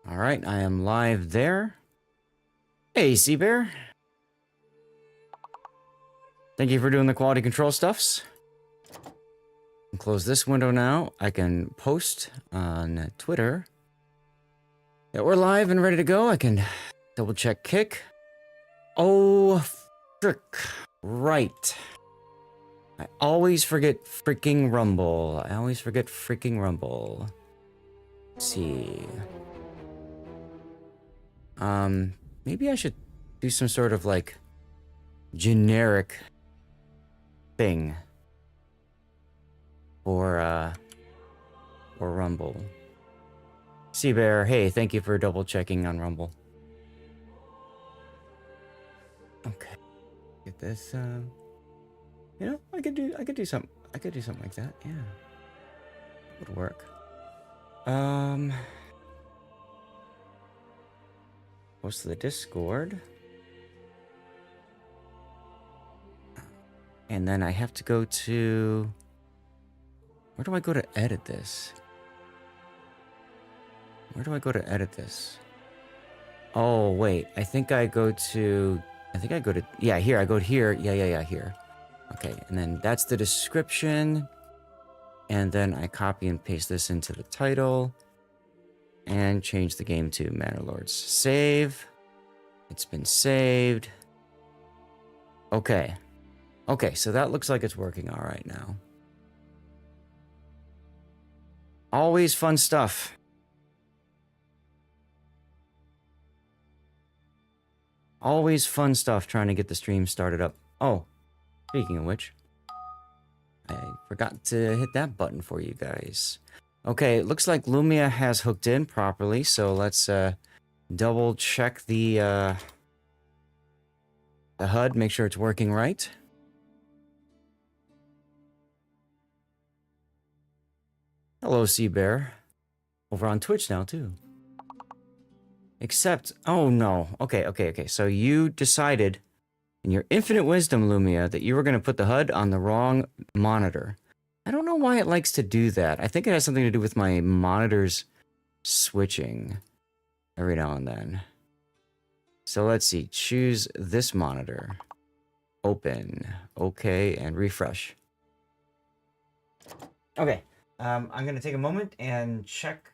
All right, I am live there. Hey, Seabear. Thank you for doing the quality control stuffs. Close this window now. I can post on Twitter that we're live and ready to go. I can double check kick. Oh, frick. Right. I always forget freaking Rumble. Let's see. Maybe I should do some sort of like generic thing or Rumble. Seabear, hey, thank you for double checking on Rumble. Okay, get this. You know, I could do something. I could do something like that. Yeah, would work. Post to the Discord. And then I have to go to... Where do I go to edit this? Oh, wait. I think I go to... Yeah, here. I go here. Yeah, here. Okay, and then that's the description. And then I copy and paste this into the title. And change the game to Manor Lords. Save. It's been saved. Okay. Okay, so that looks like it's working all right now. Always fun stuff. Always fun stuff trying to get the stream started up. Oh, speaking of which, I forgot to hit that button for you guys. Okay, it looks like Lumia has hooked in properly, so let's double check the HUD, make sure it's working right. Hello, Seabear. Over on Twitch now, too. Except, oh no. Okay. So you decided, in your infinite wisdom, Lumia, that you were going to put the HUD on the wrong monitor. I don't know why it likes to do that. I think it has something to do with my monitors switching every now and then. So let's see. Choose this monitor. Open. Okay, and refresh. Okay. I'm going to take a moment and check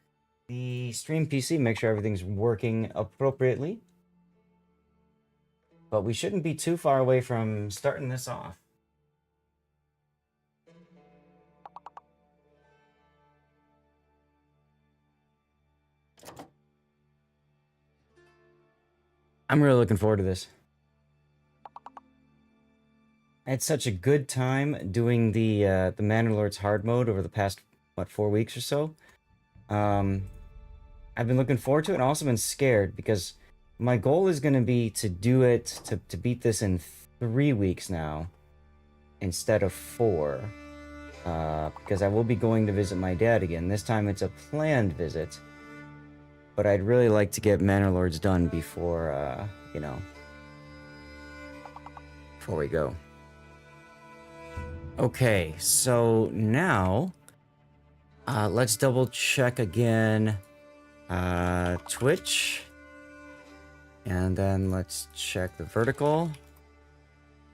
the stream PC, make sure everything's working appropriately. But we shouldn't be too far away from starting this off. I'm really looking forward to this. I had such a good time doing the Manor Lords hard mode over the past, what, 4 weeks or so. I've been looking forward to it and also been scared because my goal is going to be to do it, to beat this in 3 weeks now instead of 4. Because I will be going to visit my dad again. This time it's a planned visit. But I'd really like to get Manor Lords done before, you know, before we go. Okay, so now, let's double check again, Twitch, and then let's check the vertical,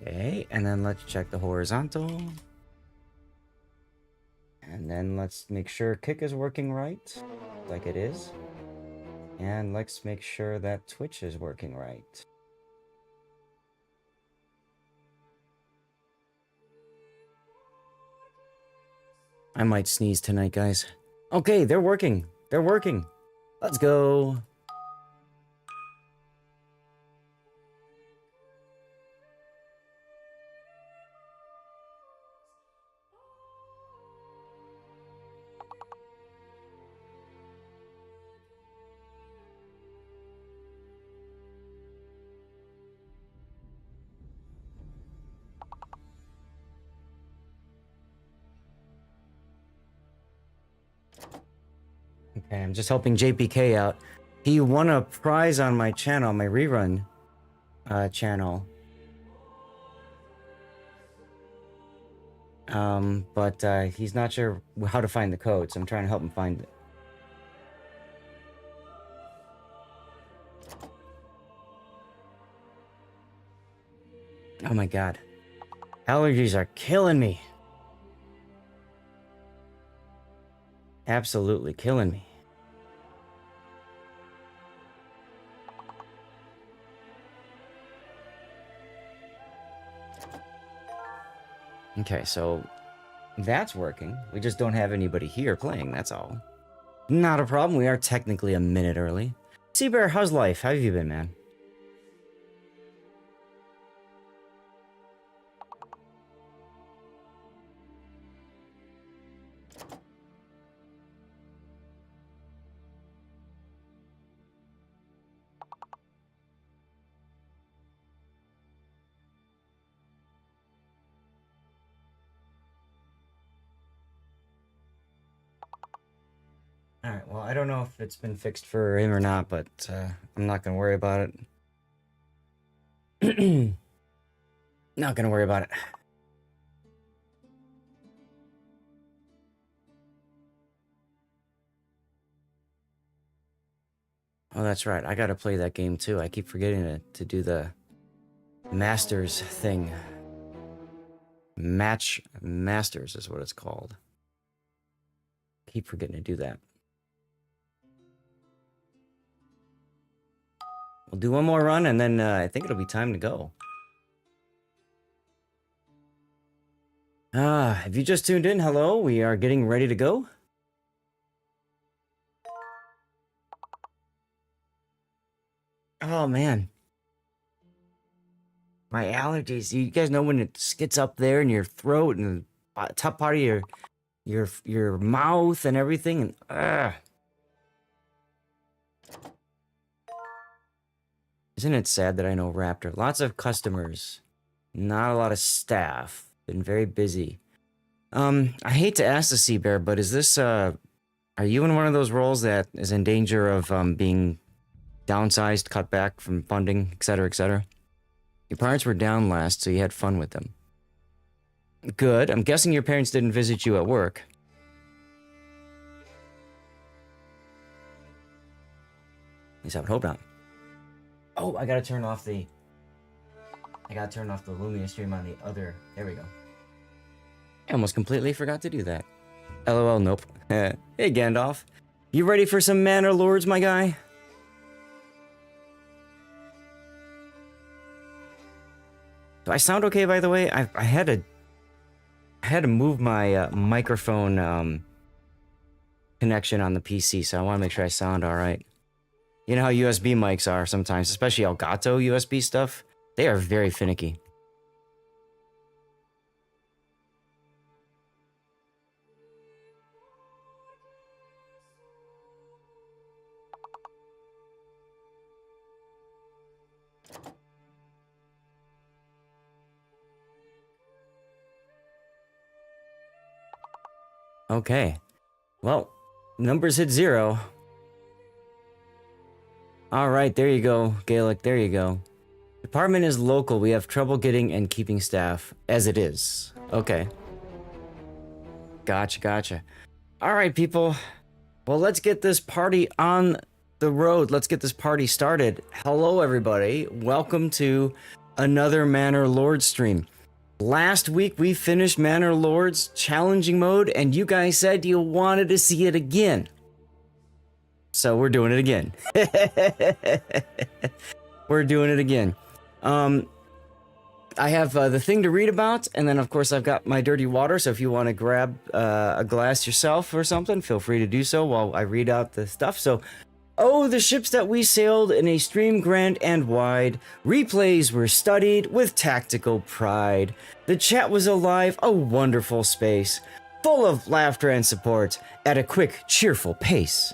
okay, and then let's check the horizontal, and then let's make sure kick is working right, like it is, and let's make sure that Twitch is working right. I might sneeze tonight, guys. Okay, they're working. They're working. Let's go. Okay, I'm just helping JPK out. He won a prize on my channel, my rerun channel. But he's not sure how to find the code, so I'm trying to help him find it. Oh my god. Allergies are killing me. Absolutely killing me. Okay, so that's working. We just don't have anybody here playing, that's all. Not a problem, we are technically a minute early. Seabear, how's life? How have you been, man? Alright, well, I don't know if it's been fixed for him or not, but I'm not gonna worry about it. Not gonna worry about it. Oh, that's right. I gotta play that game too. I keep forgetting to do the Masters thing. Match Masters is what it's called. Keep forgetting to do that. We'll do one more run and then I think it'll be time to go. If you just tuned in, hello. We are getting ready to go. Oh, man. My allergies. You guys know when it gets up there in your throat and the top part of your mouth and everything, and Isn't it sad that I know Raptor? Lots of customers, not a lot of staff. Been very busy. I hate to ask the Sea Bear, but is this are you in one of those roles that is in danger of being downsized, cut back from funding, etc., etc.? Your parents were down last, so you had fun with them. Good. I'm guessing your parents didn't visit you at work. At least I would hope not. Oh, I gotta turn off the Lumia stream on the other. There we go. I almost completely forgot to do that. LOL, nope. Hey, Gandalf. You ready for some Manor Lords, my guy? Do I sound okay, by the way? I had to move my microphone connection on the PC, so I want to make sure I sound all right. You know how USB mics are sometimes, especially Elgato USB stuff? They are very finicky. Okay. Well, numbers hit 0. Alright, there you go, Gaelic, there you go. Department is local. We have trouble getting and keeping staff, as it is. Okay. Gotcha. Alright, people. Well, let's get this party on the road. Let's get this party started. Hello, everybody. Welcome to another Manor Lord stream. Last week, we finished Manor Lord's challenging mode, and you guys said you wanted to see it again. So we're doing it again. We're doing it again. I have the thing to read about, and then of course I've got my dirty water, so if you want to grab a glass yourself or something, feel free to do so while I read out the stuff. So, oh, the ships that we sailed in a stream grand and wide, replays were studied with tactical pride. The chat was alive, a wonderful space, full of laughter and support, at a quick, cheerful pace.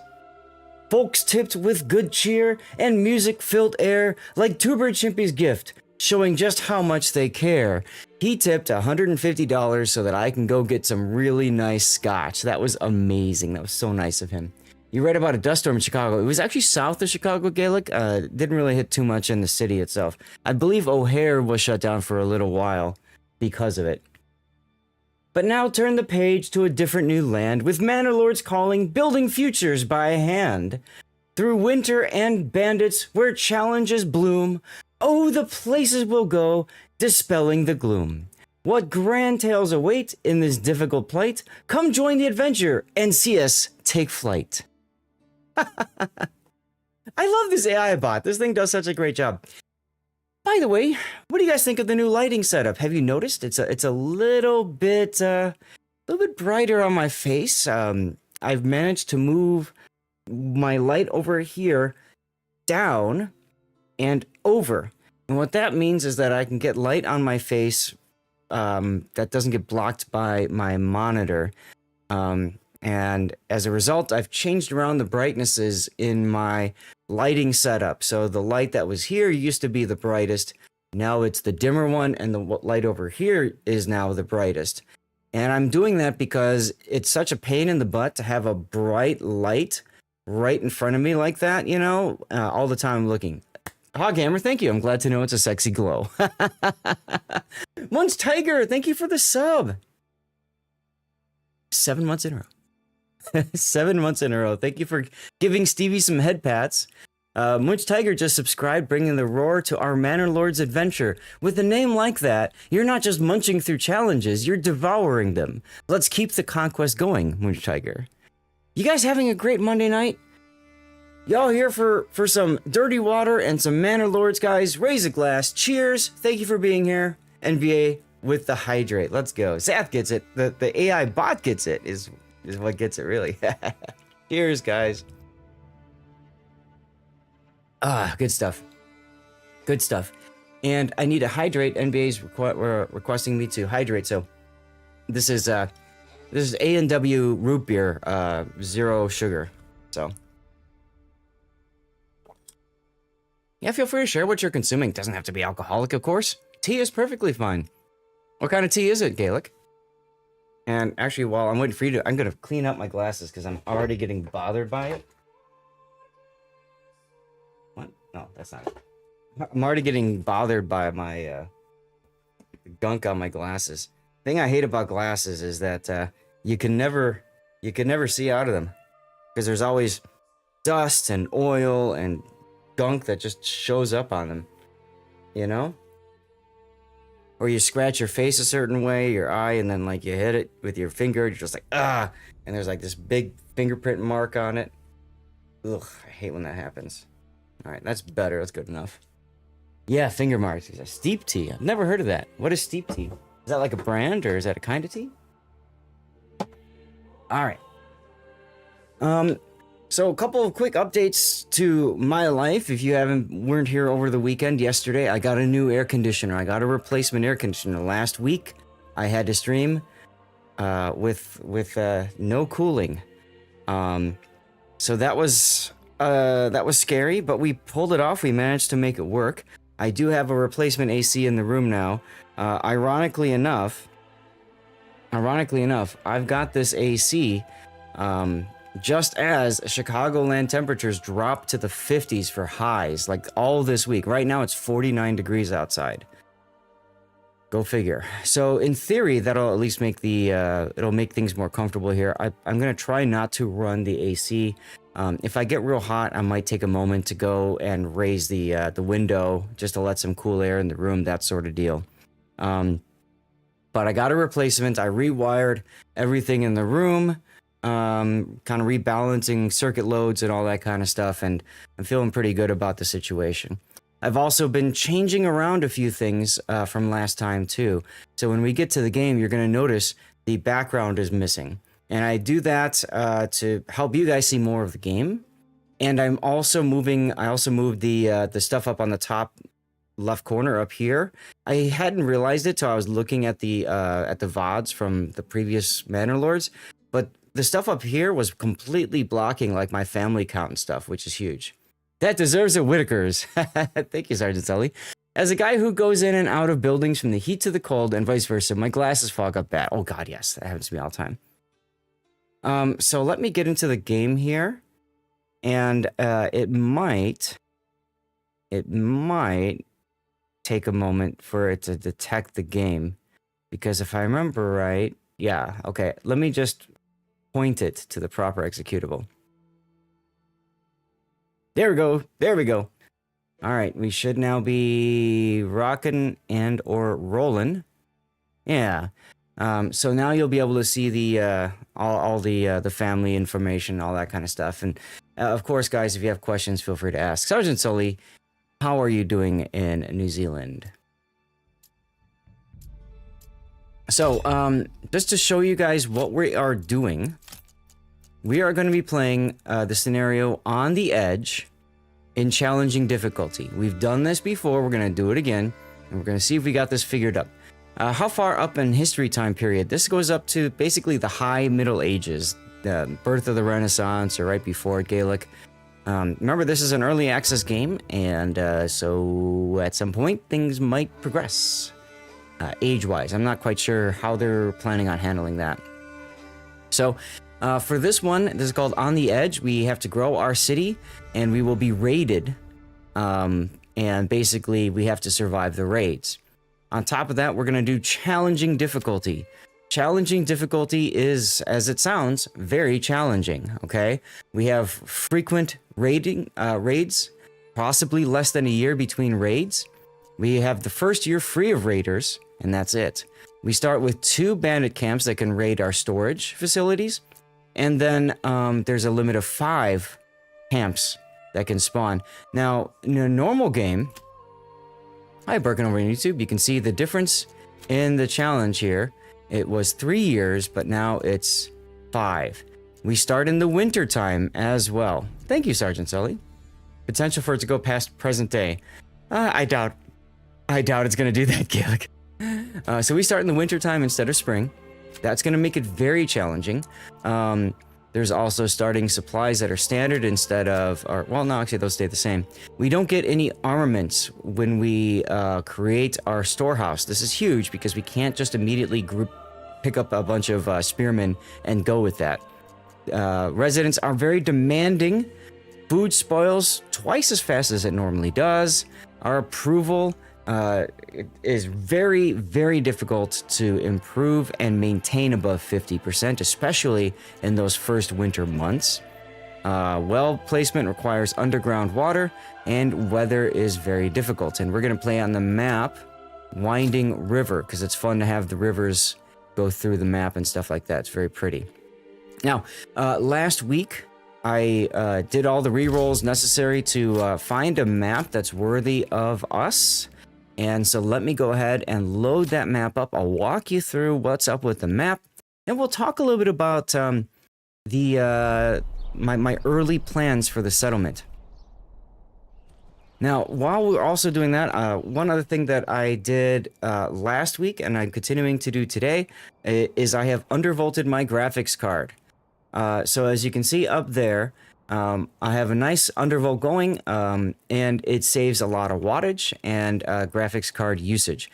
Folks tipped with good cheer and music-filled air like Two-Bird Chimpy's gift, showing just how much they care. He tipped $150 so that I can go get some really nice scotch. That was amazing. That was so nice of him. You read about a dust storm in Chicago. It was actually south of Chicago, Gaelic. Didn't really hit too much in the city itself. I believe O'Hare was shut down for a little while because of it. But now turn the page to a different new land, with Manor Lords calling, building futures by hand. Through winter and bandits, where challenges bloom, Oh, the places we'll go, dispelling the gloom. What grand tales await in this difficult plight? Come join the adventure and see us take flight. I love this AI bot. This thing does such a great job. By the way, what do you guys think of the new lighting setup? Have you noticed it's a little bit brighter on my face? I've managed to move my light over here down and over. And what that means is that I can get light on my face that doesn't get blocked by my monitor. And as a result, I've changed around the brightnesses in my lighting setup. So the light that was here used to be the brightest. Now it's the dimmer one, and the light over here is now the brightest. And I'm doing that because it's such a pain in the butt to have a bright light right in front of me like that, you know, all the time looking. Hoghammer, thank you. I'm glad to know it's a sexy glow. Munch Tiger, thank you for the sub. 7 months in a row. 7 months in a row. Thank you for giving Stevie some head pats. Munch Tiger just subscribed, bringing the roar to our Manor Lord's adventure. With a name like that, you're not just munching through challenges, you're devouring them. Let's keep the conquest going, Munch Tiger. You guys having a great Monday night? Y'all here for some dirty water and some Manor Lords, guys? Raise a glass. Cheers. Thank you for being here. NBA with the hydrate. Let's go. Zath gets it. The AI bot gets it, is what gets it, really. Cheers, guys. Good stuff. Good stuff. And I need to hydrate. NBA's requesting me to hydrate, so this is A&W root beer, 0 sugar. So yeah, feel free to share what you're consuming. It doesn't have to be alcoholic, of course. Tea is perfectly fine. What kind of tea is it, Gaelic? And actually, while I'm waiting for you to, I'm going to clean up my glasses because I'm already getting bothered by it. What? No, that's not it. I'm already getting bothered by my gunk on my glasses. The thing I hate about glasses is that you can never see out of them because there's always dust and oil and gunk that just shows up on them, you know? Or you scratch your face a certain way, your eye, and then like you hit it with your finger, you're just like, and there's like this big fingerprint mark on it. Ugh, I hate when that happens. All right, that's better, that's good enough. Yeah, finger marks. Steep tea, I've never heard of that. What is steep tea? Is that like a brand, or is that a kind of tea? All right. So a couple of quick updates to my life. If you weren't here over the weekend, yesterday I got a new air conditioner. I got a replacement air conditioner. Last week I had to stream with no cooling. So that was scary, but we pulled it off. We managed to make it work. I do have a replacement AC in the room now. Ironically enough, I've got this AC just as Chicagoland temperatures drop to the 50s for highs, like all this week. Right now it's 49 degrees outside. Go figure. So in theory, that'll at least make it'll make things more comfortable here. I'm gonna try not to run the AC. If I get real hot, I might take a moment to go and raise the window just to let some cool air in the room, that sort of deal. But I got a replacement. I rewired everything in the room. Kind of rebalancing circuit loads and all that kind of stuff, and I'm feeling pretty good about the situation. I've also been changing around a few things from last time too. So when we get to the game, you're going to notice the background is missing, and I do that to help you guys see more of the game. And I also moved the stuff up on the top left corner up here. I hadn't realized it till I was looking at the VODs from the previous Manor Lords, but the stuff up here was completely blocking like my family count and stuff, which is huge. That deserves a Whitaker's. Thank you, Sergeant Sully. As a guy who goes in and out of buildings from the heat to the cold and vice versa, my glasses fog up bad. Oh God, yes, that happens to me all the time. So let me get into the game here, and it might take a moment for it to detect the game, because if I remember right, yeah, okay, let me just point it to the proper executable. There we go. All right, we should now be rocking and or rolling. Yeah. So now you'll be able to see the all the family information, all that kind of stuff. And of course, guys, if you have questions, feel free to ask. Sergeant Sully, how are you doing in New Zealand? So, just to show you guys what we are doing, we are going to be playing the scenario on the edge in challenging difficulty. We've done this before, we're going to do it again, and we're going to see if we got this figured up. How far up in history time period? This goes up to basically the high Middle Ages, the birth of the Renaissance, or right before Gaelic. Remember, this is an early access game, and so at some point, things might progress. Age-wise, I'm not quite sure how they're planning on handling that. So, for this one, this is called On the Edge. We have to grow our city, and we will be raided, and basically, we have to survive the raids. On top of that, we're going to do challenging difficulty. Challenging difficulty is, as it sounds, very challenging, okay? We have frequent raids, possibly less than a year between raids. We have the first year free of raiders, and that's it. We start with 2 bandit camps that can raid our storage facilities, and then there's a limit of 5 camps that can spawn. Now, in a normal game, hi, Birkin over on YouTube. You can see the difference in the challenge here. It was 3 years, but now it's 5. We start in the winter time as well. Thank you, Sergeant Sully. Potential for it to go past present day. I doubt it's going to do that, Gaelic. So we start in the winter time instead of spring. That's going to make it very challenging. There's also starting supplies that are standard instead of, well, no, actually those stay the same. We don't get any armaments when we create our storehouse. This is huge because we can't just immediately pick up a bunch of spearmen and go with that. Residents are very demanding. Food spoils twice as fast as it normally does. Our approval is very, very difficult to improve and maintain above 50%, especially in those first winter months. Well placement requires underground water, and weather is very difficult. And we're going to play on the map Winding River because it's fun to have the rivers go through the map and stuff like that. It's very pretty. Now, last week, I did all the rerolls necessary to find a map that's worthy of us. And so let me go ahead and load that map up. I'll walk you through what's up with the map, and we'll talk a little bit about my early plans for the settlement. Now, while we're also doing that, one other thing that I did last week, and I'm continuing to do today, is I have undervolted my graphics card. So as you can see up there, I have a nice undervolt going, and it saves a lot of wattage and graphics card usage.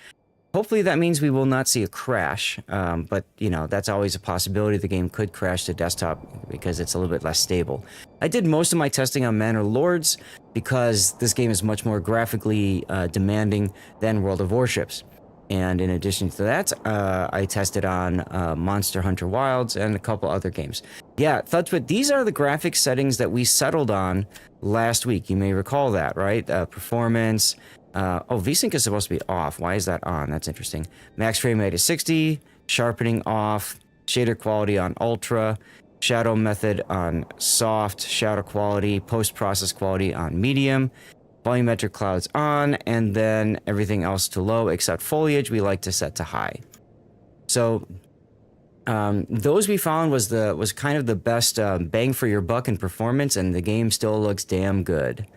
Hopefully that means we will not see a crash, but you know, that's always a possibility. The game could crash to desktop because it's a little bit less stable. I did most of my testing on Manor Lords because this game is much more graphically demanding than World of Warships. And in addition to that, I tested on Monster Hunter Wilds and a couple other games. Yeah, Thudswit, these are the graphics settings that we settled on last week. You may recall that, right? Performance. VSync is supposed to be off. Why is that on? That's interesting. Max frame rate is 60. Sharpening off. Shader quality on ultra. Shadow method on soft. Shadow quality. Post-process quality on medium. Volumetric clouds on, and then everything else to low except foliage we like to set to high. So those we found was kind of the best bang for your buck in performance, and the game still looks damn good.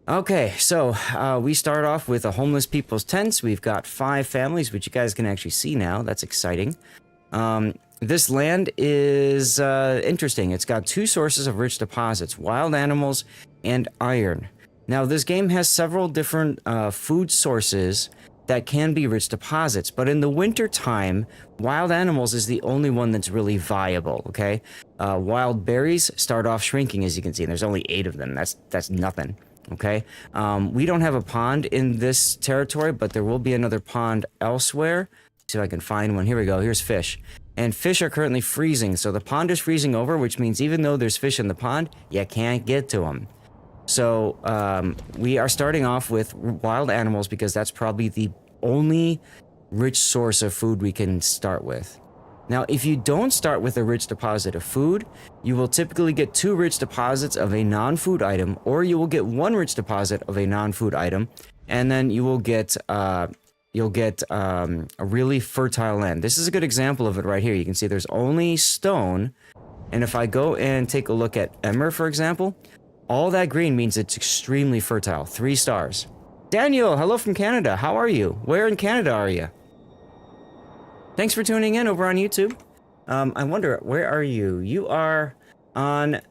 Okay, so we start off with a homeless people's tents. We've got 5 families, which you guys can actually see now. That's exciting. This land is interesting. It's got 2 sources of rich deposits: wild animals and iron. Now, this game has several different food sources that can be rich deposits, but in the winter time, wild animals is the only one that's really viable, okay? Wild berries start off shrinking, as you can see, and there's only 8 of them. That's nothing, okay? We don't have a pond in this territory, but there will be another pond elsewhere. See if I can find one. Here we go. Here's fish. And fish are currently freezing, so the pond is freezing over, which means even though there's fish in the pond, you can't get to them. So we are starting off with wild animals because that's probably the only rich source of food we can start with. Now, if you don't start with a rich deposit of food, you will typically get 2 rich deposits of a non-food item, or you will get 1 rich deposit of a non-food item, and then you will get a really fertile land. This is a good example of it right here. You can see there's only stone, and if I go and take a look at Emmer, for example, all that green means it's extremely fertile. 3 stars. Daniel, hello from Canada. How are you? Where in Canada are you? Thanks for tuning in over on YouTube. I wonder, where are you? You are on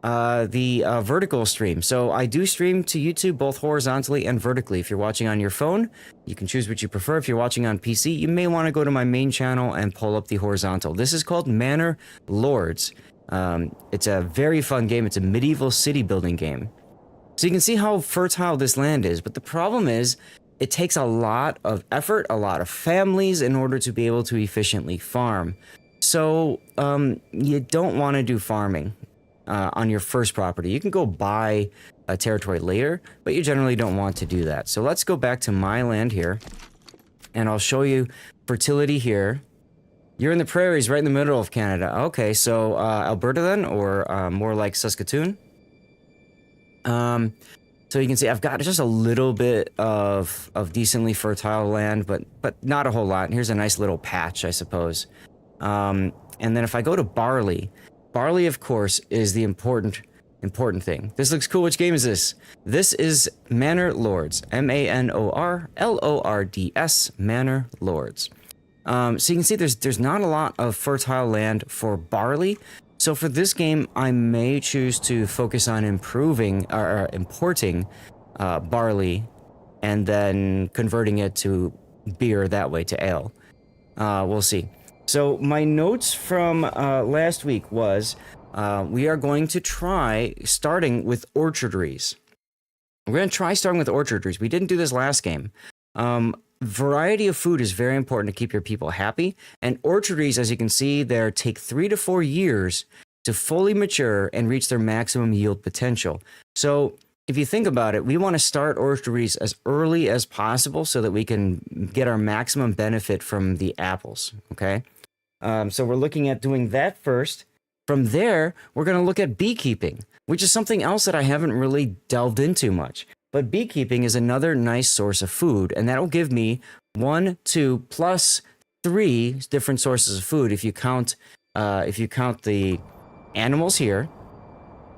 the vertical stream. So I do stream to YouTube both horizontally and vertically. If you're watching on your phone, you can choose what you prefer. If you're watching on PC, you may want to go to my main channel and pull up the horizontal. This is called Manor Lords. It's a very fun game. It's a medieval city building game. So you can see how fertile this land is, but the problem is it takes a lot of effort, a lot of families in order to be able to efficiently farm. So you don't want to do farming on your first property. You can go buy a territory later, but you generally don't want to do that. So let's go back to my land here, and I'll show you fertility here. You're in the prairies right in the middle of Canada. Okay, so Alberta then, or more like Saskatoon? So you can see I've got just a little bit of decently fertile land, but not a whole lot. Here's a nice little patch, I suppose. And then if I go to barley, of course, is the important thing. This looks cool. Which game is this? This is Manor Lords. MANOR-LORDS, Manor Lords. So you can see there's not a lot of fertile land for barley. So for this game, I may choose to focus on improving or importing barley and then converting it to beer that way, to ale. We'll see. So my notes from last week was we are going to try starting with orchardries. We're going to try starting with orchardries. We didn't do this last game. Variety of food is very important to keep your people happy, and orchardries, as you can see there, take 3 to 4 years to fully mature and reach their maximum yield potential. So if you think about it, we want to start orchardries as early as possible so that we can get our maximum benefit from the apples, okay? So we're looking at doing that first. From there, we're going to look at beekeeping, which is something else that I haven't really delved into much. But beekeeping is another nice source of food, and that'll give me 1, 2, plus 3 different sources of food if you count the animals here.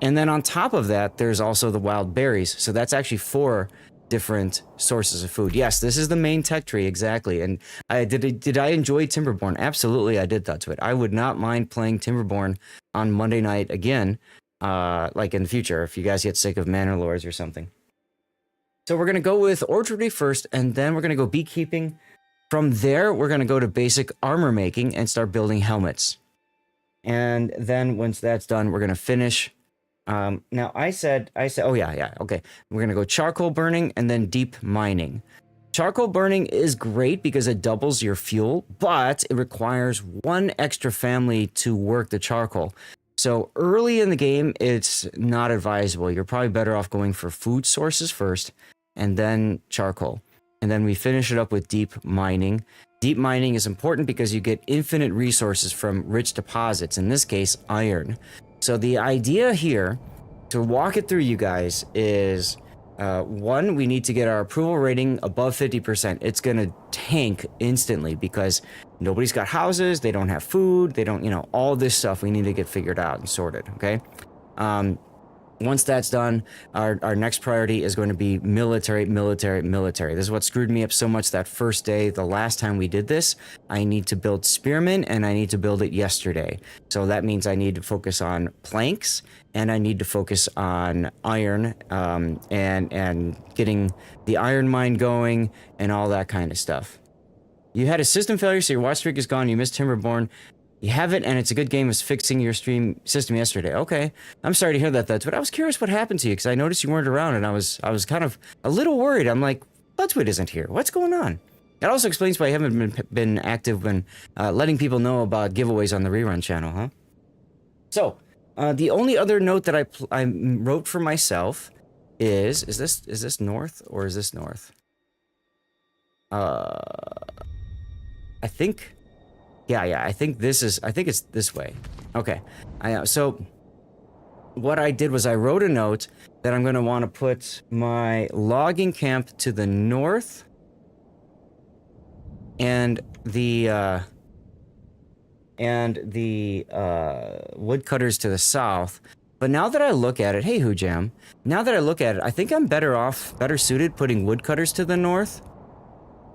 And then on top of that, there's also the wild berries. So that's actually 4 different sources of food. Yes, this is the main tech tree, exactly. And did I enjoy Timberborn? Absolutely, I did that to it. I would not mind playing Timberborn on Monday night again, like in the future, if you guys get sick of Manor Lords or something. So we're going to go with orchardry first, and then we're going to go beekeeping. From there, we're going to go to basic armor making and start building helmets. And then once that's done, we're going to finish. Now I said, oh yeah, okay. We're going to go charcoal burning and then deep mining. Charcoal burning is great because it doubles your fuel, but it requires 1 extra family to work the charcoal. So early in the game, it's not advisable. You're probably better off going for food sources first, and then charcoal. And then we finish it up with deep mining. Deep mining is important because you get infinite resources from rich deposits, in this case, iron. So the idea here, to walk it through you guys, is 1, we need to get our approval rating above 50%. It's going to tank instantly because nobody's got houses, they don't have food, they don't, all this stuff we need to get figured out and sorted, okay? Once that's done, our next priority is going to be military. This is what screwed me up so much that first day, the last time we did this. I need to build spearmen, and I need to build it yesterday. So that means I need to focus on planks, and I need to focus on iron, and getting the iron mine going, and all that kind of stuff. You had a system failure, so your watch streak is gone, you missed Timberborn. You have it, and it's a good game. Was fixing your stream system yesterday. Okay, I'm sorry to hear that, but I was curious what happened to you, because I noticed you weren't around, and I was kind of a little worried. I'm like, Bloodwood isn't here. What's going on? That also explains why I haven't been active when letting people know about giveaways on the rerun channel, huh? So, the only other note that I wrote for myself is this north or is this north? I think, yeah, I think it's this way. Okay, so what I did was I wrote a note that I'm gonna want to put my logging camp to the north and the woodcutters to the south. But now that I look at it, hey Hoojam, now that I look at it, I think I'm better suited putting woodcutters to the north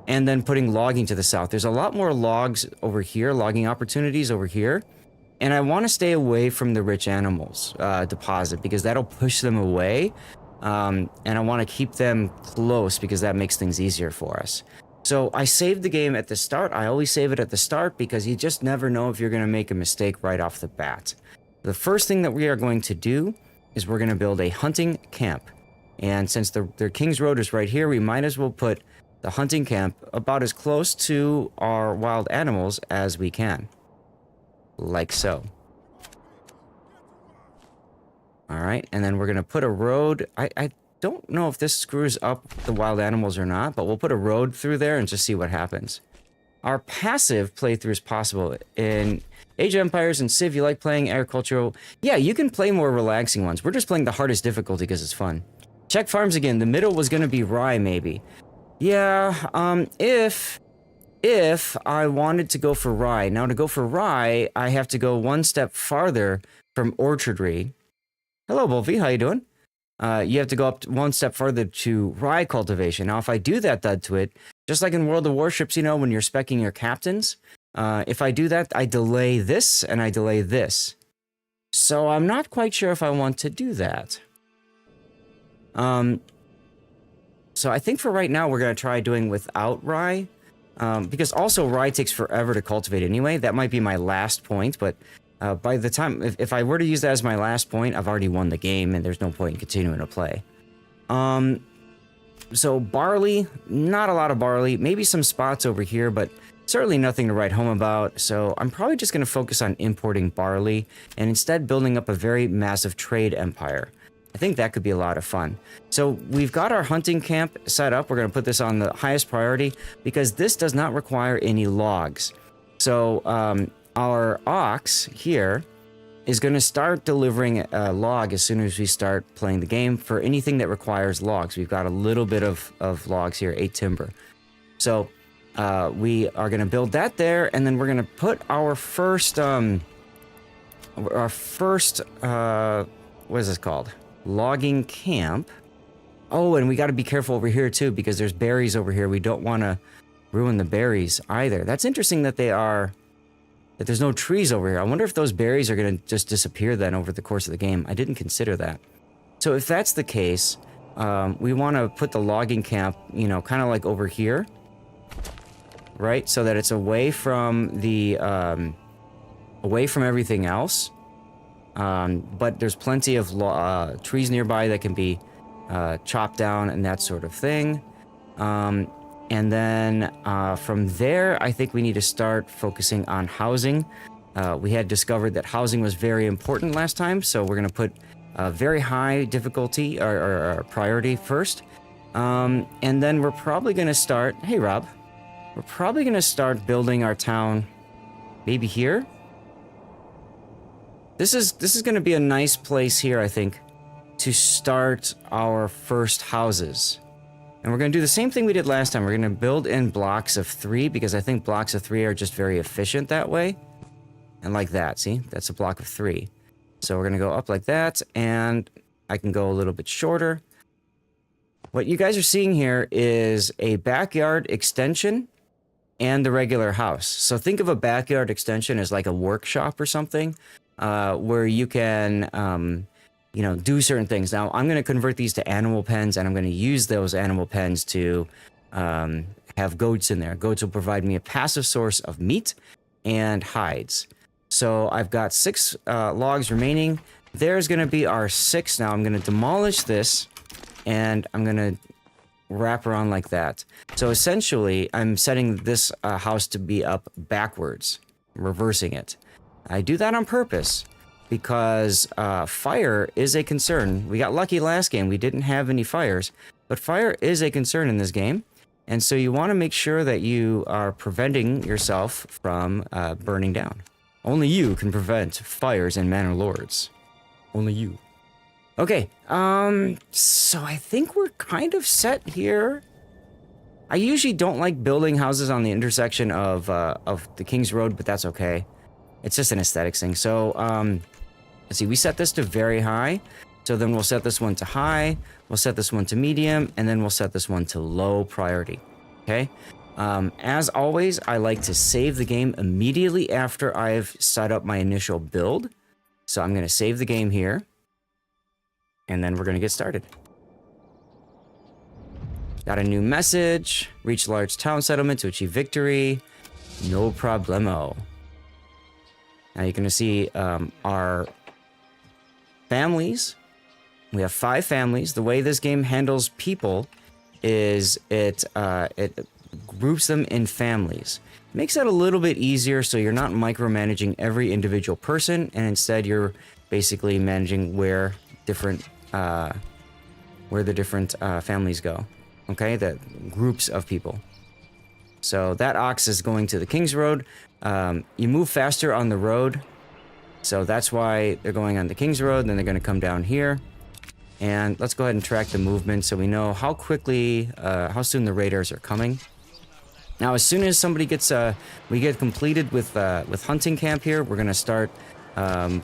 and then putting logging to the south. There's a lot more logs over here, logging opportunities over here. And I want to stay away from the rich animals deposit because that'll push them away. And I want to keep them close because that makes things easier for us. So I saved the game at the start. I always save it at the start because you just never know if you're going to make a mistake right off the bat. The first thing that we are going to do is we're going to build a hunting camp. And since the King's Road is right here, we might as well put the hunting camp about as close to our wild animals as we can. Like so. Alright, and then we're going to put a road. I don't know if this screws up the wild animals or not, but we'll put a road through there and just see what happens. Our passive playthrough is possible. In Age of Empires and Civ, you like playing agricultural. Yeah, you can play more relaxing ones. We're just playing the hardest difficulty because it's fun. Check farms again. The middle was going to be rye, maybe. Yeah, if I wanted to go for rye. Now, to go for rye, I have to go one step farther from orchardry. Hello, Wolfie. How you doing? You have to go up one step further to rye cultivation. Now, if I do that, just like in World of Warships, you know, when you're speccing your captains, if I do that, I delay this and I delay this. So I'm not quite sure if I want to do that. So I think for right now, we're going to try doing without rye. Because also rye takes forever to cultivate anyway. That might be my last point, but by the time, if I were to use that as my last point, I've already won the game and there's no point in continuing to play. So barley, not a lot of barley, maybe some spots over here, but certainly nothing to write home about. So I'm probably just going to focus on importing barley and instead building up a very massive trade empire. I think that could be a lot of fun. So we've got our hunting camp set up. We're going to put this on the highest priority because this does not require any logs. So our ox here is going to start delivering a log as soon as we start playing the game for anything that requires logs. We've got a little bit of logs here, 8 timber. So we are going to build that there, and then we're going to put our first, what is this called? Logging camp. Oh, and we got to be careful over here too because there's berries over here. We don't want to ruin the berries either. That's interesting that there's no trees over here. I wonder if those berries are going to just disappear then over the course of the game. I didn't consider that. So if that's the case, we want to put the logging camp, you know, kind of like over here, right? So that it's away from the away from everything else. But there's plenty of trees nearby that can be chopped down and that sort of thing. And then from there, I think we need to start focusing on housing. We had discovered that housing was very important last time, so we're going to put a very high difficulty or priority first. And then we're probably going to start... Hey, Rob. We're probably going to start building our town maybe here. This is going to be a nice place here, I think, to start our first houses. And we're going to do the same thing we did last time. We're going to build in blocks of 3 because I think blocks of 3 are just very efficient that way. And like that, see? That's a block of 3. So we're going to go up like that, and I can go a little bit shorter. What you guys are seeing here is a backyard extension and the regular house. So think of a backyard extension as like a workshop or something, where you can... you know, do certain things. Now, I'm going to convert these to animal pens, and I'm going to use those animal pens to have goats in there. Goats will provide me a passive source of meat and hides. So I've got 6 logs remaining. There's going to be our 6. Now, I'm going to demolish this, and I'm going to wrap around like that. So essentially, I'm setting this house to be up backwards, reversing it. I do that on purpose. because fire is a concern. We got lucky last game. We didn't have any fires, but fire is a concern in this game. And so you want to make sure that you are preventing yourself from burning down. Only you can prevent fires in Manor Lords. Only you. Okay, so I think we're kind of set here. I usually don't like building houses on the intersection of the King's Road, but that's okay. It's just an aesthetics thing. So, let's see, we set this to very high. So then we'll set this one to high, we'll set this one to medium, and then we'll set this one to low priority, okay? As always, I like to save the game immediately after I've set up my initial build. So I'm gonna save the game here, and then we're gonna get started. Got a new message. Reach large town settlement to achieve victory. No problemo. Now you're going to see our families. We have 5 families. The way this game handles people is it groups them in families. Makes it a little bit easier so you're not micromanaging every individual person, and instead you're basically managing where the different families go. Okay, the groups of people. So that ox is going to the King's Road. You move faster on the road, so that's why they're going on the King's Road. Then they're going to come down here, and let's go ahead and track the movement so we know how soon the raiders are coming. Now, as soon as somebody gets we get completed with hunting camp here, we're going to start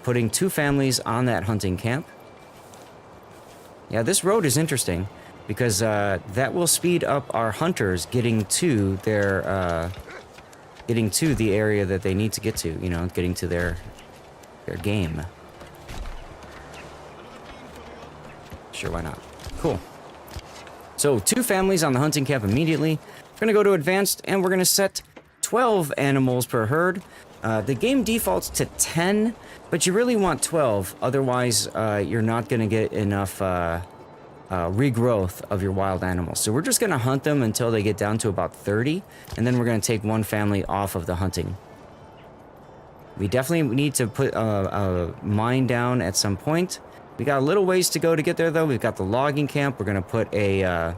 putting 2 families on that hunting camp. Yeah, this road is interesting, because that will speed up our hunters getting to the area that they need to get to, you know, getting to their game. Sure, why not? Cool. So 2 families on the hunting camp immediately. We're gonna go to advanced, and we're gonna set 12 animals per herd. The game defaults to 10, but you really want 12, otherwise you're not gonna get enough regrowth of your wild animals. So we're just going to hunt them until they get down to about 30, and then we're going to take 1 family off of the hunting. We definitely need to put a mine down at some point. We got a little ways to go to get there, though. We've got the logging camp. We're going to put a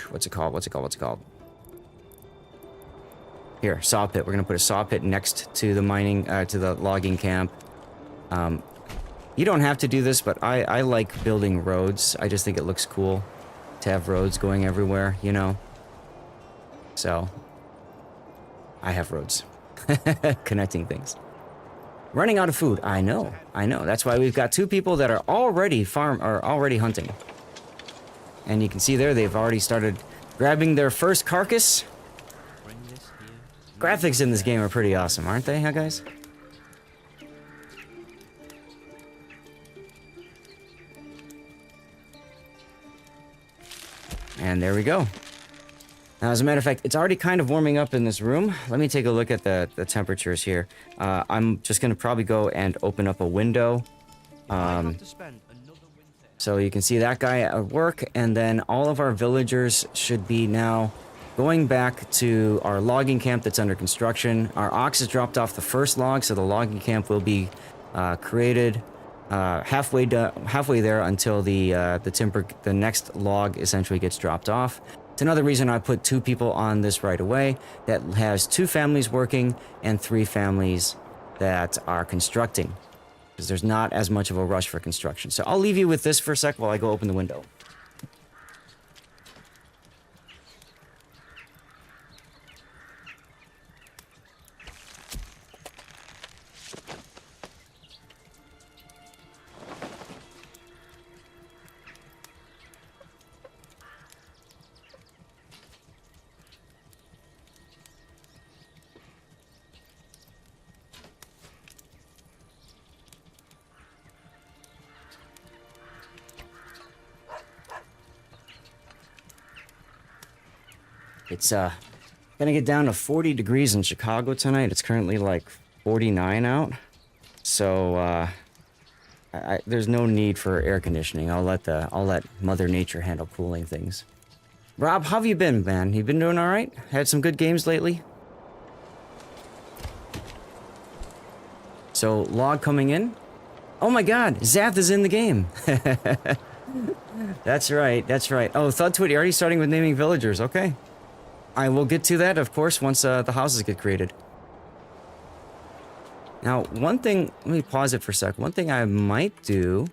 what's it called? Here, saw pit. We're going to put a saw pit next to the mining to the logging camp. You don't have to do this, but I like building roads. I just think it looks cool to have roads going everywhere, you know? So, I have roads. Connecting things. Running out of food. I know. That's why we've got 2 people that are already hunting. And you can see there, they've already started grabbing their first carcass. Graphics in this game are pretty awesome, aren't they, huh, guys? And there we go. Now, as a matter of fact, it's already kind of warming up in this room. Let me take a look at the temperatures here. I'm just going to probably go and open up a window. So you can see that guy at work, and then all of our villagers should be now going back to our logging camp that's under construction. Our ox has dropped off the first log, so the logging camp will be created halfway there until the next log essentially gets dropped off. It's another reason I put 2 people on this right away. That has 2 families working and 3 families that are constructing, because there's not as much of a rush for construction. So I'll leave you with this for a sec while I go open the window. It's gonna get down to 40 degrees in Chicago tonight. It's currently like 49 out. So there's no need for air conditioning. I'll let Mother Nature handle cooling things. Rob, how have you been, man? You been doing all right? Had some good games lately? So, log coming in. Oh my god, Zath is in the game. That's right, that's right. Oh, ThudTwit, you're already starting with naming villagers. Okay. I will get to that, of course, once the houses get created. Now, one thing, let me pause it for a sec. One thing I might do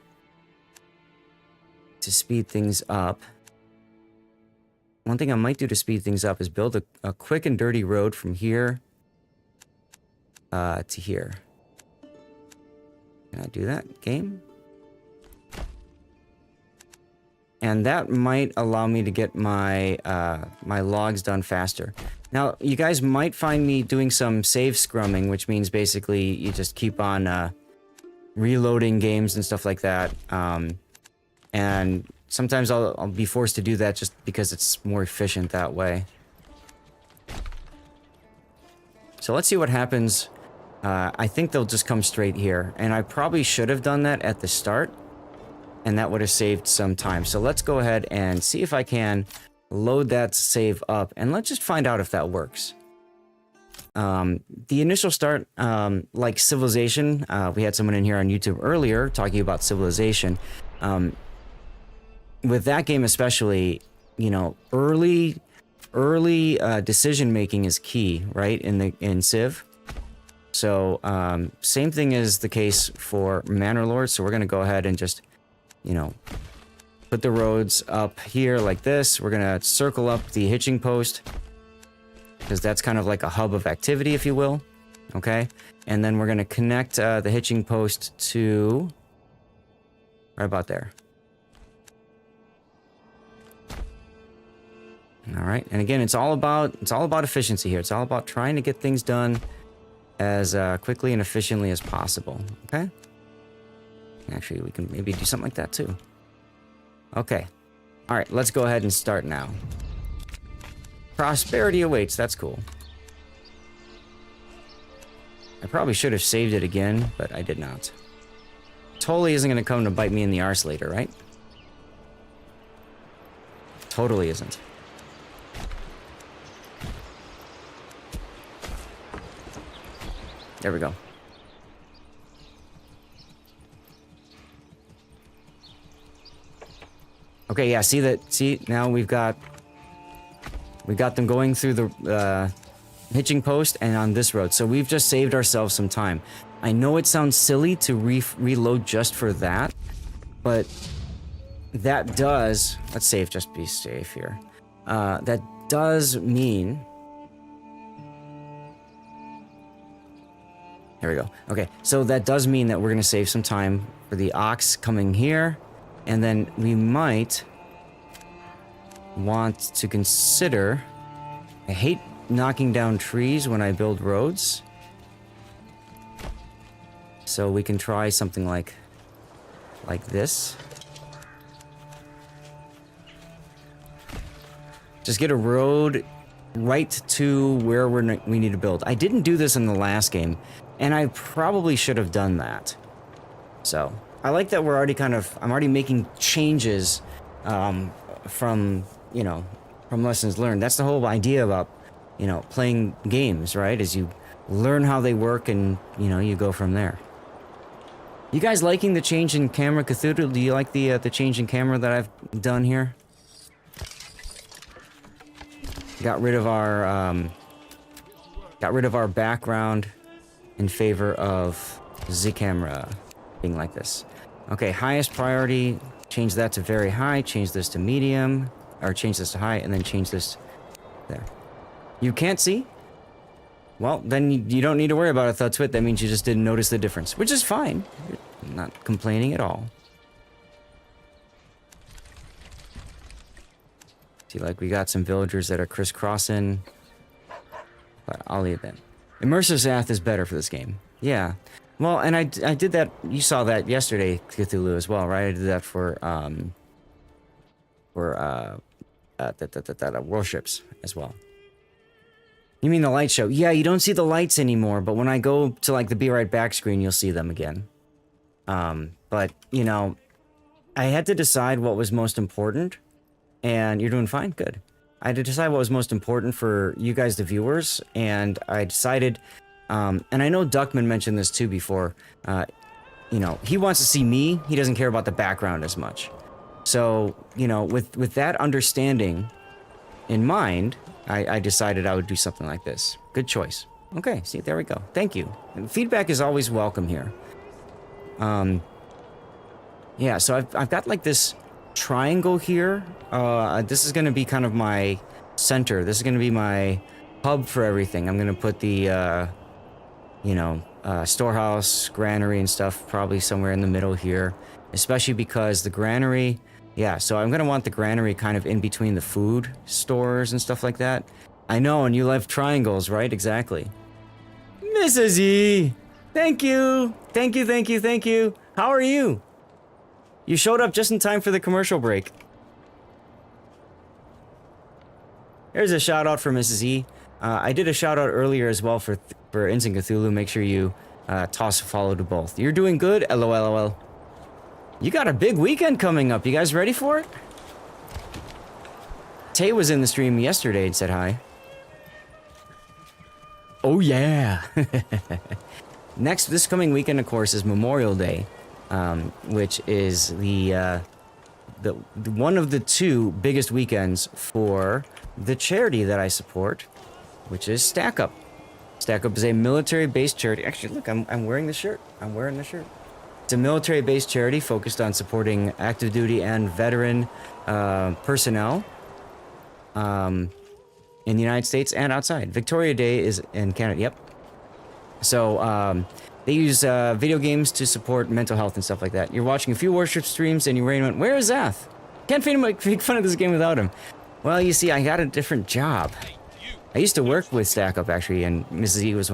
to speed things up. One thing I might do to speed things up is build a quick and dirty road from here to here. Can I do that, game? And that might allow me to get my my logs done faster. Now, you guys might find me doing some save scrumming, which means basically you just keep on reloading games and stuff like that. And sometimes I'll be forced to do that just because it's more efficient that way. So let's see what happens. I think they'll just come straight here. And I probably should have done that at the start. And that would have saved some time. So let's go ahead and see if I can load that save up. And let's just find out if that works. The initial start, like Civilization, we had someone in here on YouTube earlier talking about Civilization. With that game especially, you know, early decision making is key, right? In Civ. So same thing is the case for Manor Lord. So we're gonna go ahead and just, you know, put the roads up here like this. We're gonna circle up the hitching post because that's kind of like a hub of activity, if you will. Okay, and then we're gonna connect the hitching post to right about there. All right, and again, it's all about efficiency here. It's all about trying to get things done as quickly and efficiently as possible. Okay. Actually, we can maybe do something like that too. Okay. All right, let's go ahead and start now. Prosperity awaits. That's cool. I probably should have saved it again, but I did not. Totally isn't going to come to bite me in the arse later, right? Totally isn't. There we go. Okay, yeah, see, now we've got them going through the hitching post and on this road. So we've just saved ourselves some time. I know it sounds silly to reload just for that, but that does, let's save, just be safe here. That does mean, there we go. Okay, so that does mean that we're gonna save some time for the ox coming here. And then we might want to consider, I hate knocking down trees when I build roads. So we can try something like this. Just get a road right to where we need to build. I didn't do this in the last game, and I probably should have done that. So I like that we're already I'm already making changes from, you know, from lessons learned. That's the whole idea about, you know, playing games, right? Is you learn how they work and, you know, you go from there. You guys liking the change in camera, Cthulhu? Do you like the change in camera that I've done here? Got rid of our background in favor of the camera being like this. Okay, highest priority, change that to very high, change this to medium, or change this to high, and then change this there. You can't see? Well, then you don't need to worry about it, ThudTwit. That means you just didn't notice the difference, which is fine. I'm not complaining at all. See, like, we got some villagers that are crisscrossing, but I'll leave that. Immersive Zath is better for this game. Yeah. Well, and I did that, you saw that yesterday, Cthulhu, as well, right? I did that for warships as well. You mean the light show? Yeah, you don't see the lights anymore, but when I go to, like, the Be Right Back screen, you'll see them again. But, you know, I had to decide what was most important, and you're doing fine? Good. I had to decide what was most important for you guys, the viewers, and I decided And I know Duckman mentioned this too before. You know, he wants to see me. He doesn't care about the background as much. So, you know, with that understanding in mind, I decided I would do something like this. Good choice. Okay, see, there we go. Thank you. And feedback is always welcome here. Yeah, so I've got like this triangle here. This is going to be kind of my center. This is going to be my hub for everything. I'm going to put the, you know, storehouse, granary and stuff probably somewhere in the middle here. Especially because the granary... Yeah, so I'm going to want the granary kind of in between the food stores and stuff like that. I know, and you love triangles, right? Exactly. Mrs. E! Thank you! Thank you, thank you, thank you! How are you? You showed up just in time for the commercial break. Here's a shout out for Mrs. E. I did a shout out earlier as well for Instant Cthulhu. Make sure you toss a follow to both. You're doing good? LOL. You got a big weekend coming up. You guys ready for it? Tay was in the stream yesterday and said hi. Oh yeah. This coming weekend, of course, is Memorial Day, which is the one of the two biggest weekends for the charity that I support, which is Stack Up. Stack Up is a military-based charity. Actually, look, I'm wearing the shirt. I'm wearing the shirt. It's a military-based charity focused on supporting active duty and veteran personnel in the United States and outside. Victoria Day is in Canada. Yep. So they use video games to support mental health and stuff like that. You're watching a few worship streams and you went, "Where is Zath? Can't make fun of this game without him." Well, you see, I got a different job. I used to work with Stack Up actually, and Mrs. E was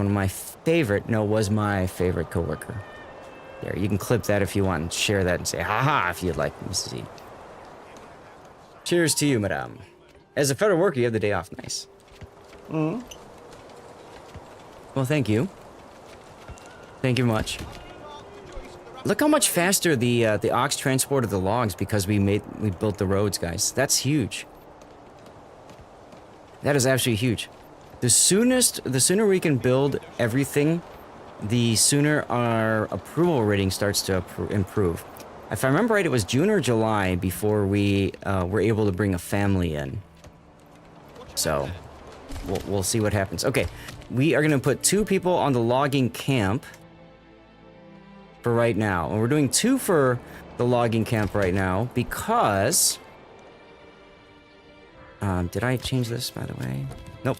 my favorite coworker. There, you can clip that if you want and share that and say haha if you'd like, Mrs. E. Cheers to you, madame. As a federal worker, you have the day off. Nice. Well, thank you. Thank you much. Look how much faster the ox transported the logs because we built the roads, guys. That's huge. That is absolutely huge. The sooner we can build everything, the sooner our approval rating starts to improve. If I remember right, it was June or July before we were able to bring a family in. So, we'll see what happens. Okay, we are going to put 2 people on the logging camp for right now. And we're doing 2 for the logging camp right now because... did I change this, by the way? Nope.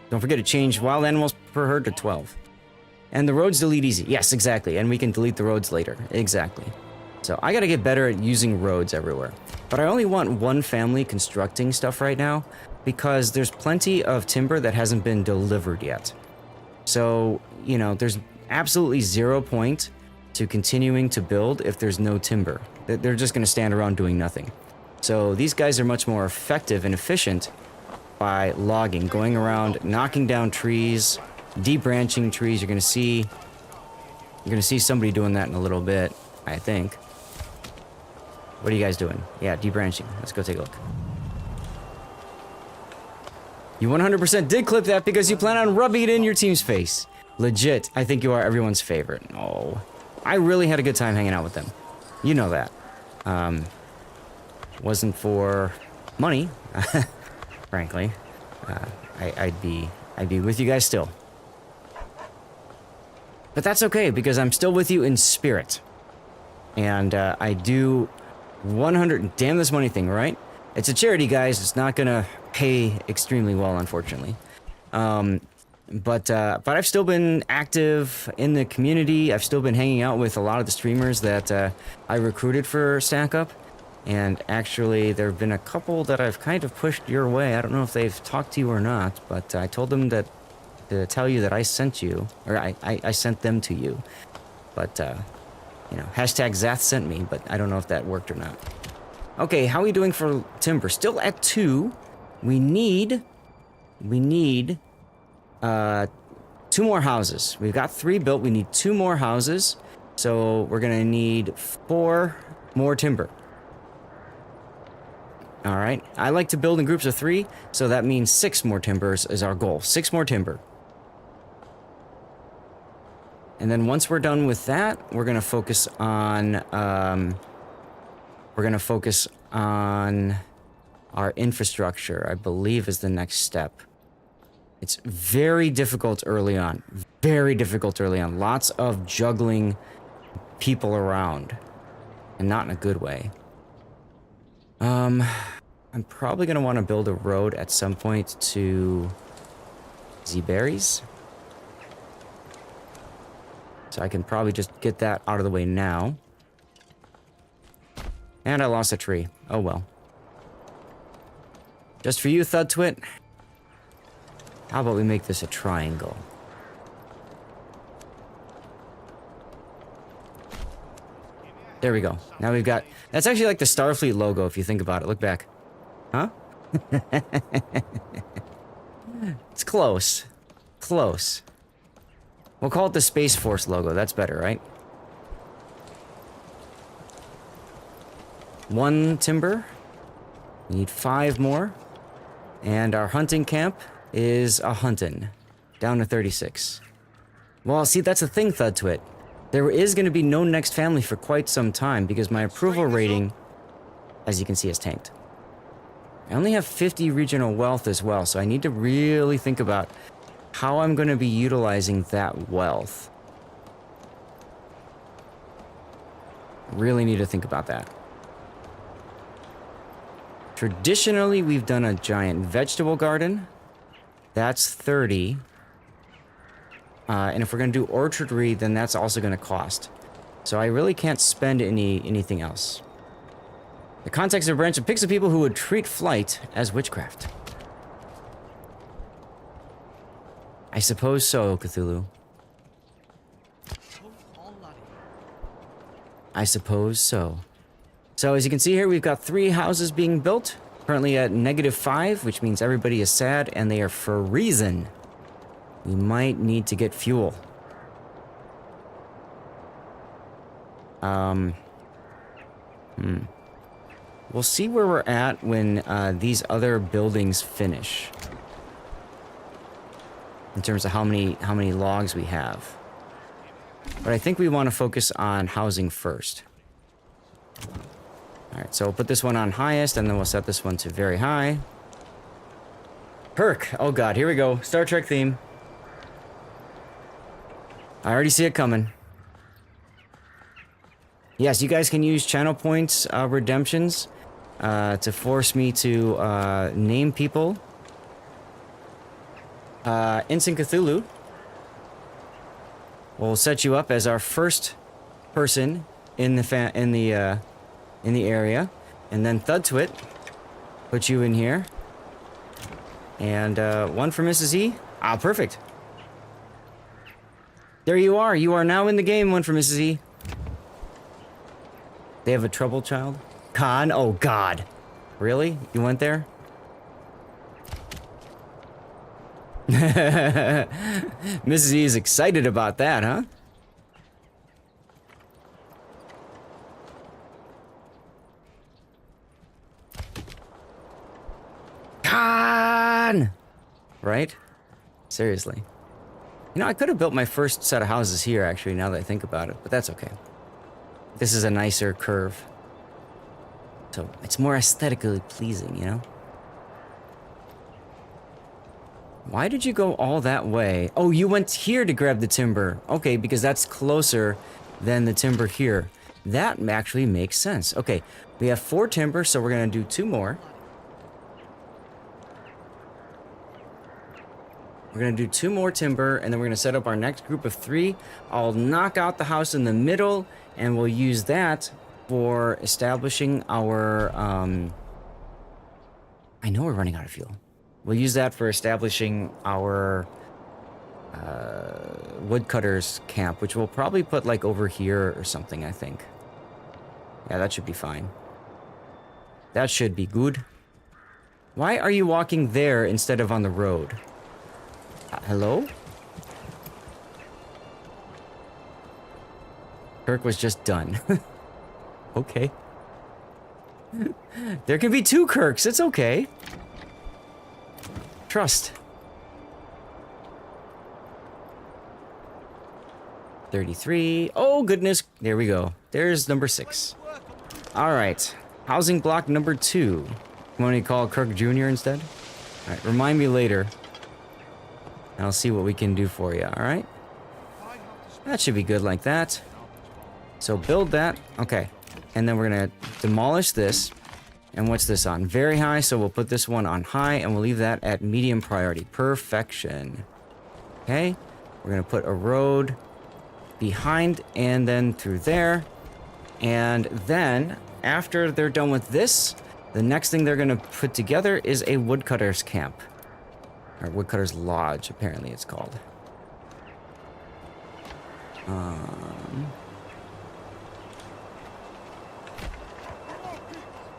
Don't forget to change wild animals per herd to 12. And the roads delete easy. Yes, exactly. And we can delete the roads later. Exactly. So I gotta get better at using roads everywhere. But I only want 1 family constructing stuff right now because there's plenty of timber that hasn't been delivered yet. So, you know, there's absolutely 0 point to continuing to build if there's no timber. They're just gonna stand around doing nothing. So these guys are much more effective and efficient by logging, going around, knocking down trees, debranching trees. You're gonna see somebody doing that in a little bit, I think. What are you guys doing? Yeah, debranching. Let's go take a look. You 100% did clip that because you plan on rubbing it in your team's face. Legit, I think you are everyone's favorite. Oh, I really had a good time hanging out with them. You know that. Wasn't for money, frankly. I'd be with you guys still. But that's okay, because I'm still with you in spirit. And I do 100... Damn this money thing, right? It's a charity, guys. It's not gonna pay extremely well, unfortunately. But I've still been active in the community. I've still been hanging out with a lot of the streamers that I recruited for Stack Up. And actually, there have been a couple that I've kind of pushed your way. I don't know if they've talked to you or not, but I told them that to tell you that I sent you, or I sent them to you. But, you know, hashtag Zath sent me, but I don't know if that worked or not. Okay, how are we doing for timber? Still at 2. We need 2 more houses. We've got 3 built. We need 2 more houses. So we're gonna need 4 more timber. All right, I like to build in groups of 3, so that means 6 more timbers is our goal. 6 more timber. And then once we're done with that, we're gonna focus on our infrastructure, I believe is the next step. It's very difficult early on. Very difficult early on. Lots of juggling people around. And not in a good way. I'm probably gonna want to build a road at some point to Z-Berries. So I can probably just get that out of the way now. And I lost a tree. Oh well. Just for you, Thud Twit. How about we make this a triangle? There we go. Now we've got... That's actually like the Starfleet logo, if you think about it. Look back. Huh? It's close. Close. We'll call it the Space Force logo. That's better, right? 1 timber. We need 5 more. And our hunting camp is a huntin'. Down to 36. Well, see, that's the thing, Thud Twit. There is going to be no next family for quite some time because my approval rating, as you can see, has tanked. I only have 50 regional wealth as well, so I need to really think about how I'm going to be utilizing that wealth. Really need to think about that. Traditionally, we've done a giant vegetable garden. That's 30. And if we're going to do orchardry, then that's also going to cost. So I really can't spend anything else. The context of a branch of picks of people who would treat flight as witchcraft. I suppose so, Cthulhu. I suppose so. So as you can see here, we've got 3 houses being built. Currently at -5, which means everybody is sad and they are freezing. We might need to get fuel. We'll see where we're at when these other buildings finish. In terms of how many logs we have. But I think we want to focus on housing first. Alright, so we'll put this one on highest, and then we'll set this one to very high. Perk! Oh god, here we go. Star Trek theme. I already see it coming. Yes, you guys can use channel points redemptions to force me to name people. Instant Cthulhu will set you up as our first person in the area, and then Thud Twit put you in here, and one for Mrs. E. Ah, perfect. There you are. You are now in the game. One for Mrs. E. They have a troubled child. Khan. Oh God. Really? You went there? Mrs. E is excited about that, huh? Khan! Right? Seriously. You know, I could have built my first set of houses here, actually, now that I think about it, but that's okay. This is a nicer curve. So, it's more aesthetically pleasing, you know? Why did you go all that way? Oh, you went here to grab the timber. Okay, because that's closer than the timber here. That actually makes sense. Okay, we have 4 timber, so we're gonna do 2 more. We're gonna do 2 more timber, and then we're gonna set up our next group of 3. I'll knock out the house in the middle, and we'll use that for establishing our, I know we're running out of fuel. We'll use that for establishing our woodcutters camp, which we'll probably put like over here or something, I think. Yeah, that should be fine. That should be good. Why are you walking there instead of on the road? Hello? Kirk was just done. Okay. There can be 2 Kirks, it's okay. Trust. 33. Oh, goodness. There we go. There's number 6. All right. Housing block number 2. You want to call Kirk Jr. instead? All right. Remind me later. And I'll see what we can do for you. All right. That should be good like that. So build that. Okay. And then we're going to demolish this. And what's this on? Very high. So we'll put this one on high and we'll leave that at medium priority. Perfection. Okay. We're going to put a road behind and then through there. And then after they're done with this, the next thing they're going to put together is a woodcutter's camp. Or woodcutter's lodge, apparently it's called.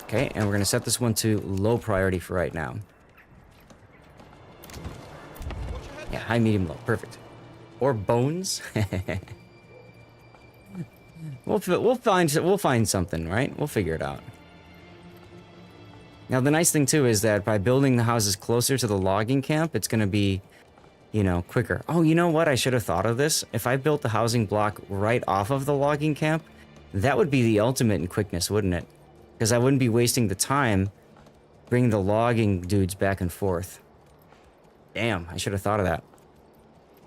Okay, and we're going to set this one to low priority for right now. Yeah, high, medium, low. Perfect. Or bones. We'll find something, right? We'll figure it out. Now, the nice thing, too, is that by building the houses closer to the logging camp, it's going to be, you know, quicker. Oh, you know what? I should have thought of this. If I built the housing block right off of the logging camp, that would be the ultimate in quickness, wouldn't it? Because I wouldn't be wasting the time bringing the logging dudes back and forth. Damn, I should have thought of that.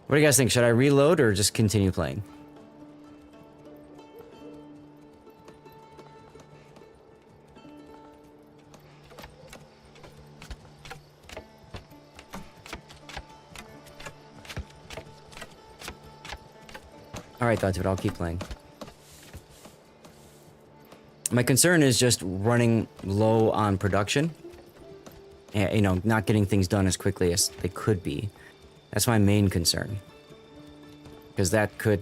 What do you guys think? Should I reload or just continue playing? Alright, that's it. I'll keep playing. My concern is just running low on production. And, you know, not getting things done as quickly as they could be. That's my main concern. Because that could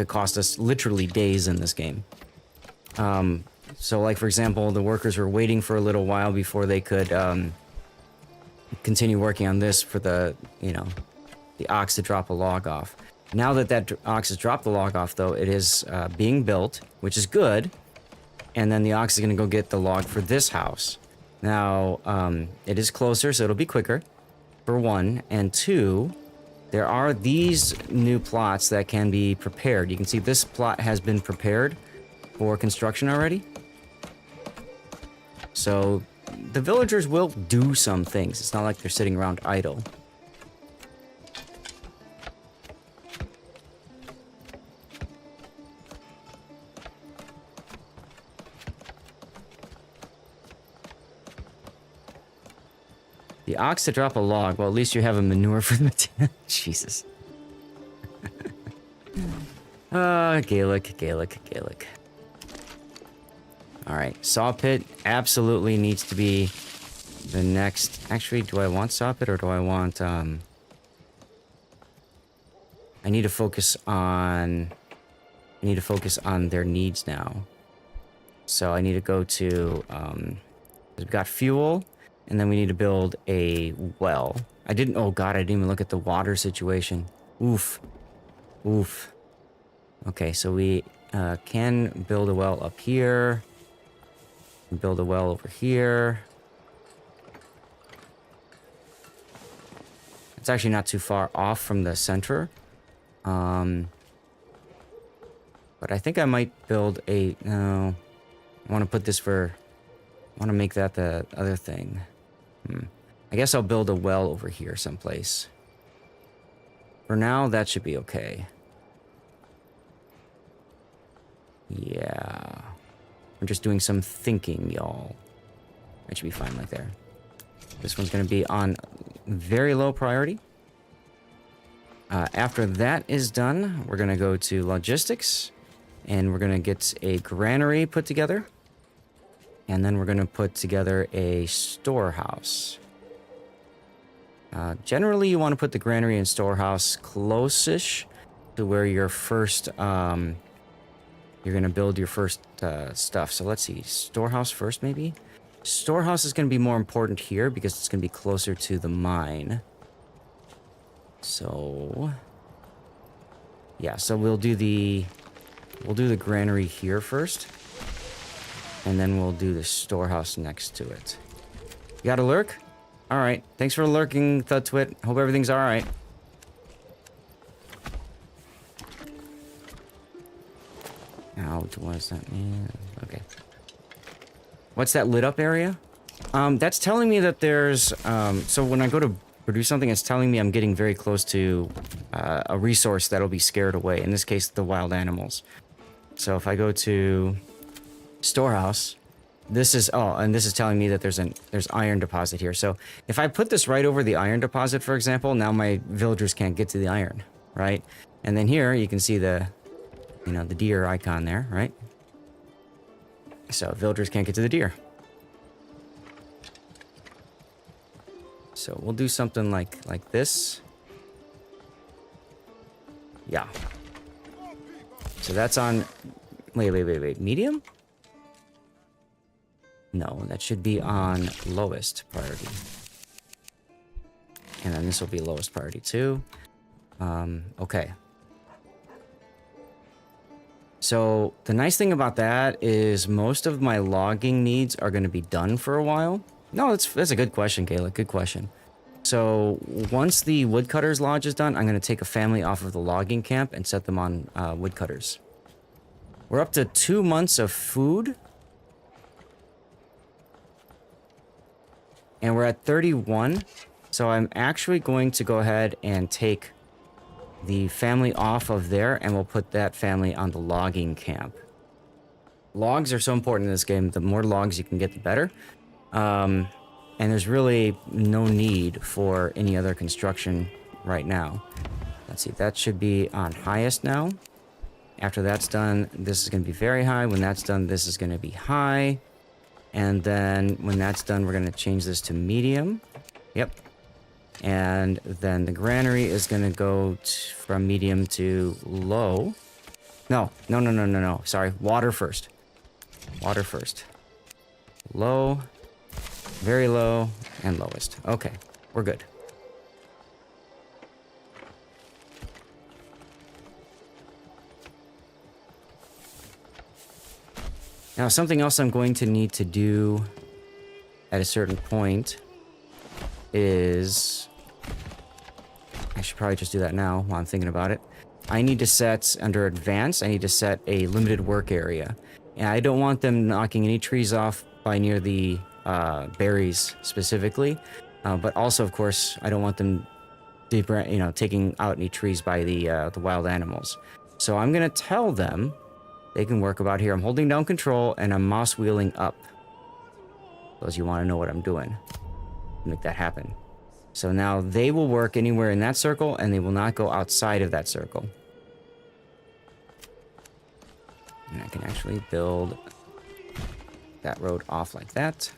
cost us literally days in this game. So, like, for example, the workers were waiting for a little while before they could continue working on this for the, you know, the ox to drop a log off. Now that that ox has dropped the log off, though, it is being built, which is good. And then the ox is going to go get the log for this house. Now, it is closer, so it'll be quicker, for one. And two, there are these new plots that can be prepared. You can see this plot has been prepared for construction already. So, the villagers will do some things. It's not like they're sitting around idle. The ox to drop a log. Well, at least you have a manure for the... Jesus. Gaelic. Alright, saw pit absolutely needs to be the next... Actually, do I want saw pit or do I want... I need to focus on... their needs now. So I need to go to... we've got fuel... And then we need to build a well. I didn't even look at the water situation. Oof. Okay, so we can build a well up here. Build a well over here. It's actually not too far off from the center. But I think I might build a... No. I want to put this for... I want to make that the other thing. I guess I'll build a well over here someplace. For now, that should be okay. Yeah. We're just doing some thinking, y'all. That should be fine right there. This one's going to be on very low priority. After that is done, we're going to go to logistics. And we're going to get a granary put together. And then we're going to put together a storehouse. Generally, you want to put the granary and storehouse close-ish to where your first, you're going to build your first stuff. So let's see, storehouse first maybe? Storehouse is going to be more important here because it's going to be closer to the mine. So, yeah, so we'll do the granary here first. And then we'll do the storehouse next to it. You got a lurk? Alright. Thanks for lurking, Thudtwit. Hope everything's alright. What does that mean? Okay. What's that lit up area? That's telling me that there's, so when I go to produce something, it's telling me I'm getting very close to a resource that'll be scared away. In this case, the wild animals. So if I go to storehouse, this is, oh, and this is telling me that there's iron deposit here. So if I put this right over the iron deposit, for example, now my villagers can't get to the iron, right? And then here you can see the, you know, the deer icon there, right? So villagers can't get to the deer. So we'll do something like this. Yeah. So that's on, wait, medium? No, that should be on lowest priority. And then this will be lowest priority too. Okay. So the nice thing about that is most of my logging needs are going to be done for a while. No, that's a good question, Gaelic. Good question. So once the woodcutters lodge is done, I'm going to take a family off of the logging camp and set them on woodcutters. We're up to 2 months of food. And we're at 31. So I'm actually going to go ahead and take the family off of there, and we'll put that family on the logging camp. Logs are so important in this game. The more logs you can get, the better. And there's really no need for any other construction right now. Let's see, that should be on highest now. After that's done, this is going to be very high. When that's done, this is going to be high. And then when that's done, we're going to change this to medium. Yep. And then the granary is going to go from medium to low. No. Sorry, water first. Water first. Low. Very low, and lowest. Okay, we're good. Now, something else I'm going to need to do at a certain point is... I should probably just do that now while I'm thinking about it. I need to set, under advanced, I need to set a limited work area. And I don't want them knocking any trees off by near the berries specifically, but also, of course, I don't want them deeper, you know, taking out any trees by the wild animals. So I'm gonna tell them they can work about here. I'm holding down control and I'm mouse wheeling up. Those you want to know what I'm doing, make that happen. So now they will work anywhere in that circle, and they will not go outside of that circle. And I can actually build that road off like that.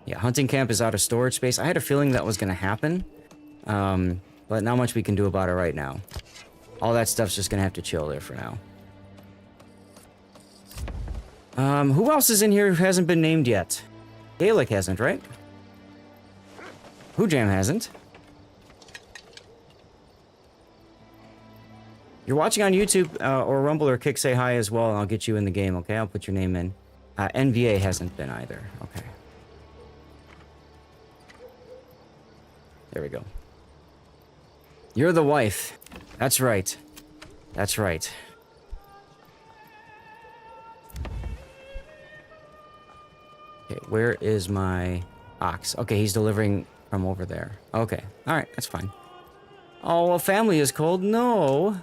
Yeah, hunting camp is out of storage space. I had a feeling that was going to happen, but not much we can do about it right now. All that stuff's just going to have to chill there for now. Who else is in here who hasn't been named yet? Gaelic hasn't, right? Jam hasn't. You're watching on YouTube or Rumble or Kick, say hi as well, and I'll get you in the game, okay? I'll put your name in. NVA hasn't been either. Okay. There we go. You're the wife. That's right. That's right. Okay, where is my ox? Okay, he's delivering from over there. Okay, alright, that's fine. Oh, well, family is cold? No.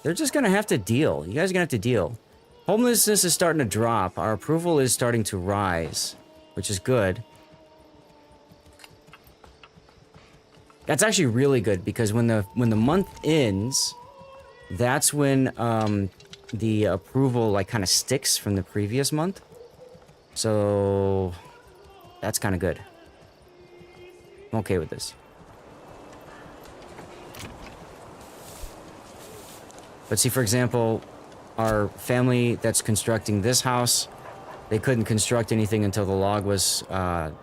They're just gonna have to deal. You guys are gonna have to deal. Homelessness is starting to drop. Our approval is starting to rise, which is good. That's actually really good, because when the month ends, that's when the approval like kind of sticks from the previous month. So that's kind of good. I'm okay with this. But see, for example, our family that's constructing this house, they couldn't construct anything until the log was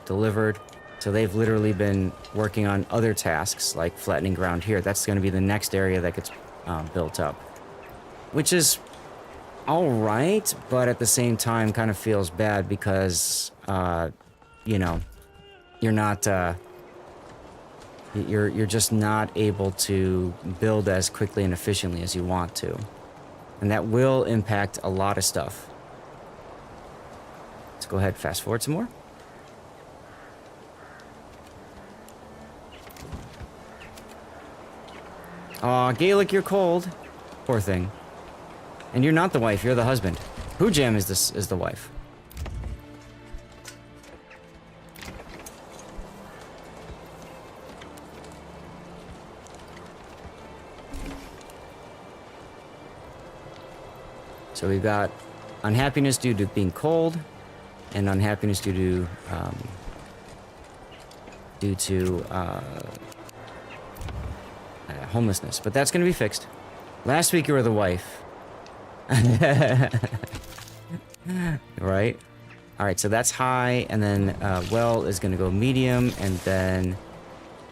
delivered. So they've literally been working on other tasks, like flattening ground here. That's going to be the next area that gets built up. Which is alright, but at the same time kind of feels bad because, you know, you're not You're just not able to build as quickly and efficiently as you want to. And that will impact a lot of stuff. Let's go ahead, fast forward some more. Aw, Gaelic, you're cold. Poor thing. And you're not the wife, you're the husband. Pujam is the wife. So we've got unhappiness due to being cold, and unhappiness due to homelessness. But that's gonna be fixed. Last week you were the wife. Right? Alright, so that's high, and then well is gonna go medium, and then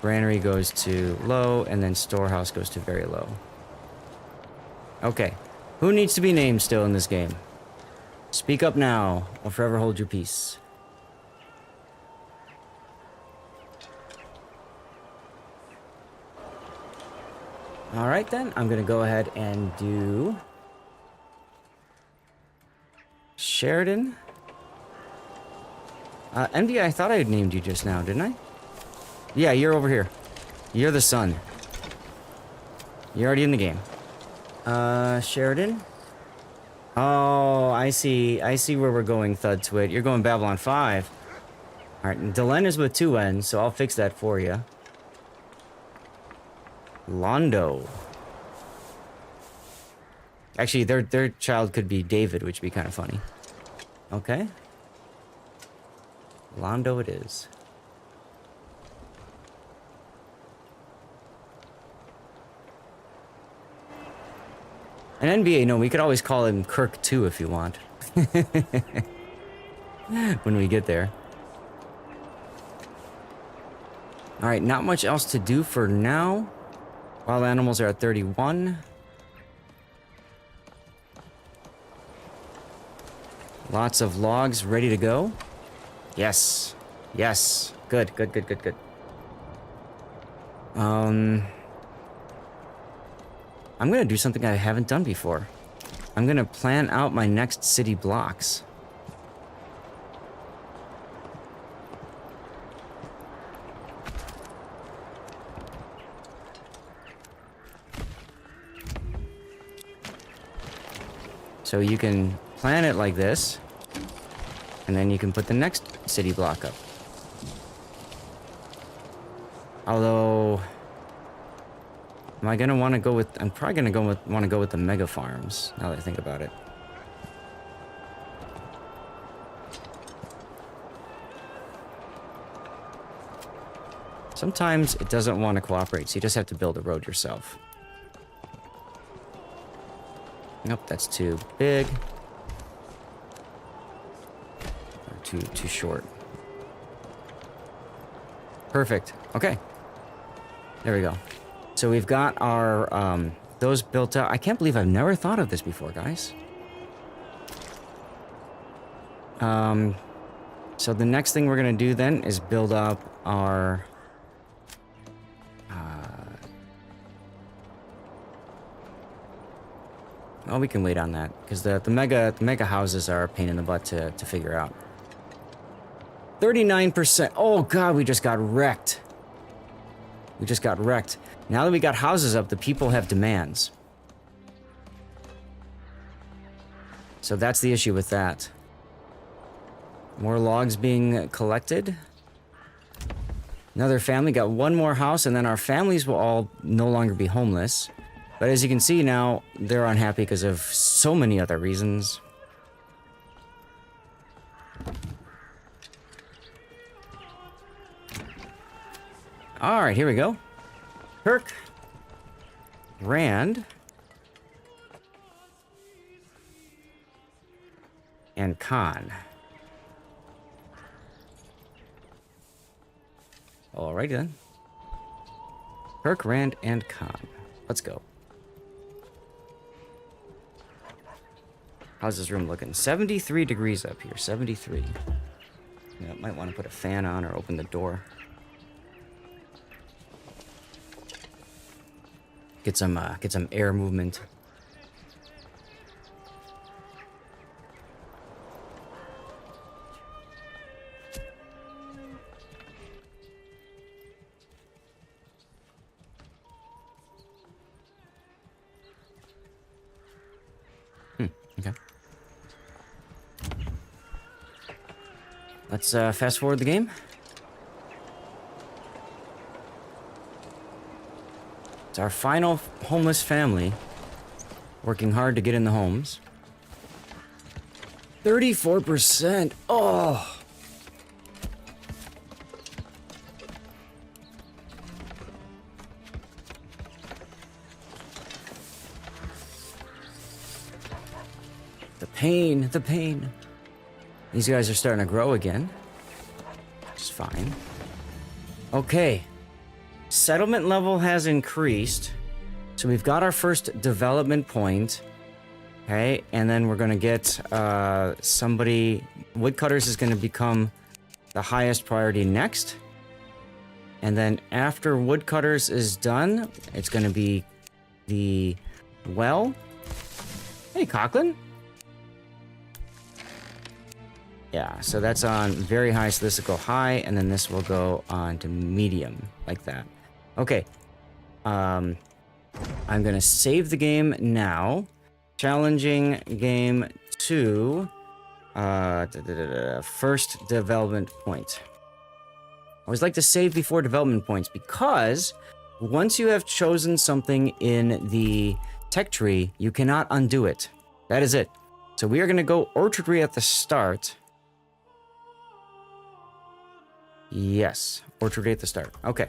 granary goes to low, and then storehouse goes to very low. Okay. Who needs to be named still in this game? Speak up now, or forever hold your peace. Alright then, I'm gonna go ahead and do... Sheridan? Envy, I thought I had named you just now, didn't I? Yeah, you're over here. You're the son. You're already in the game. Sheridan? Oh, I see where we're going, Thud Twit. You're going Babylon 5. Alright, Delenn is with 2 N's, so I'll fix that for you. Londo. Actually, their child could be David, which would be kind of funny. Okay. Londo it is. An NBA, no, we could always call him Kirk 2 if you want. When we get there. Alright, not much else to do for now. Wild animals are at 31. Lots of logs ready to go. Yes. Yes. Good. I'm gonna do something I haven't done before. I'm gonna plan out my next city blocks. So you can plan it like this, and then you can put the next city block up. Although, am I gonna want to go with? I'm probably gonna want to go with the mega farms. Now that I think about it. Sometimes it doesn't want to cooperate, so you just have to build a road yourself. Nope, that's too big. Or too short. Perfect. Okay. There we go. So we've got our, those built out. I can't believe I've never thought of this before, guys. So the next thing we're gonna do then is build up our... Oh, we can wait on that, because the mega houses are a pain in the butt to figure out. 39%. Oh god, we just got wrecked. We just got wrecked. Now that we got houses up, the people have demands. So that's the issue with that. More logs being collected. Another family got one more house, and then our families will all no longer be homeless. But as you can see now, they're unhappy because of so many other reasons. Alright, here we go. Kirk. Rand. And Khan. Alrighty then. Kirk, Rand, and Khan. Let's go. How's this room looking? 73 degrees up here. 73. Yeah, might want to put a fan on or open the door. Get some air movement. Okay. Let's fast forward the game. It's our final homeless family working hard to get in the homes. 34%. Oh. The pain, the pain. These guys are starting to grow again. Which is fine. Okay. Settlement level has increased. So we've got our first development point. Okay, and then we're gonna get somebody. Woodcutters is gonna become the highest priority next. And then after woodcutters is done, it's gonna be the well. Hey, Cochran. Yeah, so that's on very high, so this will go high, and then this will go on to medium, like that. Okay. I'm gonna save the game now. Challenging game 2. First development point. I always like to save before development points, because once you have chosen something in the tech tree, you cannot undo it. That is it. So we are gonna go orchardry at the start. Yes, orchardry at the start. Okay.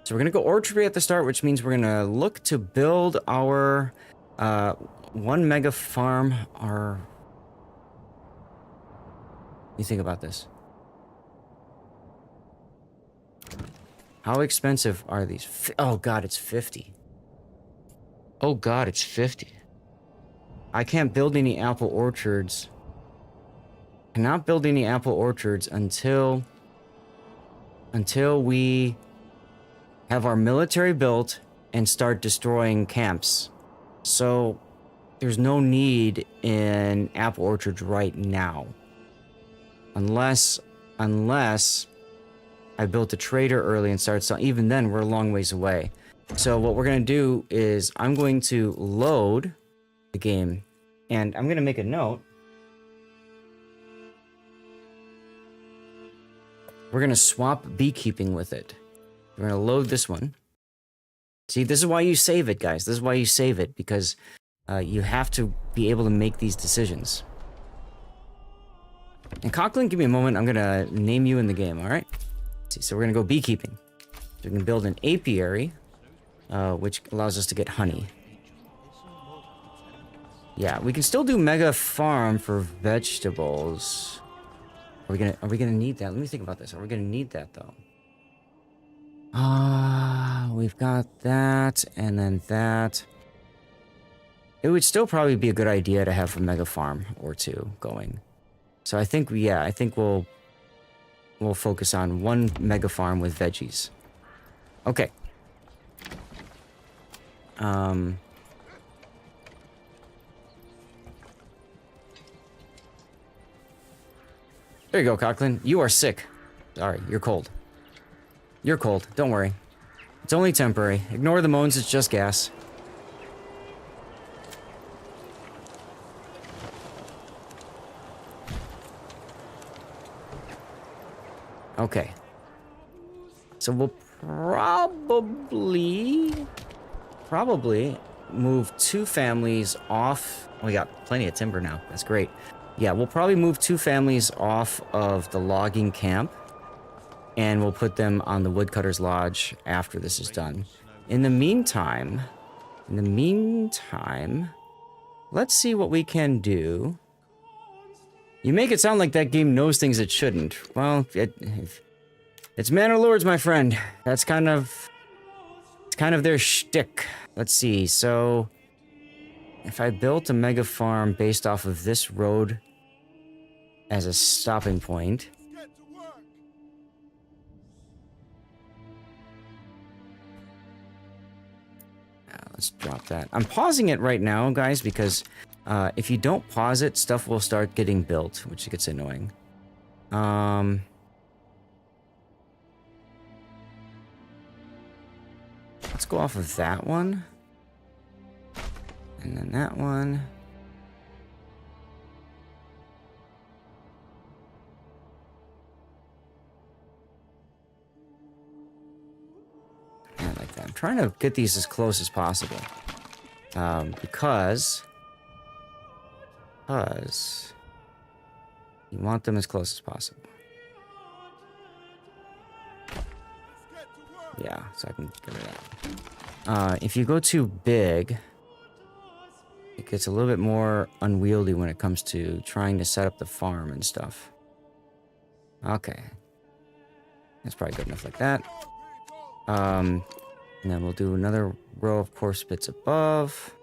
So we're going to go orchardry at the start, which means we're going to look to build our 1 mega farm. What do you think about this? How expensive are these? Oh god, it's 50. Oh god, it's 50. I can't build any apple orchards. Cannot build any apple orchards until we have our military built and start destroying camps. So there's no need in apple orchards right now. Unless I built a trader early and started selling. Even then, we're a long ways away. So what we're going to do is I'm going to load the game, and I'm going to make a note. We're going to swap beekeeping with it. We're going to load this one. See, this is why you save it, guys. This is why you save it, because you have to be able to make these decisions. And Cochran, give me a moment. I'm going to name you in the game, all right? See, so we're going to go beekeeping. So we can build an apiary, which allows us to get honey. Yeah, we can still do mega farm for vegetables. Are we gonna need that? Let me think about this. Are we gonna need that though? We've got that, and then that. It would still probably be a good idea to have a mega farm or two going. So I think, yeah, I think we'll focus on 1 mega farm with veggies. Okay. There you go, Cochran. You are sick. Sorry, you're cold. You're cold. Don't worry. It's only temporary. Ignore the moans, it's just gas. Okay. So we'll probably move 2 families off. We got plenty of timber now. That's great. Yeah, we'll probably move 2 families off of the logging camp, and we'll put them on the woodcutter's lodge after this is done. In the meantime, let's see what we can do. You make it sound like that game knows things it shouldn't. Well, it's Manor Lords, my friend. It's kind of their shtick. Let's see. So if I built a mega farm based off of this road as a stopping point, drop that. I'm pausing it right now, guys, because if you don't pause it, stuff will start getting built, which gets annoying. Let's go off of that one. And then that one. Yeah, like that. I'm trying to get these as close as possible. Because you want them as close as possible. Yeah, so I can get rid of that. If you go too big, it gets a little bit more unwieldy when it comes to trying to set up the farm and stuff. Okay. That's probably good enough like that. And then we'll do another row of course bits above.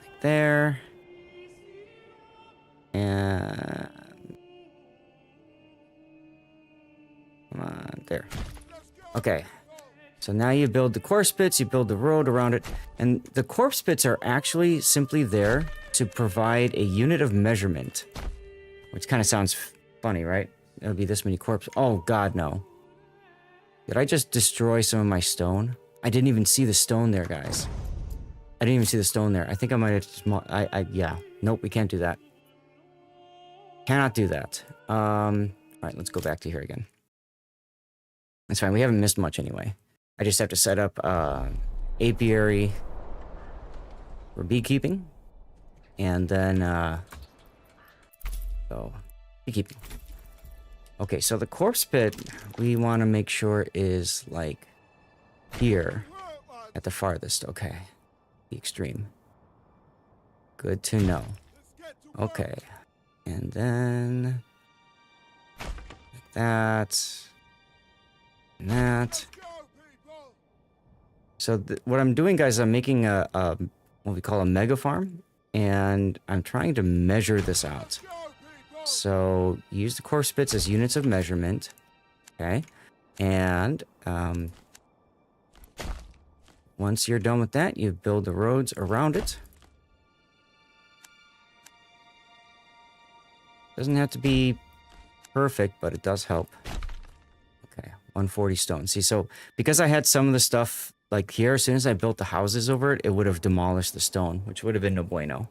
Like there. And... come on, there. Okay. So now you build the corpse pits, you build the road around it, and the corpse pits are actually simply there to provide a unit of measurement. Which kind of sounds funny, right? It'll be this many corpses. Oh, God, no. Did I just destroy some of my stone? I didn't even see the stone there, guys. I didn't even see the stone there. I think I might have... yeah. Nope, we can't do that. Cannot do that. Alright, let's go back to here again. That's fine. We haven't missed much anyway. I just have to set up apiary for beekeeping. And then, so, beekeeping. Okay, so the corpse pit, we want to make sure is, like, here at the farthest. Okay. The extreme. Good to know. Okay. And then, like that. And that. So what I'm doing, guys, I'm making a what we call a mega farm, and I'm trying to measure this out. So use the corpse pits as units of measurement, okay? And once you're done with that, you build the roads around it. Doesn't have to be perfect, but it does help. Okay, 140 stone. See, so because I had some of the stuff like here, as soon as I built the houses over it, it would have demolished the stone, which would have been no bueno.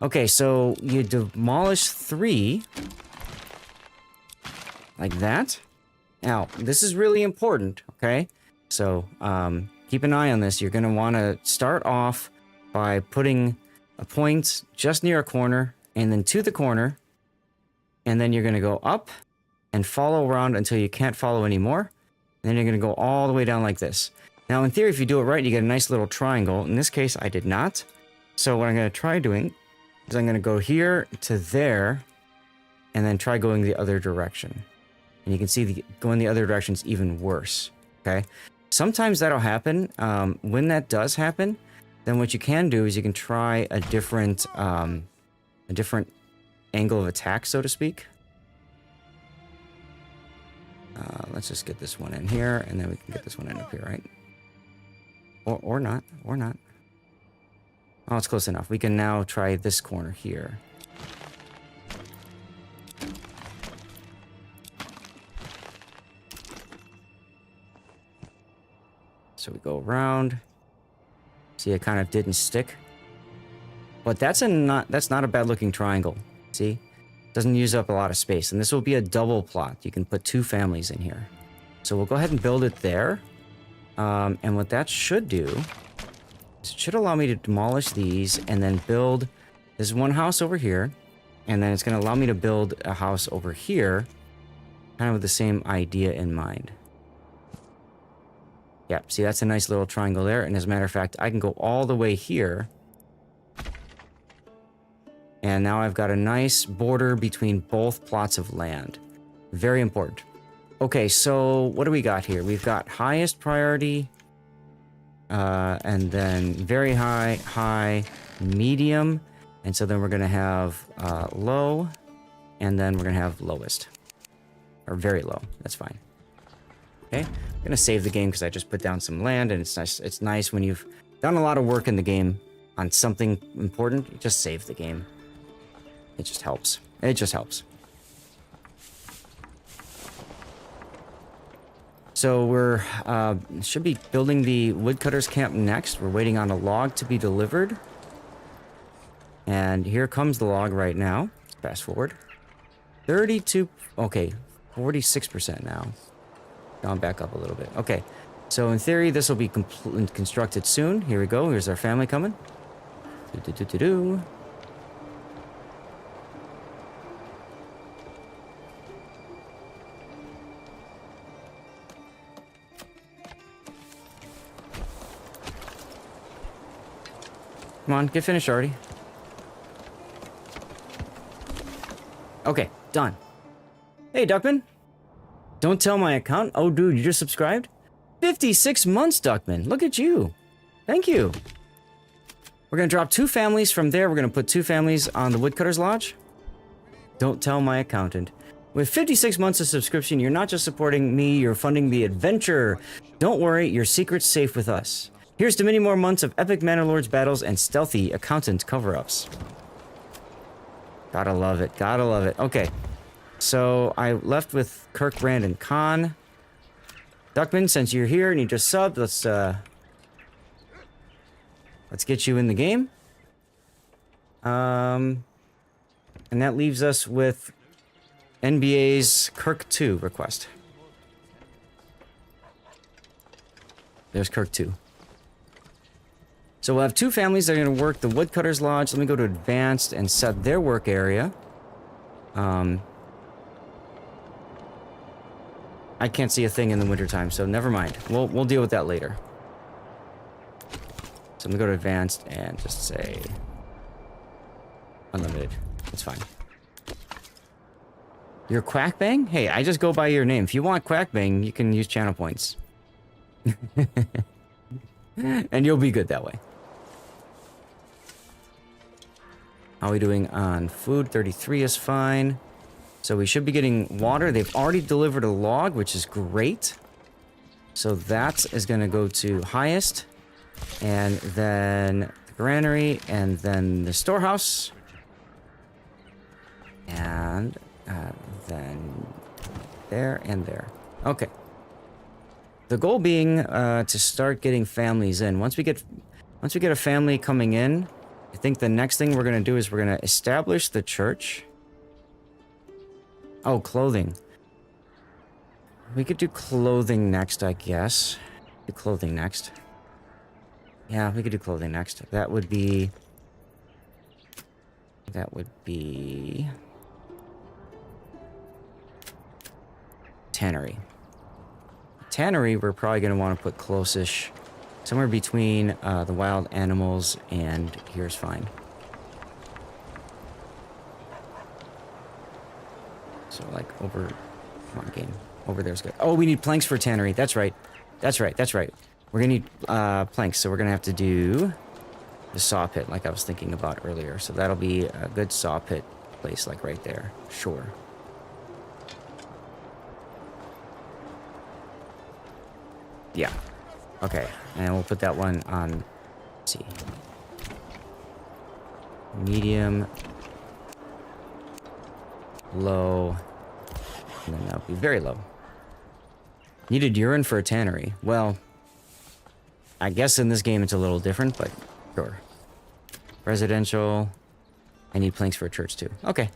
Okay, so you demolish 3 like that. Now, this is really important, okay? So, keep an eye on this. You're going to want to start off by putting a point just near a corner and then to the corner. And then you're going to go up and follow around until you can't follow anymore. And then you're going to go all the way down like this. Now, in theory, if you do it right, you get a nice little triangle. In this case, I did not. So what I'm going to try doing is I'm going to go here to there and then try going the other direction. And you can see going the other direction is even worse, okay? Sometimes that'll happen. When that does happen, then what you can do is you can try a different angle of attack, so to speak. Let's just get this one in here, and then we can get this one in up here, right? Or not. Oh, it's close enough. We can now try this corner here. So we go around. See, it kind of didn't stick. But that's not a bad looking triangle. See? Doesn't use up a lot of space. And this will be a double plot. You can put 2 families in here. So we'll go ahead and build it there. And what that should do is it should allow me to demolish these and then build this one house over here. And then it's going to allow me to build a house over here, kind of with the same idea in mind. Yeah, see, that's a nice little triangle there. And as a matter of fact, I can go all the way here. And now I've got a nice border between both plots of land. Very important. Okay, so what do we got here? We've got highest priority, and then very high, high, medium, and so then we're going to have low, and then we're going to have lowest. Or very low, that's fine. Okay, I'm gonna save the game because I just put down some land, and it's nice. It's nice when you've done a lot of work in the game on something important. You just save the game. It just helps. It just helps. So we're should be building the woodcutters camp next. We're waiting on a log to be delivered. And here comes the log right now. Let's fast forward. 32, okay, 46% now. Gone back up a little bit. Okay, so in theory, this will be constructed soon. Here we go. Here's our family coming. Do-do-do-do-do. Come on, get finished already. Okay, done. Hey, Duckman. Don't tell my account. Oh, dude, you just subscribed? 56 months, Duckman. Look at you. Thank you. We're going to drop 2 families from there. We're going to put 2 families on the Woodcutters Lodge. Don't tell my accountant. With 56 months of subscription, you're not just supporting me, you're funding the adventure. Don't worry, your secret's safe with us. Here's to many more months of epic Manor Lords battles and stealthy accountant cover-ups. Gotta love it. Gotta love it. Okay. So I left with Kirk, Rand, and Khan. Duckman, since you're here and you just subbed, let's get you in the game. And that leaves us with NBA's Kirk 2 request. There's Kirk 2. So we'll have 2 families that are going to work the Woodcutters Lodge. Let me go to Advanced and set their work area. I can't see a thing in the wintertime, so never mind. We'll deal with that later. So I'm going to go to Advanced and just say Unlimited. That's fine. You're Quackbang? Hey, I just go by your name. If you want Quackbang, you can use channel points. And you'll be good that way. How are we doing on food? 33 is fine. So we should be getting water. They've already delivered a log, which is great. So that is going to go to highest. And then the granary. And then the storehouse. And then there and there. Okay. The goal being to start getting families in. Once we get a family coming in, I think the next thing we're going to do is we're going to establish the church. Oh, clothing. We could do clothing next, I guess. Do clothing next. Yeah, we could do clothing next. That would be... Tannery. Tannery, we're probably going to want to put close-ish. Somewhere between the wild animals and here's fine. So, like, over... Come on, game. Over there's good. Oh, we need planks for tannery. That's right. That's right. That's right. We're going to need planks, so we're going to have to do the saw pit like I was thinking about earlier. So that'll be a good saw pit place, like right there. Sure. Yeah. Okay. And we'll put that one on, let's see. Medium. Low. And then that'll be very low. Needed urine for a tannery. Well, I guess in this game it's a little different, but sure. Residential. I need planks for a church too. Okay.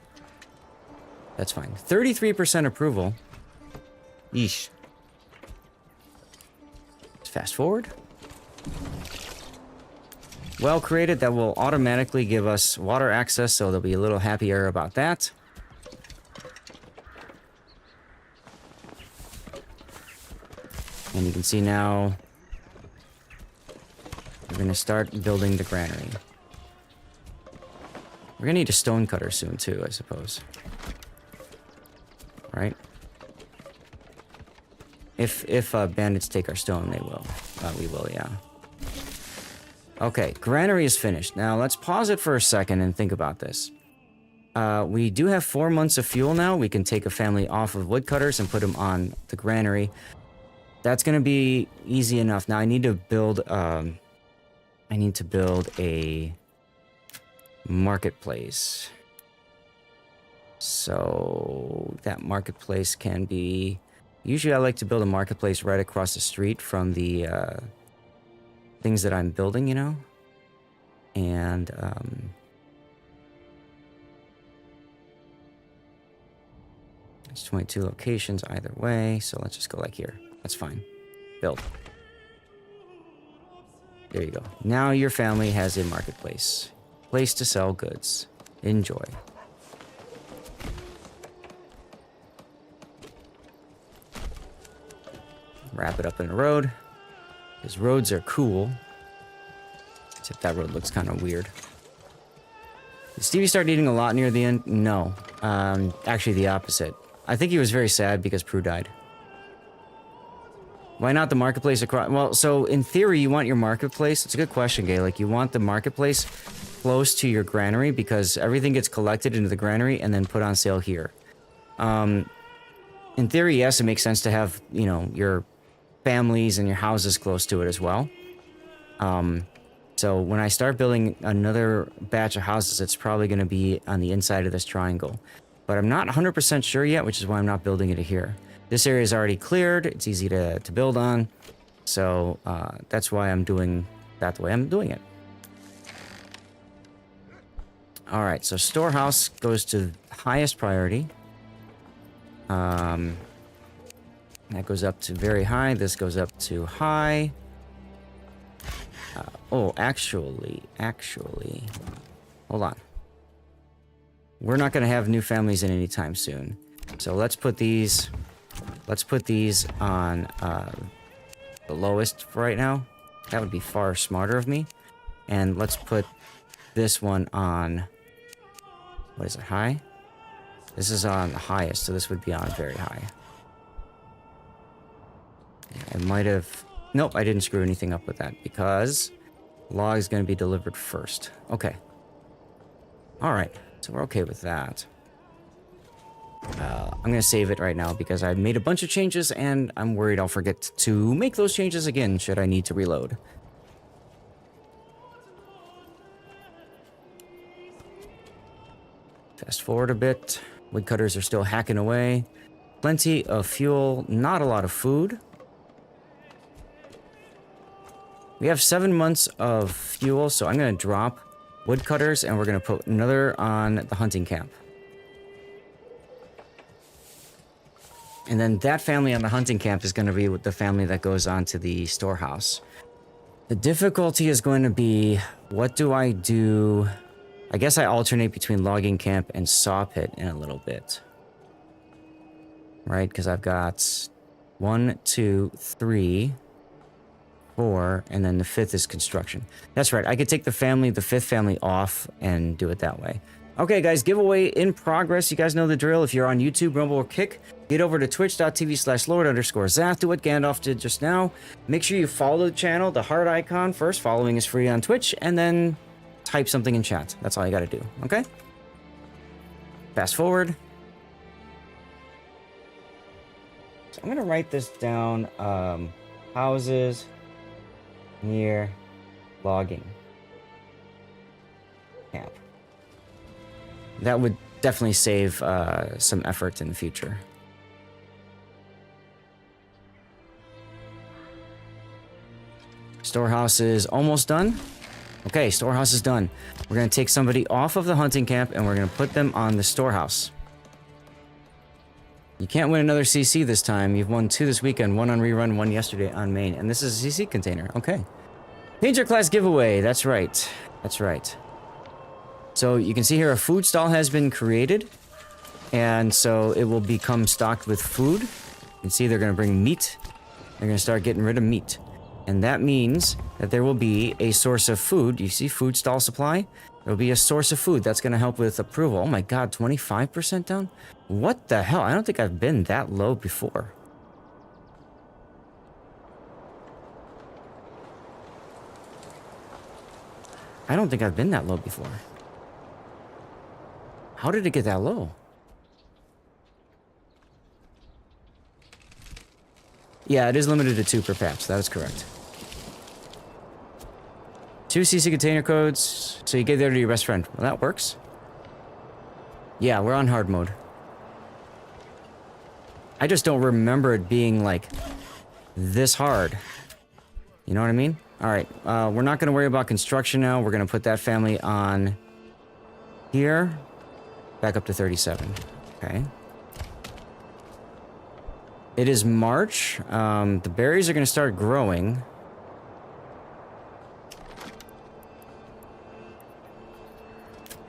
That's fine. 33% approval. Yeesh. Fast forward. Well created, that will automatically give us water access, so they'll be a little happier about that. And you can see now we're going to start building the granary. We're going to need a stone cutter soon too, I suppose. Right? If bandits take our stone, they will. We will, yeah. Okay, granary is finished. Now, let's pause it for a second and think about this. We do have 4 months of fuel now. We can take a family off of woodcutters and put them on the granary. That's gonna be easy enough. Now I need to build a marketplace. So that marketplace can be... Usually I like to build a marketplace right across the street from the things that I'm building, you know? And there's 22 locations either way, so let's just go like here. That's fine. Build. There you go. Now your family has a marketplace. Place to sell goods. Enjoy. Wrap it up in a road. Because roads are cool. Except that road looks kind of weird. Did Stevie start eating a lot near the end? No. Actually the opposite. I think he was very sad because Prue died. Why not the marketplace across... Well, so in theory, you want your marketplace... It's a good question, Gay. Like, you want the marketplace close to your granary because everything gets collected into the granary and then put on sale here. In theory, yes, it makes sense to have, you know, your families and your houses close to it as well. So when I start building another batch of houses, it's probably going to be on the inside of this triangle. But I'm not 100% sure yet, which is why I'm not building it here. This area is already cleared. It's easy to build on. So that's why I'm doing that the way I'm doing it. All right, so storehouse goes to highest priority. That goes up to very high. This goes up to high. Oh, actually, hold on. We're not going to have new families in anytime soon. So let's put these on the lowest for right now. That would be far smarter of me. And let's put this one on, what is it, high? This is on the highest, so this would be on very high. I might have... Nope, I didn't screw anything up with that because log is going to be delivered first. Okay. Alright, so we're okay with that. I'm going to save it right now because I've made a bunch of changes and I'm worried I'll forget to make those changes again should I need to reload. Fast forward a bit. Woodcutters are still hacking away. Plenty of fuel, not a lot of food. We have 7 months of fuel, so I'm going to drop woodcutters and we're going to put another on the hunting camp. And then that family on the hunting camp is going to be with the family that goes on to the storehouse. The difficulty is going to be, what do I do? I guess I alternate between logging camp and saw pit in a little bit. Right, because I've got 1, 2, 3, 4, and then the 5th is construction. That's right, I could take the 5th family off and do it that way. Okay, guys, giveaway in progress. You guys know the drill. If you're on YouTube, Rumble, or Kick, get over to twitch.tv/Lord_Zath. Do what Gandalf did just now. Make sure you follow the channel, the heart icon first. Following is free on Twitch, and then type something in chat. That's all you gotta do, okay? Fast forward. So I'm gonna write this down. Houses near logging camp. That would definitely save some effort in the future. Storehouse is almost done. Okay, storehouse is done. We're going to take somebody off of the hunting camp and we're going to put them on the storehouse. You can't win another CC this time. You've won 2 this weekend, 1 on rerun, 1 yesterday on main. And this is a CC container. Okay. Painter class giveaway. That's right. That's right. So you can see here a food stall has been created. And so it will become stocked with food. You can see they're going to bring meat. They're going to start getting rid of meat. And that means that there will be a source of food. You see food stall supply? There will be a source of food. That's going to help with approval. Oh my god, 25% down? What the hell? I don't think I've been that low before. I don't think I've been that low before. How did it get that low? Yeah, it is limited to 2 per patch. That is correct. 2 CC container codes. So you gave there to your best friend. Well, that works. Yeah, we're on hard mode. I just don't remember it being, like, this hard. You know what I mean? Alright, we're not going to worry about construction now. We're going to put that family on here. Back up to 37. Okay. It is March. The berries are going to start growing.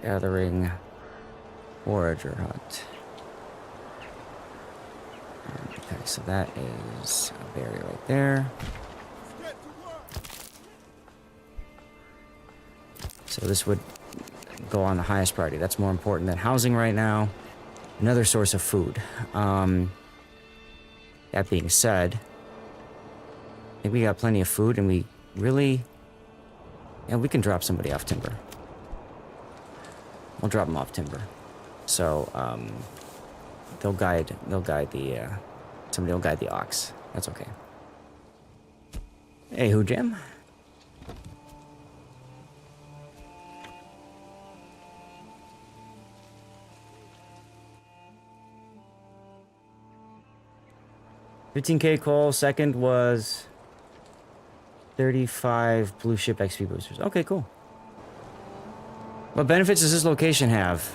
Gathering forager hut. Okay, so that is a berry right there. So this would go on the highest priority. That's more important than housing right now. Another source of food. That being said, I think we got plenty of food and we really... Yeah, we can drop somebody off timber. We'll drop them off timber. So, they'll guide the, somebody will guide the ox. That's okay. Hey, who, Jim? $15K coal. Second was 35 blue ship XP boosters. Okay, cool. What benefits does this location have?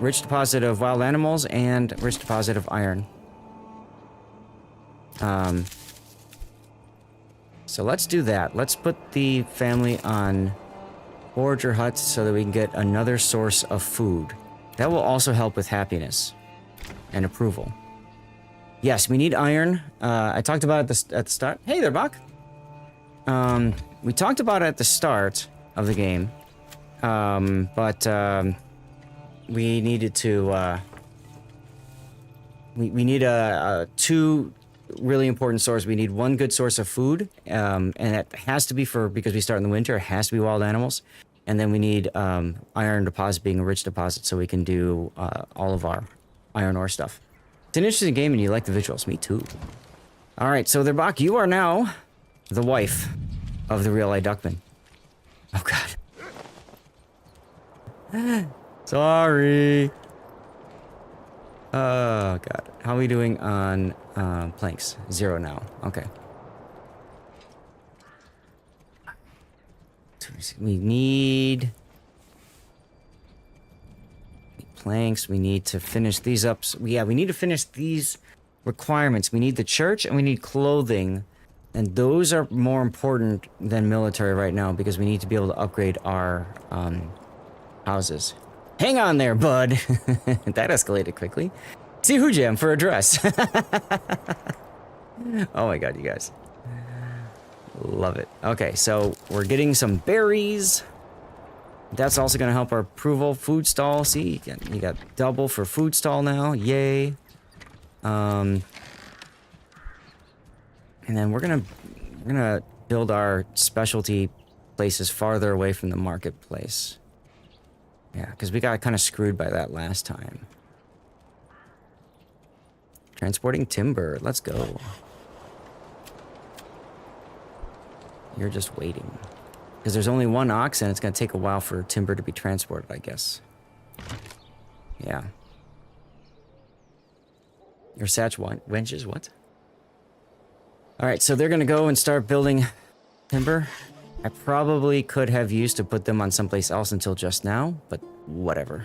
Rich deposit of wild animals and rich deposit of iron. So let's do that. Let's put the family on forager huts so that we can get another source of food. That will also help with happiness and approval. Yes, we need iron. I talked about it at the start. Hey there, Bach. We talked about it at the start of the game. But we needed to, we need two really important sources. We need one good source of food, and it has to be because we start in the winter, it has to be wild animals. And then we need, iron deposit being a rich deposit so we can do, all of our iron ore stuff. It's an interesting game and you like the visuals. Me too. Alright, so Therbach, you are now the wife of the real-life Duckman. Oh god. Sorry. Oh god. How are we doing on planks? 0 now. Okay. We need planks. We need to finish these up. Yeah, we need to finish these requirements. We need the church and we need clothing. And those are more important than military right now because we need to be able to upgrade our houses. Hang on there, bud. That escalated quickly. See who jam for a dress. Oh my god, you guys. Love it. Okay, so we're getting some berries. That's also going to help our approval. Food stall. See, you got double for food stall now. Yay. And then we're gonna build our specialty places farther away from the marketplace. Yeah, because we got kind of screwed by that last time. Transporting timber. Let's go. You're just waiting. Because there's only one ox and it's going to take a while for timber to be transported, I guess. Yeah. Your satch wenches, what? Alright, so they're going to go and start building timber. I probably could have used to put them on someplace else until just now, but whatever.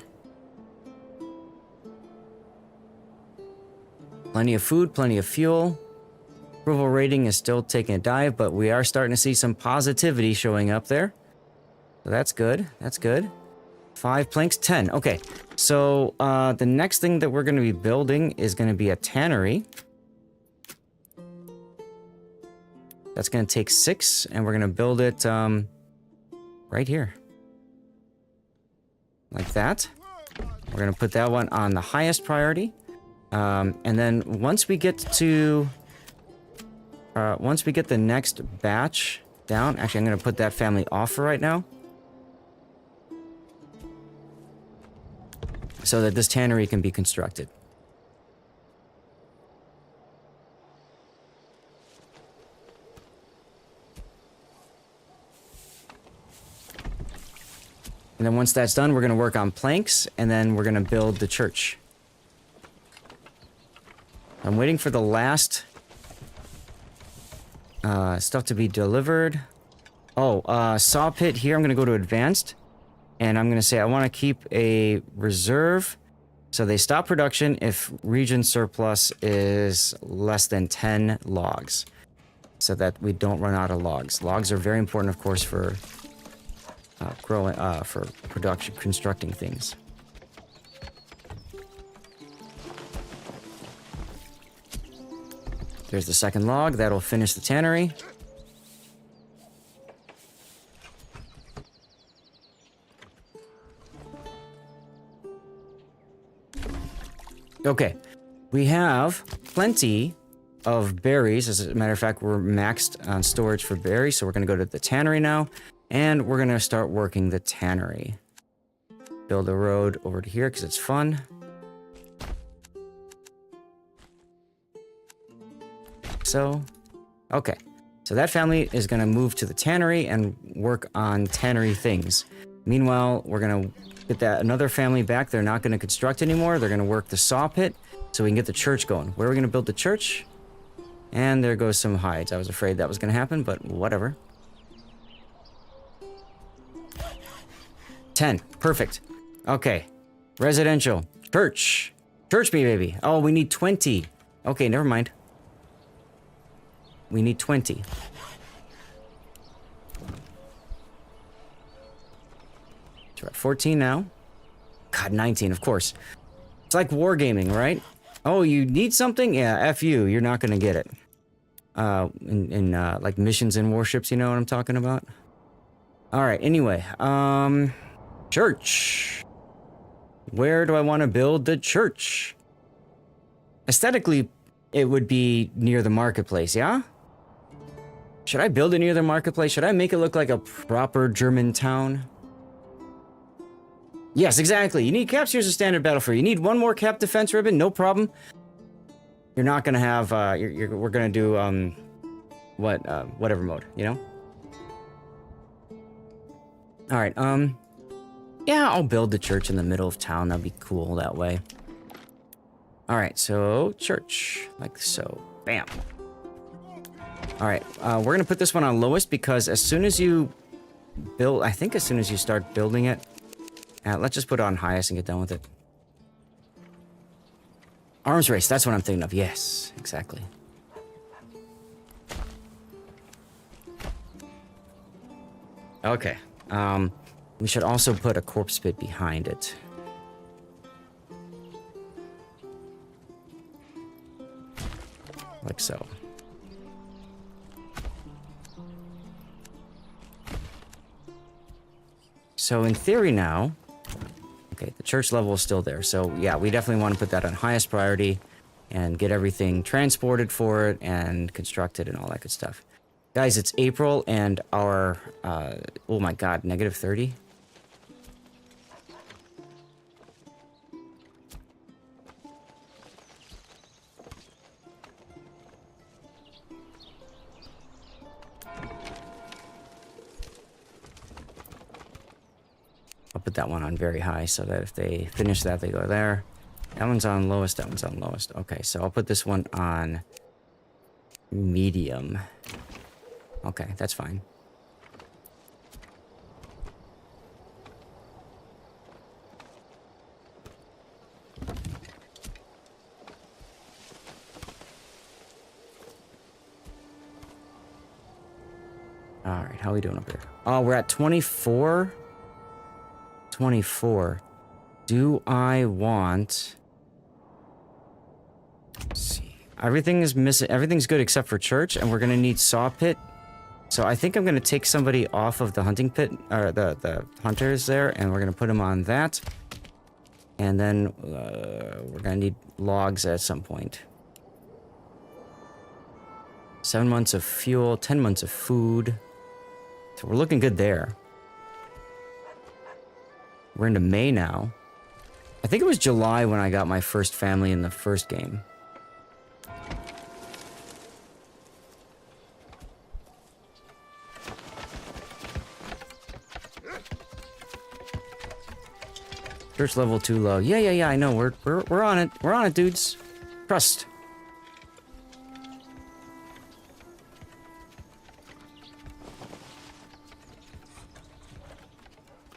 Plenty of food, plenty of fuel. Approval rating is still taking a dive, but we are starting to see some positivity showing up there. So that's good. That's good. 5 planks, 10. Okay, so the next thing that we're going to be building is going to be a tannery. That's going to take 6, and we're going to build it right here. Like that. We're going to put that one on the highest priority. And then once we get to... once we get the next batch down... Actually, I'm going to put that family off for right now. So that this tannery can be constructed. And then once that's done, we're going to work on planks, and then we're going to build the church. I'm waiting for the last stuff to be delivered. Oh, saw pit here. I'm going to go to advanced. And I'm going to say I want to keep a reserve. So they stop production if region surplus is less than 10 logs. So that we don't run out of logs. Logs are very important, of course, for for production, constructing things. There's the second log. That'll finish the tannery. Okay. We have plenty of berries. As a matter of fact, we're maxed on storage for berries, so we're going to go to the tannery now, and we're going to start working the tannery. Build a road over to here because it's fun. So, okay. So that family is going to move to the tannery and work on tannery things. Meanwhile, we're going to get that another family back. They're not going to construct anymore. They're going to work the saw pit so we can get the church going. Where are we going to build the church? And there goes some hides. I was afraid that was going to happen, but whatever. 10. Perfect. Okay. Residential. Church. Church me, baby. Oh, we need 20. Okay, never mind. We need 20. So we're at 14 now. God, 19, of course. It's like wargaming, right? Oh, you need something? Yeah, F you. You're not going to get it. Like missions and warships, you know what I'm talking about? Alright, anyway. Church. Where do I want to build the church? Aesthetically, it would be near the marketplace, yeah? Should I build it near the marketplace? Should I make it look like a proper German town? Yes, exactly. You need caps. Here's a standard battle for you. You need one more cap defense ribbon. No problem. You're not gonna have. We're gonna do whatever mode. You know. All right. Yeah, I'll build the church in the middle of town. That'd be cool that way. All right. So church, like so. Bam. All right. We're gonna put this one on lowest because as soon as you build, I think as soon as you start building it. Let's just put it on highest and get done with it. Arms race, that's what I'm thinking of. Yes, exactly. Okay. We should also put a corpse pit behind it. Like so. So in theory now... Okay, the church level is still there. So, yeah, we definitely want to put that on highest priority and get everything transported for it and constructed and all that good stuff. Guys, it's April and our, oh my god, negative 30? I'll put that one on very high so that if they finish that, they go there. That one's on lowest, that one's on lowest. Okay, so I'll put this one on medium. Okay, that's fine. All right, how are we doing up here? Oh, we're at 24. 24. Do I want... Let's see. Everything is missing. Everything's good except for church, and we're going to need saw pit. So I think I'm going to take somebody off of the hunting pit, or the hunters there, and we're going to put them on that. And then we're going to need logs at some point. 7 months of fuel, 10 months of food. So we're looking good there. We're into May now. I think it was July when I got my first family in the first game. Church level too low. Yeah, I know. We're on it. We're on it, dudes. Trust.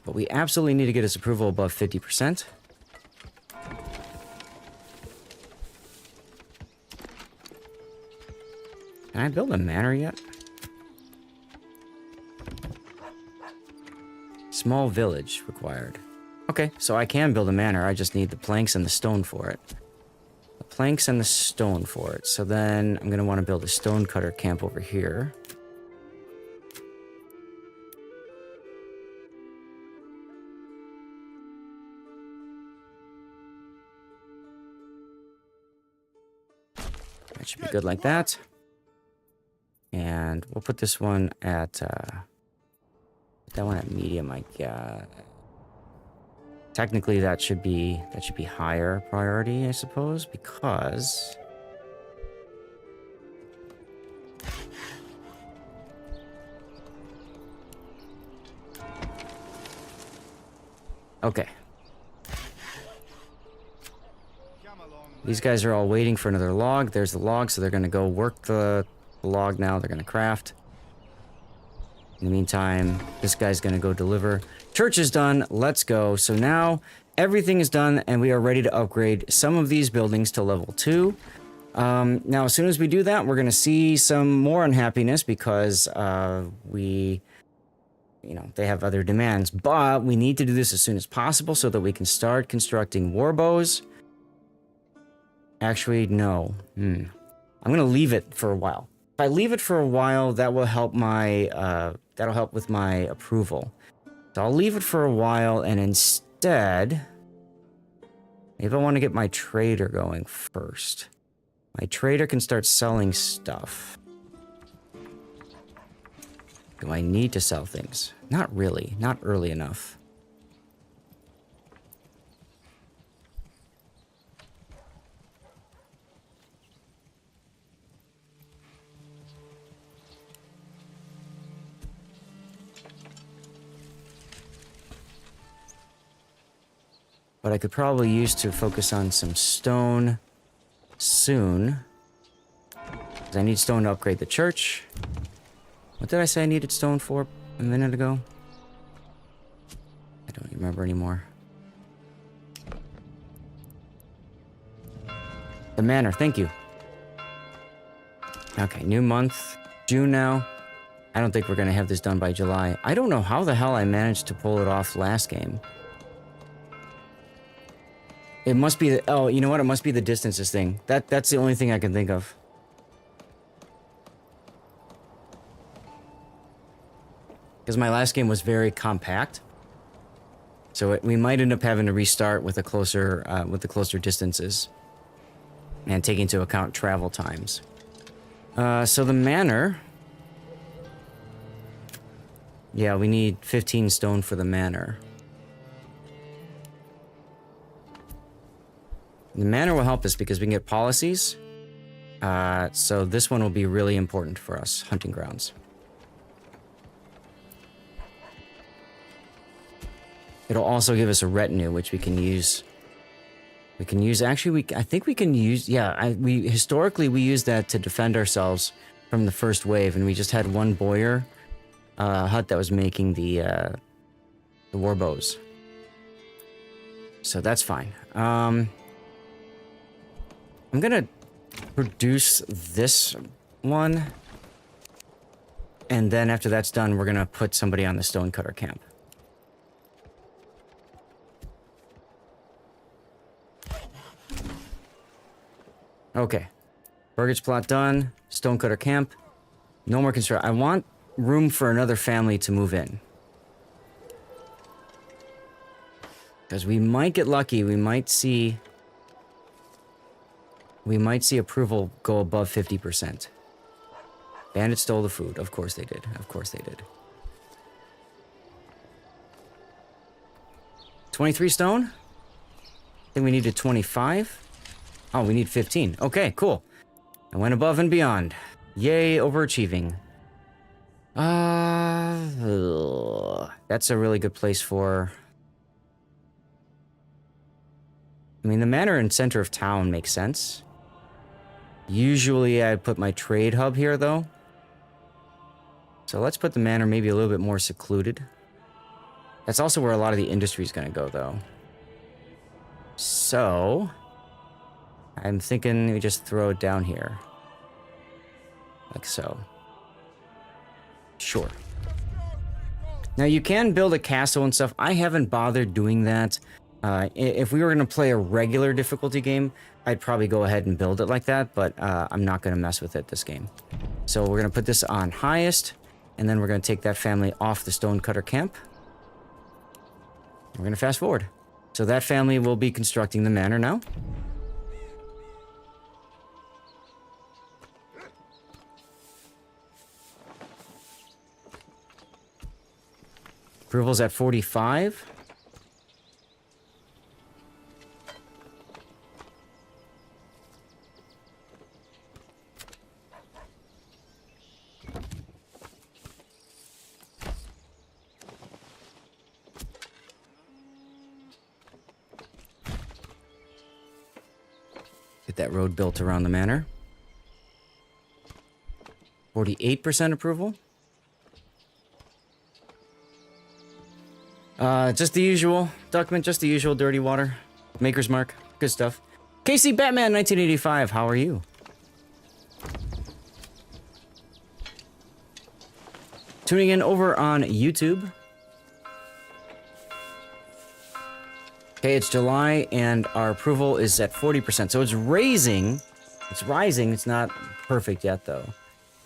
But we absolutely need to get his approval above 50%. Can I build a manor yet? Small village required. Okay, so I can build a manor. I just need the planks and the stone for it. The planks and the stone for it. So then I'm going to want to build a stonecutter camp over here. That should be good like that. And we'll put this one at, that one at medium, I guess. Technically, that should be higher priority, I suppose, because... Okay. These guys are all waiting for another log. There's the log, so they're going to go work the log now. They're going to craft. In the meantime, this guy's going to go deliver. Church is done. Let's go. So now everything is done, and we are ready to upgrade some of these buildings to level 2. Now, as soon as we do that, we're going to see some more unhappiness because they have other demands. But we need to do this as soon as possible so that we can start constructing war bows. Actually, no. I'm going to leave it for a while. If I leave it for a while, that will help that'll help with my approval. So I'll leave it for a while, and instead, maybe I want to get my trader going first. My trader can start selling stuff. Do I need to sell things? Not really. Not early enough. But I could probably use to focus on some stone soon. Because I need stone to upgrade the church. What did I say I needed stone for a minute ago? I don't remember anymore. The manor, thank you. Okay, new month. June now. I don't think we're going to have this done by July. I don't know how the hell I managed to pull it off last game. It must be the... Oh, you know what? It must be the distances thing. That's the only thing I can think of. Because my last game was very compact. So we might end up having to restart with the closer distances. And take into account travel times. So the manor... Yeah, we need 15 stone for the manor. The manor will help us because we can get policies. So this one will be really important for us. Hunting grounds. It'll also give us a retinue, which we can use. We can use, actually, I think we can use, yeah, historically we used that to defend ourselves from the first wave, and we just had one boyar hut that was making the war bows. So that's fine. I'm gonna produce this one, and then after that's done, we're gonna put somebody on the stonecutter camp. Okay, Burgage plot done, stonecutter camp, no more construction. I want room for another family to move in. Because we might get lucky, we might see approval go above 50%. Bandits stole the food. Of course they did. Of course they did. 23 stone? I think we needed 25. Oh, we need 15. Okay, cool. I went above and beyond. Yay, overachieving. That's a really good place for... I mean, the manor and center of town makes sense. Usually I'd put my trade hub here, though. So let's put the manor maybe a little bit more secluded. That's also where a lot of the industry is going to go, though. So I'm thinking we just throw it down here. Like so. Sure. Now, you can build a castle and stuff. I haven't bothered doing that. If we were going to play a regular difficulty game, I'd probably go ahead and build it like that, but I'm not going to mess with it this game. So we're going to put this on highest, and then we're going to take that family off the stonecutter camp. We're going to fast forward. So that family will be constructing the manor now. Approval's at 45. Get that road built around the manor. 48% approval. Just the usual. Document, just the usual dirty water. Maker's Mark. Good stuff. Casey Batman 1985, how are you? Tuning in over on YouTube. Okay, it's July and our approval is at 40%. So it's raising. It's rising. It's not perfect yet, though.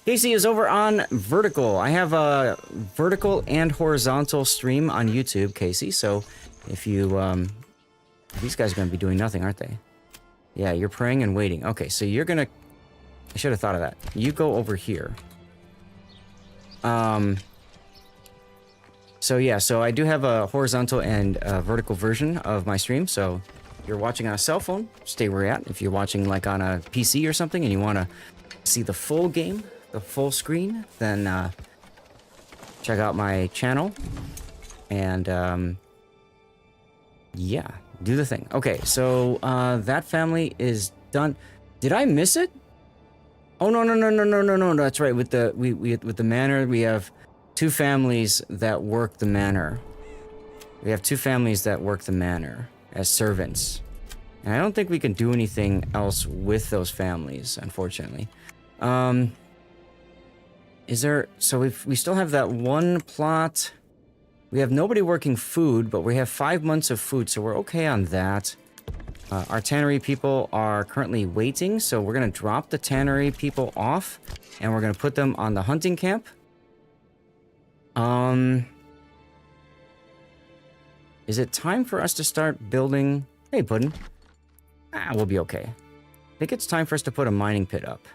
Casey is over on Vertical. I have a vertical and horizontal stream on YouTube, Casey. So if you, these guys are going to be doing nothing, aren't they? Yeah, you're praying and waiting. Okay, so you're going to, I should have thought of that. You go over here. So yeah, so I do have a horizontal and vertical version of my stream. So if you're watching on a cell phone, stay where you're at. If you're watching like on a PC or something and you want to see the full game, the full screen, then check out my channel and yeah, do the thing. Okay, so that family is done. Did I miss it? Oh no, that's right. With the with the manor, we have two families that work the manor. We have two families that work the manor as servants. And I don't think we can do anything else with those families, unfortunately. Is there... So we still have that one plot. We have nobody working food, but we have 5 months of food, so we're okay on that. Our tannery people are currently waiting, so we're going to drop the tannery people off, and we're going to put them on the hunting camp. Is it time for us to start building... Hey, Puddin'. We'll be okay. I think it's time for us to put a mining pit up.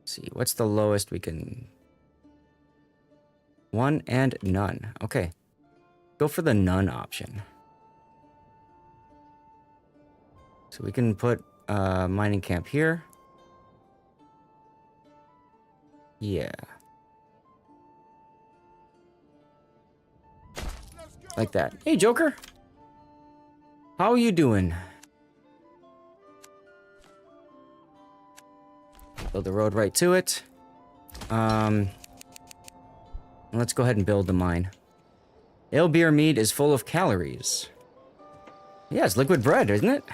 See, what's the lowest we can... 1 and none. Okay. Go for the none option. So we can put a mining camp here. Yeah. Like that. Hey, Joker! How are you doing? Build the road right to it. Let's go ahead and build the mine. Ale beer mead is full of calories. Yeah, it's liquid bread, isn't it?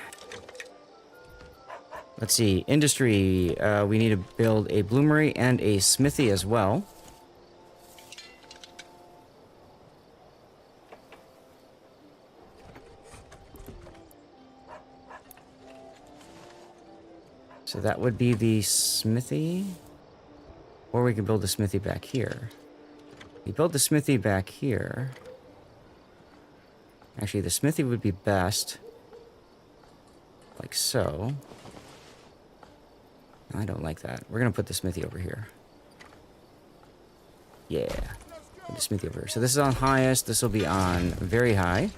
Let's see. Industry. We need to build a bloomery and a smithy as well. So that would be the smithy. Or we could build a smithy back here. We build the smithy back here. Actually, the smithy would be best. Like so. I don't like that. We're going to put the smithy over here. Yeah. Put the smithy over here. So this is on highest. This will be on very high.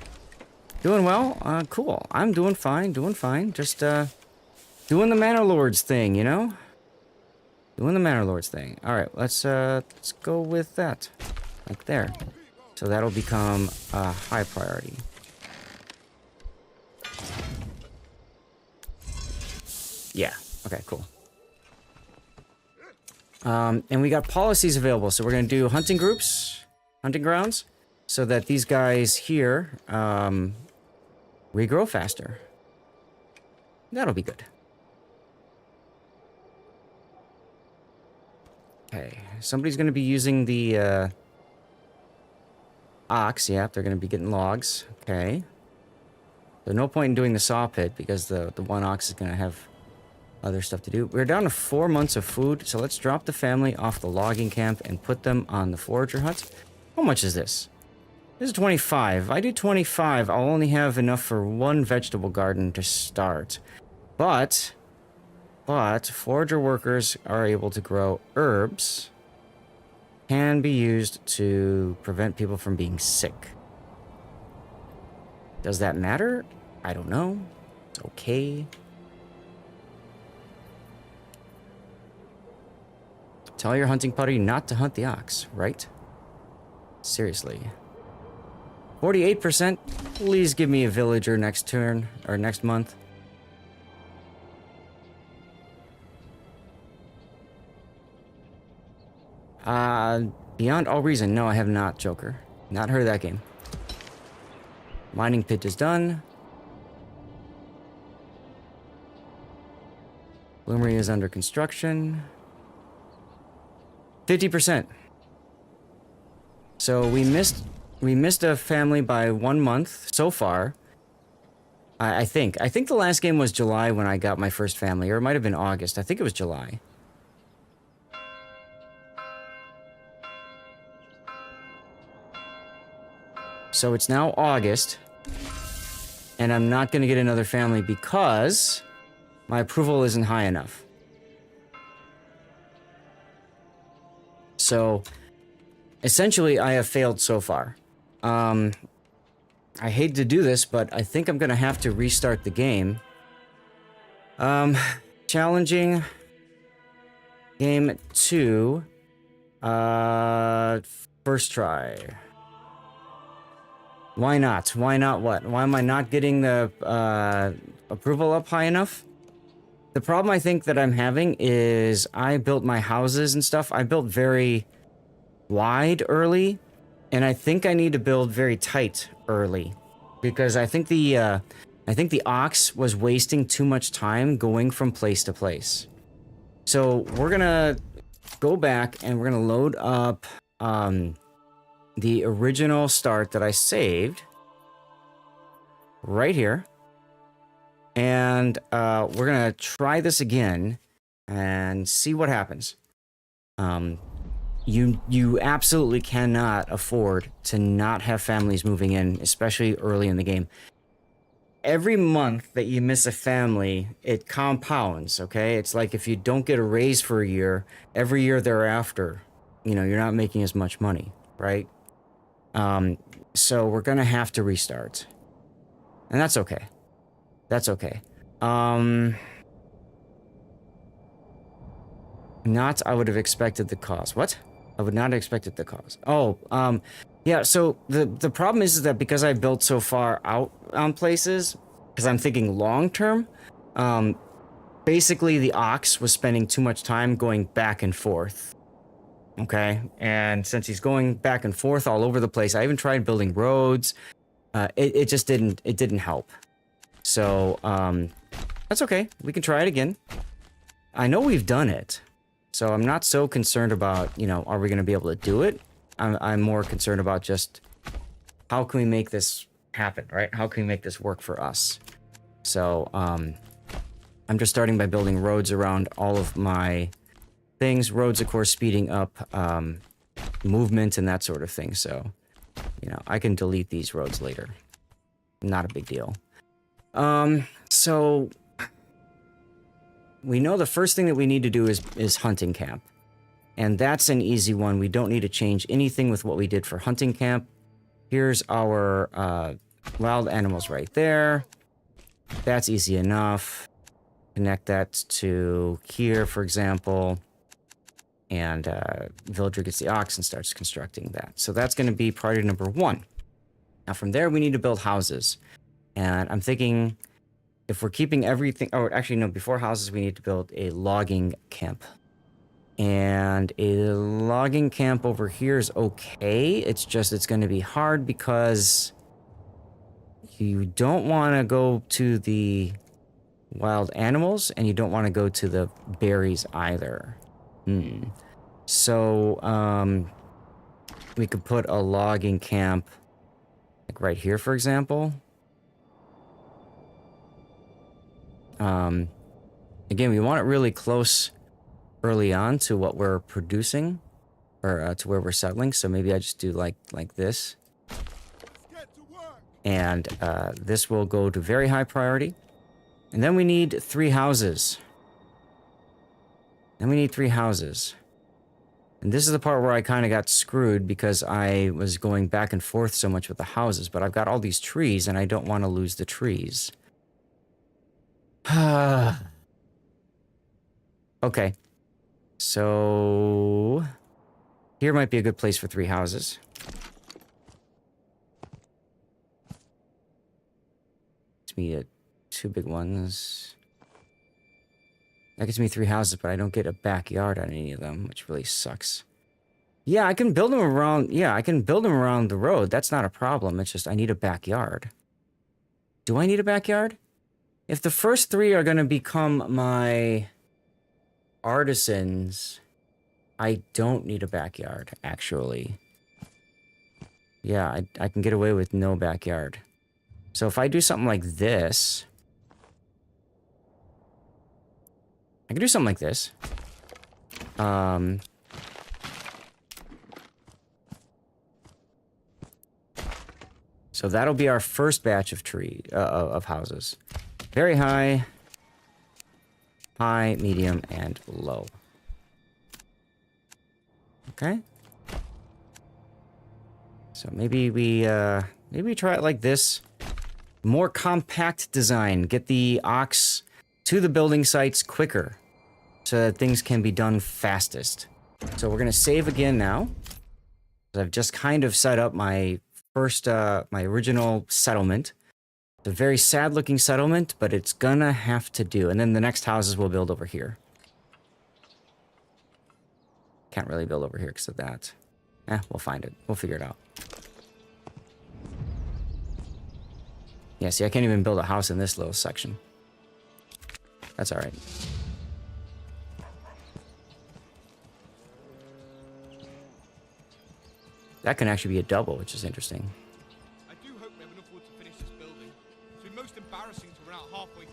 Doing well. Cool. I'm doing fine. Doing fine. Just, doing the Manor Lords thing, you know? Doing the Manor Lords thing. Alright, let's go with that. Like there. So that'll become a high priority. Yeah. Okay, cool. And we got policies available. So we're going to do hunting groups, hunting grounds, so that these guys here regrow faster. That'll be good. Okay, somebody's going to be using the ox. Yeah, they're going to be getting logs. Okay. There's no point in doing the saw pit because the one ox is going to have other stuff to do. We're down to 4 months of food, so let's drop the family off the logging camp and put them on the forager hut. How much is this? This is 25. If I do 25, I'll only have enough for one vegetable garden to start. But forager workers are able to grow herbs. Can be used to prevent people from being sick. Does that matter? I don't know. It's okay. Tell your hunting party not to hunt the ox, right? Seriously. 48%. Please give me a villager next turn, or next month. Beyond all reason. No, I have not, Joker. Not heard of that game. Mining pit is done. Bloomery is under construction. 50%. So we missed a family by 1 month so far. I think the last game was July when I got my first family, or it might have been August. I think it was July. So it's now August, and I'm not going to get another family because my approval isn't high enough. So, essentially, I have failed so far. I hate to do this, but I think I'm going to have to restart the game. Challenging. Game 2. First try. Why not? Why not what? Why am I not getting the approval up high enough? The problem I think that I'm having is I built my houses and stuff. I built very wide early, and I think I need to build very tight early because I think the ox was wasting too much time going from place to place. So we're gonna go back and we're gonna load up the original start that I saved right here. And we're going to try this again and see what happens. You absolutely cannot afford to not have families moving in, especially early in the game. Every month that you miss a family, it compounds, okay? It's like if you don't get a raise for a year, every year thereafter, you know, you're not making as much money, right? So we're gonna have to restart. And that's okay. That's okay. Not I would have expected the cost. What? I would not have expected the cost. Oh, yeah, so the problem is that because I built so far out on places, because I'm thinking long term, basically the ox was spending too much time going back and forth. Okay, and since he's going back and forth all over the place, I even tried building roads. It just didn't help. So, that's okay. We can try it again. I know we've done it, so I'm not so concerned about, you know, are we going to be able to do it? I'm more concerned about just how can we make this happen, right? How can we make this work for us? So, I'm just starting by building roads around all of my things. Roads, of course, speeding up movement and that sort of thing. So, you know, I can delete these roads later. Not a big deal. So we know the first thing that we need to do is hunting camp. And that's an easy one. We don't need to change anything with what we did for hunting camp. Here's our wild animals right there. That's easy enough. Connect that to here, for example. And villager gets the ox and starts constructing that. So that's going to be priority number 1. Now from there, we need to build houses. And I'm thinking if we're keeping everything... Oh, actually, no. Before houses, we need to build a logging camp. And a logging camp over here is okay. It's just it's going to be hard because you don't want to go to the wild animals and you don't want to go to the berries either. So, we could put a logging camp like right here, for example. Again, we want it really close early on to what we're producing, or to where we're settling. So maybe I just do like this. And this will go to very high priority. And then we need 3 houses. And this is the part where I kind of got screwed because I was going back and forth so much with the houses. But I've got all these trees and I don't want to lose the trees. Okay. So here might be a good place for 3 houses. It's me 2 big ones. That gets me 3 houses, but I don't get a backyard on any of them, which really sucks. Yeah, I can build them around... Yeah, I can build them around the road. That's not a problem. It's just I need a backyard. Do I need a backyard? If the first 3 are going to become my artisans, I don't need a backyard, actually. Yeah, I can get away with no backyard. So if I do something like this... I can do something like this. So that'll be our first batch of of houses. Very high, high, medium, and low. Okay. So maybe we try it like this. More compact design. Get the ox to the building sites quicker so that things can be done fastest. So we're going to save again now. I've just kind of set up my first, my original settlement. It's a very sad looking settlement, but it's gonna have to do. And then the next houses we'll build over here. Can't really build over here because of that. We'll find it. We'll figure it out. Yeah, see, I can't even build a house in this little section. That's all right. That can actually be a double, which is interesting. I do hope we have enough wood to finish this building. It's been most embarrassing to run out halfway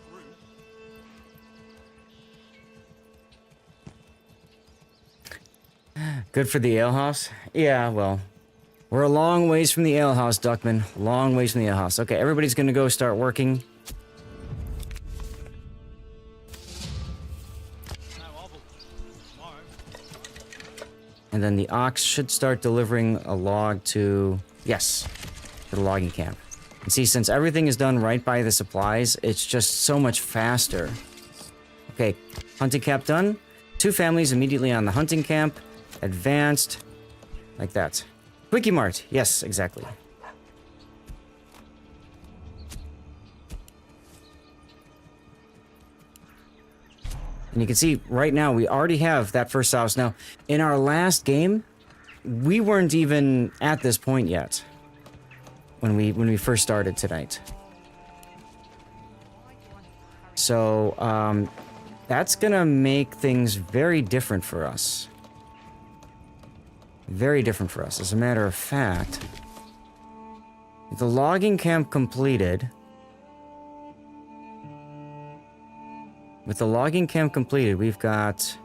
through. Good for the alehouse? Yeah, well, we're a long ways from the alehouse, Duckman. Long ways from the alehouse. Okay, everybody's gonna go start working. And then the ox should start delivering a log to... Yes, to the logging camp. And see, since everything is done right by the supplies, it's just so much faster. Okay, hunting camp done. 2 families immediately on the hunting camp. Advanced. Like that. Quickie Mart. Yes, exactly. And you can see right now we already have that first house. Now, in our last game, we weren't even at this point yet. When we first started tonight. So, that's gonna make things very different for us. Very different for us. As a matter of fact, with the logging camp completed... With the logging camp completed, we've got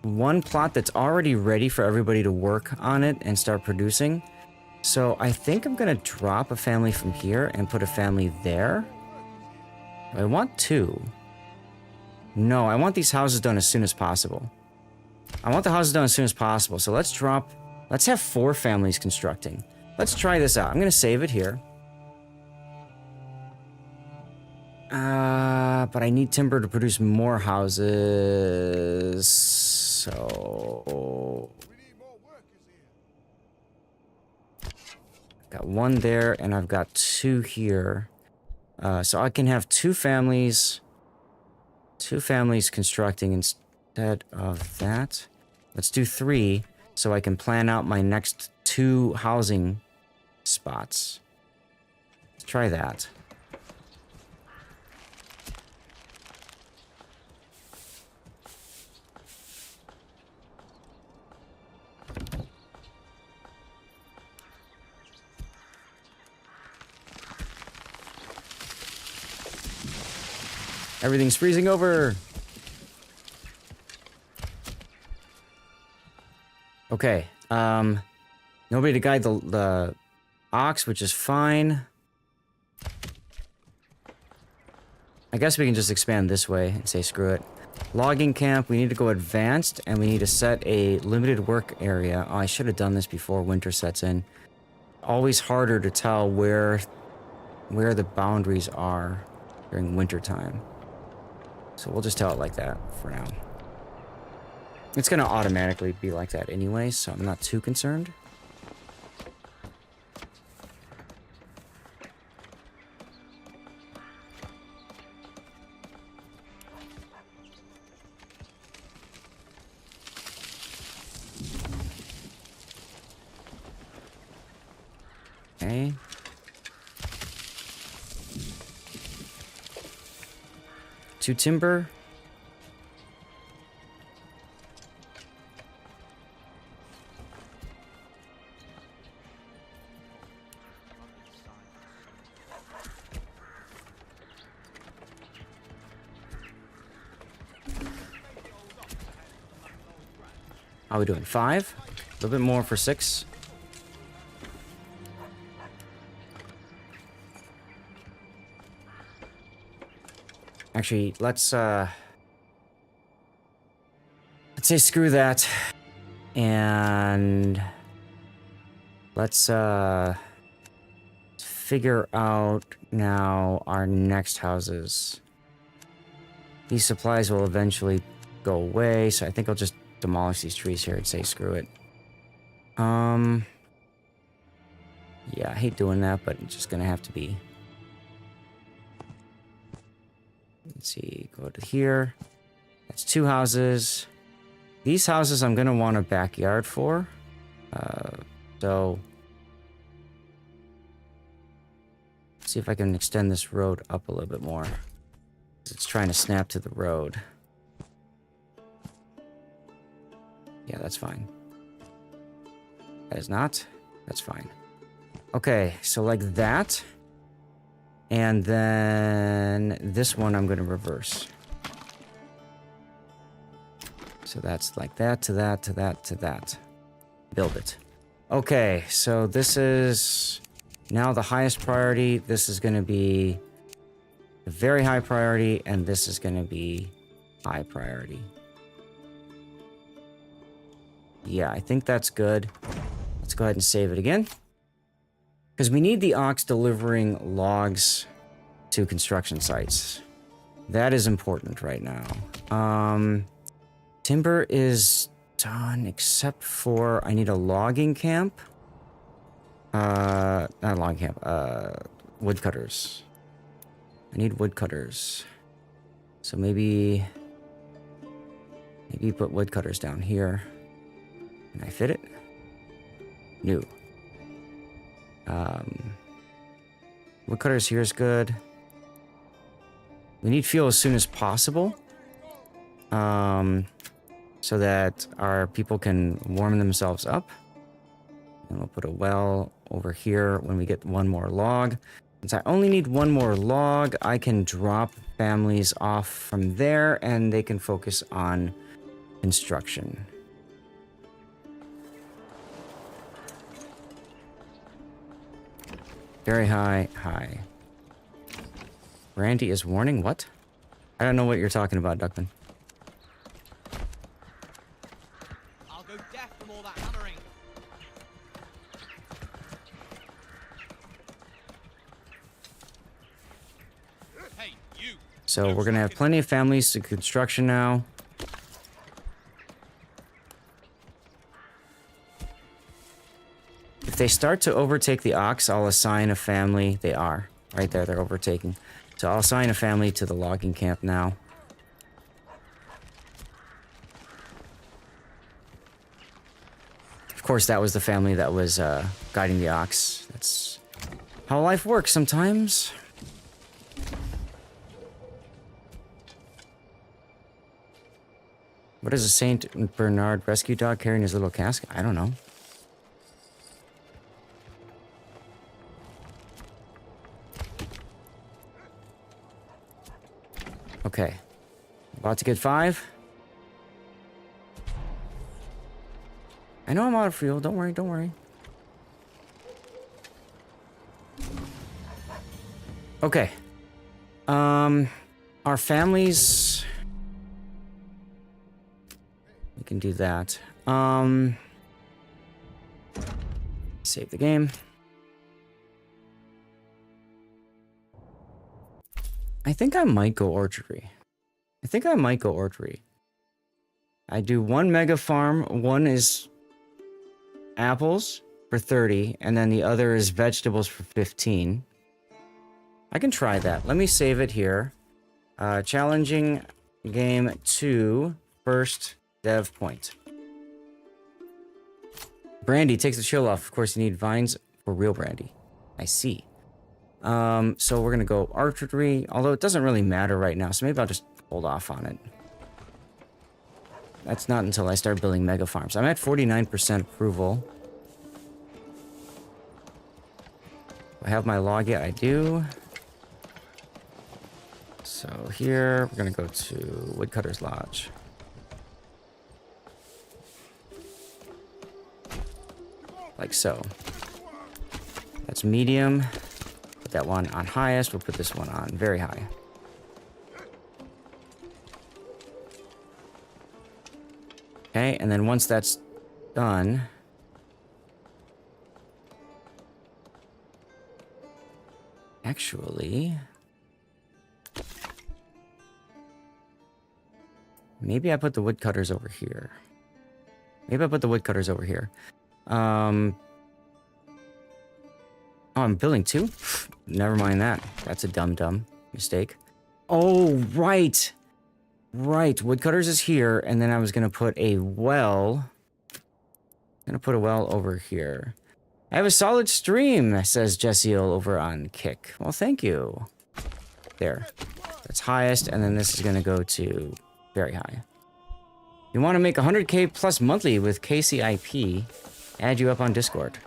1 plot that's already ready for everybody to work on it and start producing. So I think I'm gonna drop a family from here and put a family there. I want 2. No, I want these houses done as soon as possible. I want the houses done as soon as possible. So let's have 4 families constructing. Let's try this out. I'm gonna save it here. But I need timber to produce more houses. So got one there, and I've got two here. So I can have two families constructing instead of that. Let's do 3, so I can plan out my next 2 housing spots. Let's try that. Everything's freezing over. Okay. Nobody to guide the ox, which is fine. I guess we can just expand this way and say screw it. Logging camp, we need to go advanced, and we need to set a limited work area. Oh, I should have done this before winter sets in. Always harder to tell where the boundaries are during winter time. So we'll just tell it like that for now. It's going to automatically be like that anyway, so I'm not too concerned. Okay. Two timber. How are we doing? 5? A little bit more for 6. Actually, let's say screw that. And let's figure out now our next houses. These supplies will eventually go away, so I think I'll just demolish these trees here and say screw it. Yeah, I hate doing that, but it's just gonna have to be. Let's see, go to here. That's 2 houses. These houses I'm gonna want a backyard for. So let's see if I can extend this road up a little bit more. It's trying to snap to the road. Yeah, that's fine. That is not. That's fine. Okay, so like that. And then this one I'm going to reverse. So that's like that to that to that to that. Build it. Okay, so this is now the highest priority. This is going to be a very high priority, and this is going to be high priority. Yeah, I think that's good. Let's go ahead and save it again. Because we need the ox delivering logs to construction sites. That is important right now. Timber is done except for I need a logging camp. Not a logging camp. Woodcutters. I need woodcutters. So maybe put woodcutters down here. Can I fit it? No. Woodcutters here is good. We need fuel as soon as possible. So that our people can warm themselves up. And we'll put a well over here when we get one more log. Since I only need one more log, I can drop families off from there and they can focus on construction. Very high, high. Randy is warning? What? I don't know what you're talking about, Duckman. I'll go deaf from all that hammering. Hey, you. Hey, So we're gonna have plenty of families to construction now. they start to overtake the ox, I'll assign a family. They are. Right there, they're overtaking. So I'll assign a family to the logging camp now. Of course, that was the family that was guiding the ox. That's how life works sometimes. What is a Saint Bernard rescue dog carrying his little cask? I don't know. Okay. About to get 5. I know I'm out of fuel. Don't worry, don't worry. Okay. Our families... We can do that. Save the game. I think I might go orchardry. I do 1 mega farm, one is apples for 30, and then the other is vegetables for 15. I can try that. Let me save it here. Challenging game 2, first dev point. Brandy takes the chill off. Of course, you need vines for real brandy. I see. So we're gonna go archery, although it doesn't really matter right now, so maybe I'll just hold off on it. That's not until I start building mega farms. I'm at 49% approval. Do I have my log yet? I do. So here, we're gonna go to Woodcutter's Lodge. Like so. That's medium. Put that one on highest. We'll put this one on very high. Okay, and then once that's done... Actually... Maybe I put the woodcutters over here. Oh, I'm building 2? Never mind that. That's a dumb mistake. Oh, right. Right. Woodcutters is here, and then I was gonna put a well. Over here. I have a solid stream, says Jessiel over on Kick. Well, thank you. There. That's highest, and then this is gonna go to very high. You want to make 100k plus monthly with KCIP? Add you up on Discord.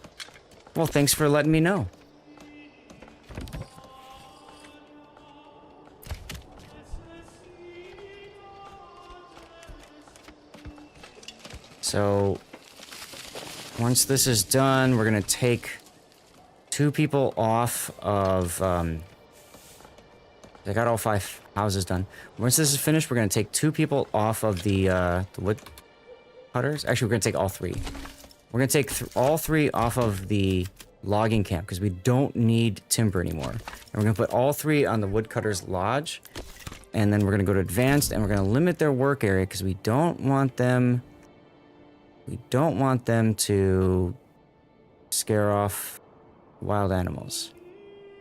Well, thanks for letting me know. So, once this is done, we're gonna take 2 people off of, I got all 5 houses done. Once this is finished, we're gonna take 2 people off of the wood cutters. Actually, we're gonna take all 3. We're gonna take all 3 off of the logging camp, because we don't need timber anymore. And we're gonna put all 3 on the woodcutter's lodge. And then we're gonna go to advanced, and we're gonna limit their work area, because we don't want them... to scare off wild animals.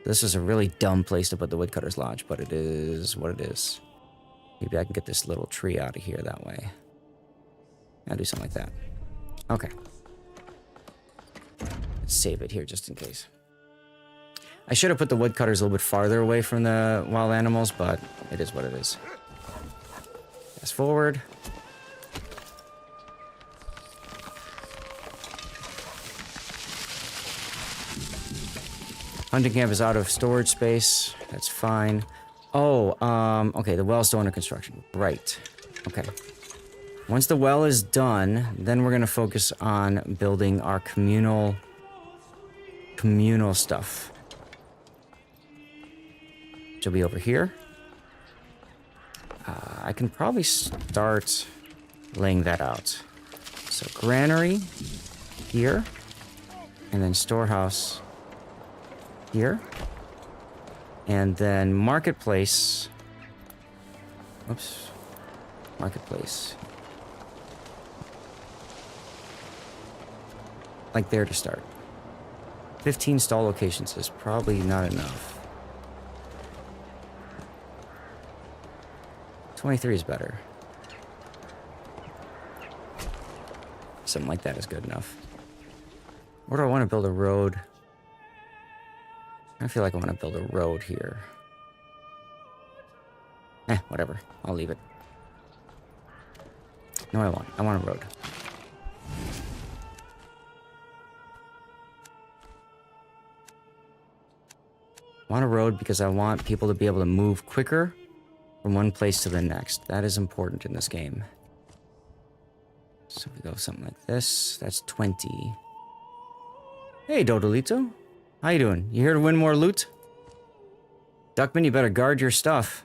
This is a really dumb place to put the woodcutter's lodge, but it is what it is. Maybe I can get this little tree out of here that way. I'll do something like that. Okay. Let's save it here just in case. I should have put the woodcutters a little bit farther away from the wild animals, but it is what it is. Fast forward. Hunting camp is out of storage space. That's fine. Oh, okay, the well's still under construction. Right. Okay. Once the well is done, then we're gonna focus on building our communal stuff. Which will be over here. I can probably start laying that out. So granary here, and then storehouse here, and then marketplace. Oops, marketplace. Like there to start. 15 stall locations is probably not enough. 23 is better. Something like that is good enough. Where do I want to build a road? I feel like I want to build a road here. Whatever. I'll leave it. No, I won't. I want a road. I want a road because I want people to be able to move quicker from one place to the next. That is important in this game. So if we go something like this, that's 20. Hey, Dodolito. How you doing? You here to win more loot? Duckman, you better guard your stuff.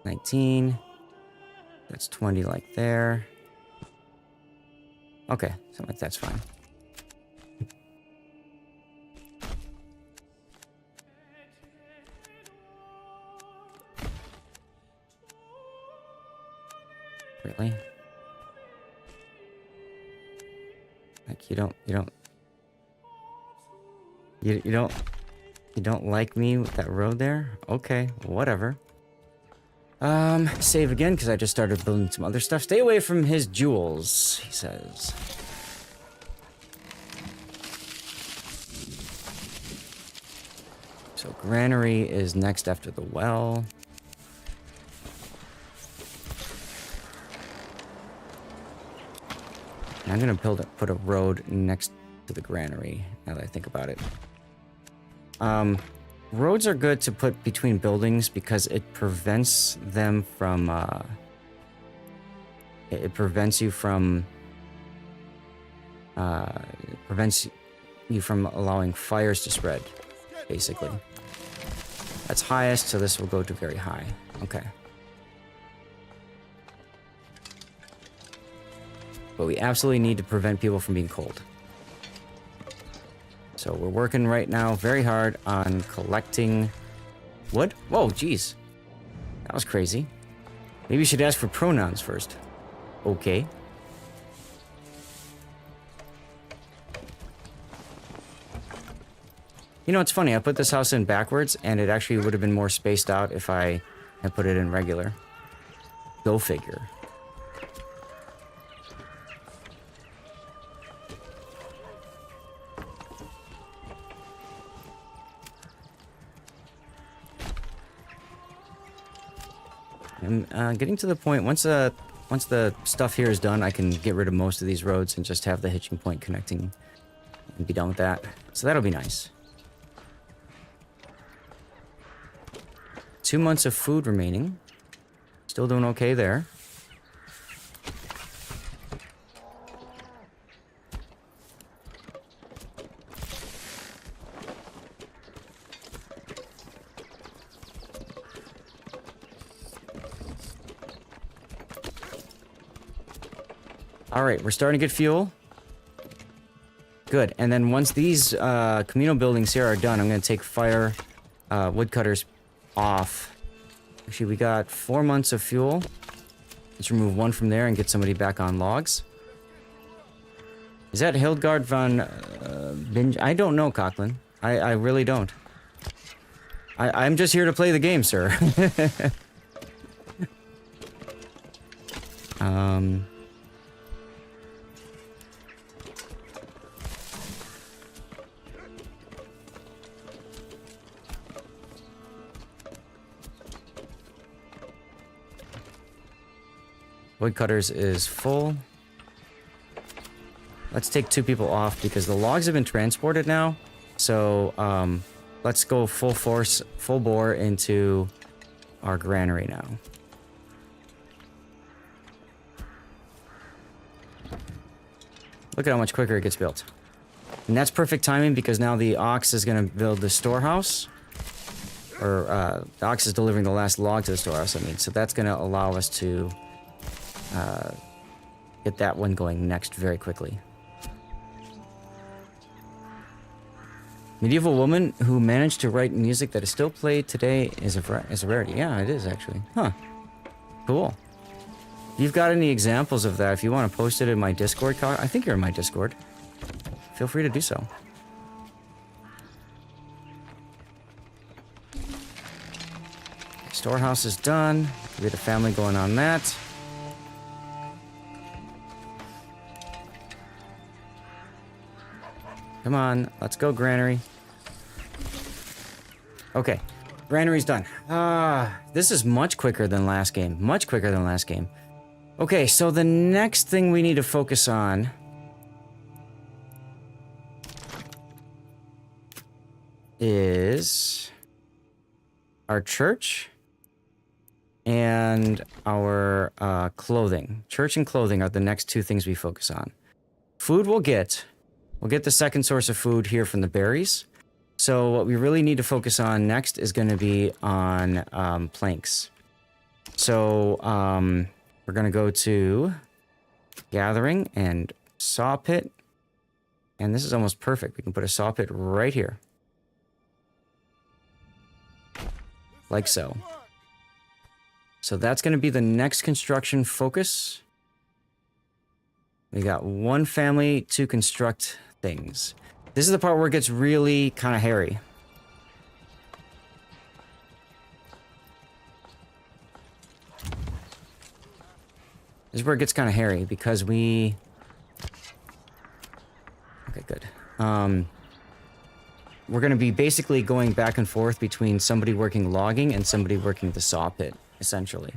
19. That's 20 like there. Okay, something like that's fine. Really? Like you don't like me with that road there? Okay, whatever. Save again because I just started building some other stuff. Stay away from his jewels, he says. So granary is next after the well. I'm gonna put a road next to the granary, now that I think about it. Roads are good to put between buildings because it prevents them from, it prevents you from allowing fires to spread, basically. That's highest, so this will go to very high. Okay. But we absolutely need to prevent people from being cold. So we're working right now very hard on collecting wood. Whoa, jeez. That was crazy. Maybe you should ask for pronouns first. Okay. You know, it's funny. I put this house in backwards, and it actually would have been more spaced out if I had put it in regular. Go figure. I'm getting to the point, once the stuff here is done, I can get rid of most of these roads and just have the hitching point connecting and be done with that. So that'll be nice. 2 months of food remaining. Still doing okay there. Alright, we're starting to get fuel. Good. And then once these communal buildings here are done, I'm going to take fire woodcutters off. Actually, we got 4 months of fuel. Let's remove one from there and get somebody back on logs. Is that Hildegard von Binge? I don't know, Coughlin. I really don't. I'm just here to play the game, sir. Woodcutters is full. Let's take 2 people off because the logs have been transported now. So, let's go full force, full bore into our granary now. Look at how much quicker it gets built. And that's perfect timing because now the ox is going to build the storehouse. Or, the ox is delivering the last log to the storehouse, I mean. So that's going to allow us to get that one going next very quickly. Medieval woman who managed to write music that is still played today is a rarity. Yeah, it is actually. Huh. Cool. If you've got any examples of that, if you want to post it in my Discord, I think you're in my Discord. Feel free to do so. Storehouse is done. We had a family going on that. Come on, let's go, granary. Okay, granary's done. This is much quicker than last game. Much quicker than last game. Okay, so the next thing we need to focus on is our church and our clothing. Church and clothing are the next two things we focus on. Food we'll get. We'll get the second source of food here from the berries. So what we really need to focus on next is going to be on planks. So we're going to go to gathering and saw pit. And this is almost perfect. We can put a saw pit right here. Like so. So that's going to be the next construction focus. We got one family to construct things. This is the part where it gets really kind of hairy. This is where it gets kind of hairy because we... Okay, good. We're going to be basically going back and forth between somebody working logging and somebody working the saw pit, essentially.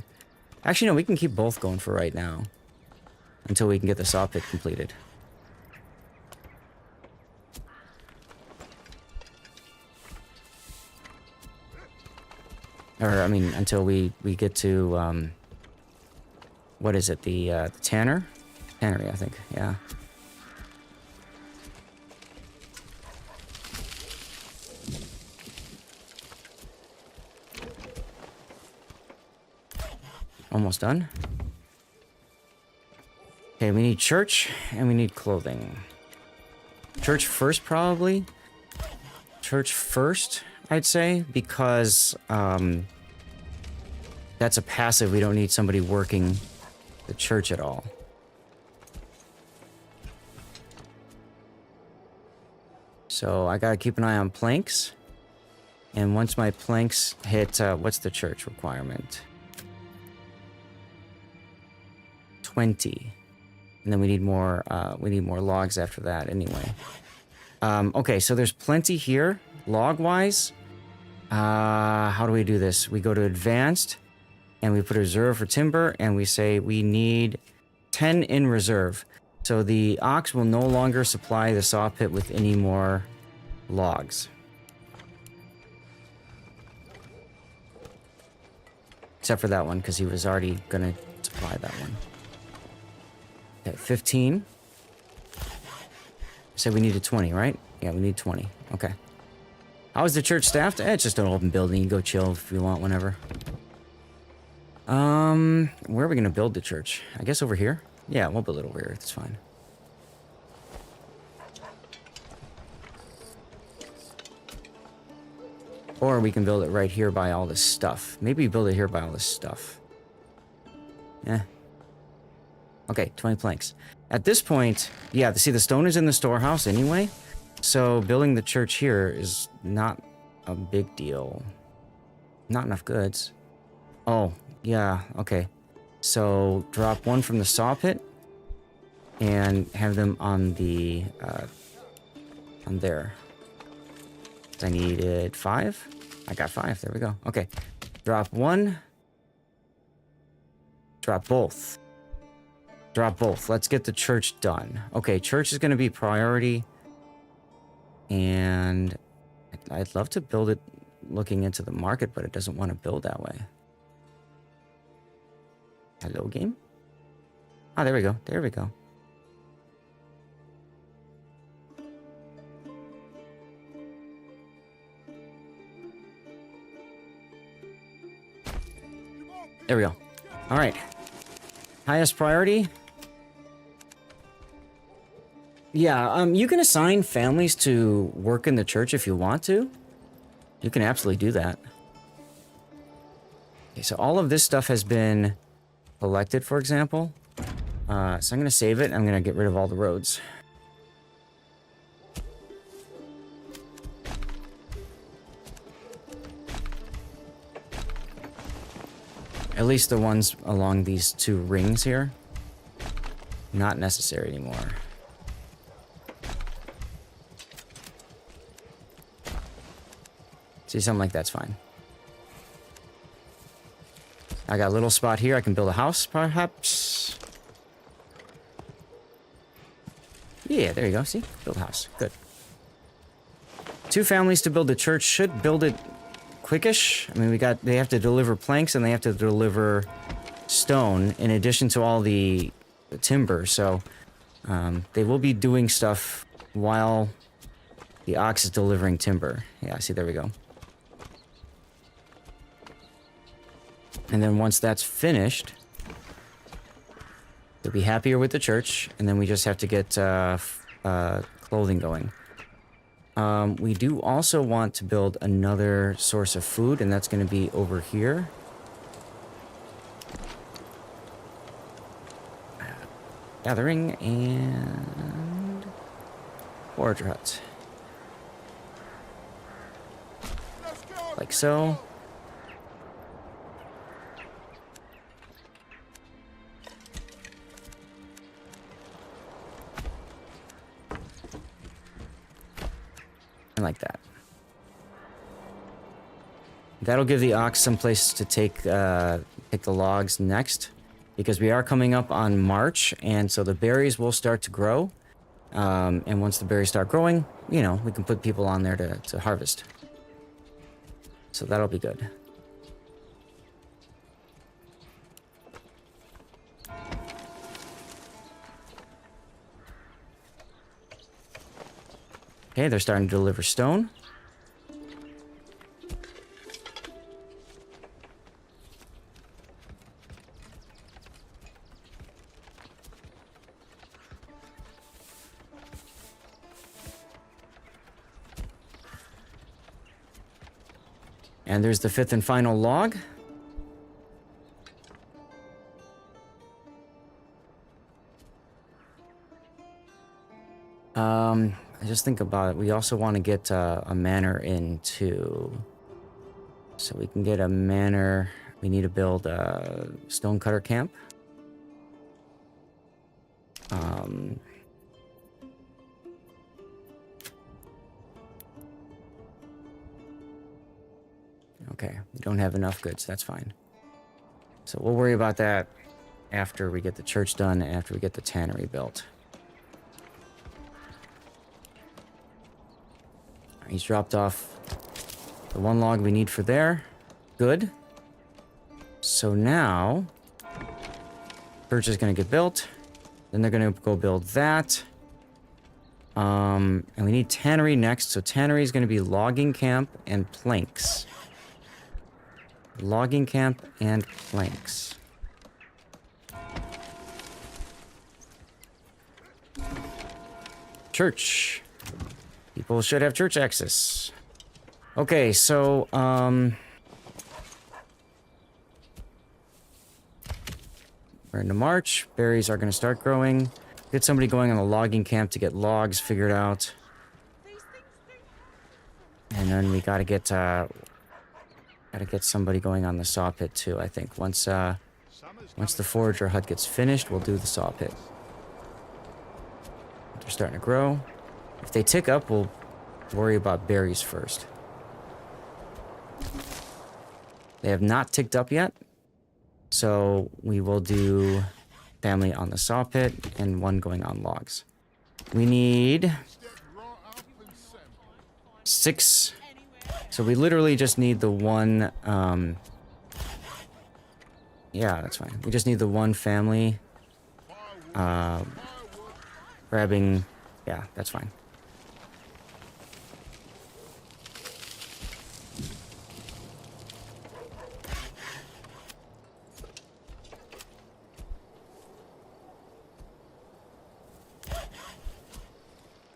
Actually, no, we can keep both going for right now. Until we can get the saw pit completed. Or, I mean, until we get to, what is it, the tanner? Tannery, I think, yeah. Almost done. Okay, we need church, and we need clothing. Church first, probably. Church first, I'd say, because that's a passive. We don't need somebody working the church at all. So I gotta keep an eye on planks. And once my planks hit, what's the church requirement? 20. And then we need more logs after that anyway. Okay, so there's plenty here, log-wise. How do we do this? We go to advanced, and we put a reserve for timber, and we say we need 10 in reserve. So the ox will no longer supply the saw pit with any more logs. Except for that one, because he was already going to supply that one. Okay, 15. So we needed 20, right? Yeah, we need 20. Okay. How is the church staffed? It's just an open building. You can go chill if you want whenever. Where are we going to build the church? I guess over here? Yeah, we'll build it over here. That's fine. Or we can build it right here by all this stuff. Maybe build it here by all this stuff. Yeah. Okay, 20 planks. At this point, yeah, see, the stone is in the storehouse anyway. So building the church here is not a big deal. Not enough goods. Oh, yeah, okay. So drop one from the saw pit and have them on the, on there. I needed 5. I got 5. There we go. Okay. Drop one. Drop both. Drop both. Let's get the church done. Okay, church is going to be priority. And I'd love to build it looking into the market, but it doesn't want to build that way. Hello, game? Ah, there we go. There we go. There we go. All right. Highest priority. Yeah, you can assign families to work in the church if you want to. You can absolutely do that. Okay, so all of this stuff has been collected, for example. So I'm going to save it. I'm going to get rid of all the roads. At least the ones along these 2 rings here. Not necessary anymore. See, something like that's fine. I got a little spot here. I can build a house, perhaps. Yeah, there you go. See? Build a house. Good. 2 families to build a church should build it quickish. I mean, they have to deliver planks and they have to deliver stone in addition to all the timber. So they will be doing stuff while the ox is delivering timber. Yeah, see, there we go. And then once that's finished, they'll be happier with the church, and then we just have to get clothing going. We do also want to build another source of food, and that's going to be over here. Gathering and forager hut. Like so. And like that. That'll give the ox some place to take the logs next, because we are coming up on March, and so the berries will start to grow. And once the berries start growing, you know, we can put people on there to harvest. So that'll be good. Okay, they're starting to deliver stone. And there's the 5th and final log. I just think about it. We also want to get a manor in too. So we can get a manor. We need to build a stonecutter camp. Okay, we don't have enough goods. That's fine. So we'll worry about that after we get the church done, after we get the tannery built. He's dropped off the 1 log we need for there. Good. So now, church is going to get built. Then they're going to go build that. And we need tannery next. So tannery is going to be logging camp and planks. Logging camp and planks. Church. People should have church access. Okay, so, we're into March. Berries are going to start growing. Get somebody going on a logging camp to get logs figured out. And then we gotta get somebody going on the saw pit too, I think. Once the forager hut gets finished, we'll do the saw pit. They're starting to grow. If they tick up, we'll worry about berries first. They have not ticked up yet, so we will do family on the saw pit and 1 going on logs. We need 6. So we literally just need the 1, yeah, that's fine. We just need the 1 family, grabbing, yeah, that's fine.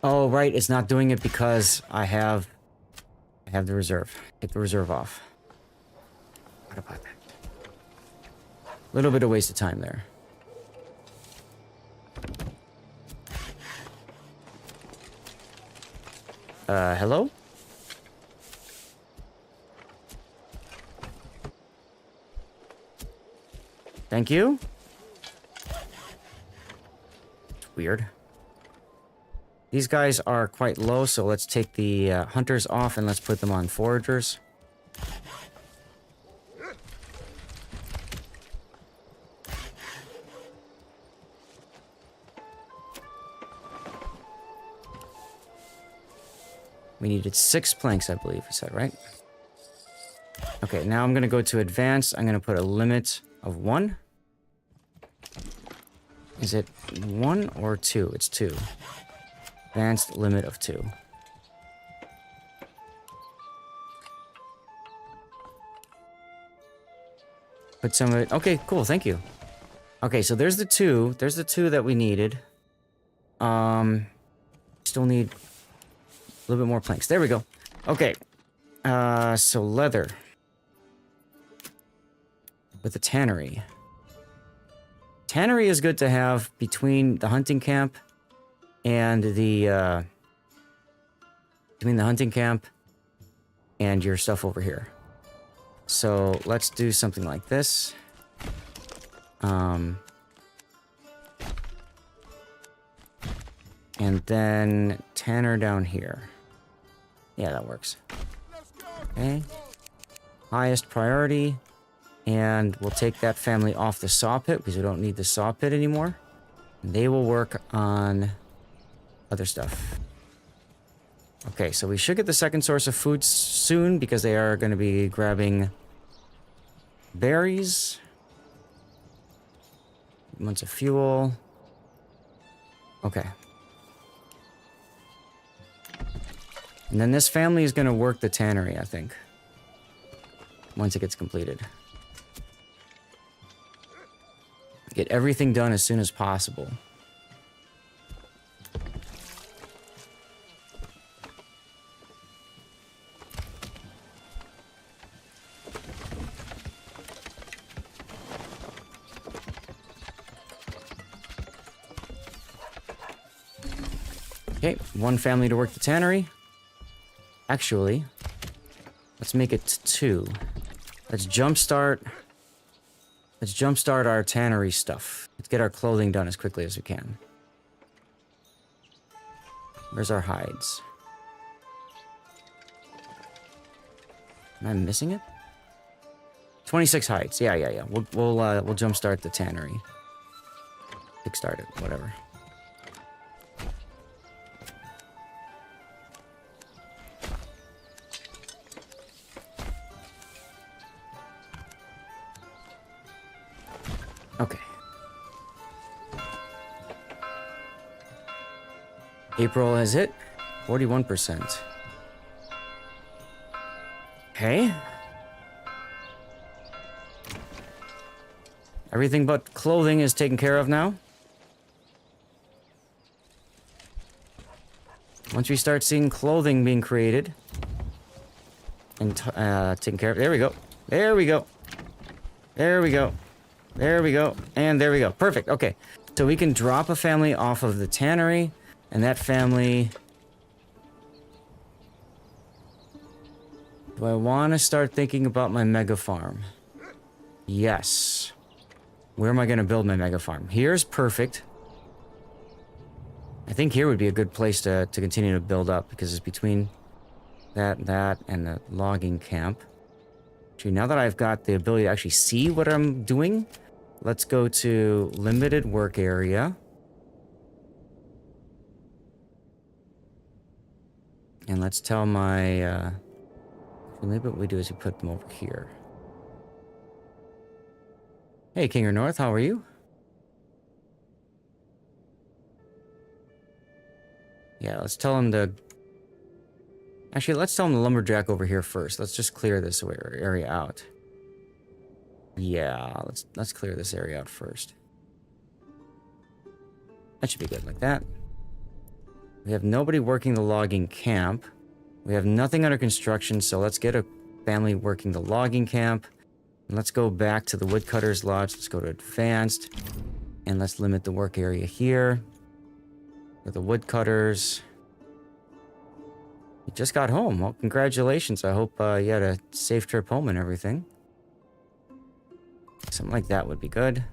Oh, right, it's not doing it because I have the reserve. Take the reserve off. What about that? A little bit of waste of time there. Hello? Thank you. Weird. These guys are quite low, so let's take the hunters off and let's put them on foragers. We needed 6 planks, I believe. Is that right? Okay, now I'm going to go to advanced. I'm going to put a limit of 1. Is it 1 or 2? It's 2. Advanced limit of 2. Put some of it. Okay, cool. Thank you. Okay, so there's the 2. There's the 2 that we needed. Still need a little bit more planks. There we go. Okay. So leather. With the tannery. Tannery is good to have between the hunting camp and the between the hunting camp and your stuff over here. So let's do something like this. And then tanner down here. Yeah, that works. Okay. Highest priority. And we'll take that family off the saw pit because we don't need the saw pit anymore. They will work on other stuff. Okay, so we should get the second source of food soon because they are going to be grabbing berries. Months of fuel. Okay. And then this family is going to work the tannery, I think. Once it gets completed. Get everything done as soon as possible. Okay, 1 family to work the tannery. Actually, let's make it 2. Let's jumpstart our tannery stuff. Let's get our clothing done as quickly as we can. Where's our hides? Am I missing it? 26 hides. Yeah. We'll jumpstart the tannery. Kickstart it, whatever. Okay. April has hit 41%. Okay. Everything but clothing is taken care of now. Once we start seeing clothing being created and taken care of, there we go. There we go. There we go. There we go. And there we go. Perfect. Okay. So we can drop a family off of the tannery, and that family... Do I want to start thinking about my mega farm? Yes. Where am I going to build my mega farm? Here's perfect. I think here would be a good place to continue to build up, because it's between that, and the logging camp. Actually, now that I've got the ability to actually see what I'm doing, let's go to limited work area. And let's tell my, maybe what we do is we put them over here. Hey, Kinger North, how are you? Yeah, let's tell him to... Actually, let's tell him the lumberjack over here first. Let's just clear this area out. Yeah, let's clear this area out first. That should be good, like that. We have nobody working the logging camp. We have nothing under construction, so let's get a family working the logging camp. And let's go back to the woodcutter's lodge. Let's go to advanced. And let's limit the work area here. For the woodcutters. You just got home. Well, congratulations. I hope you had a safe trip home and everything. Something like that would be good.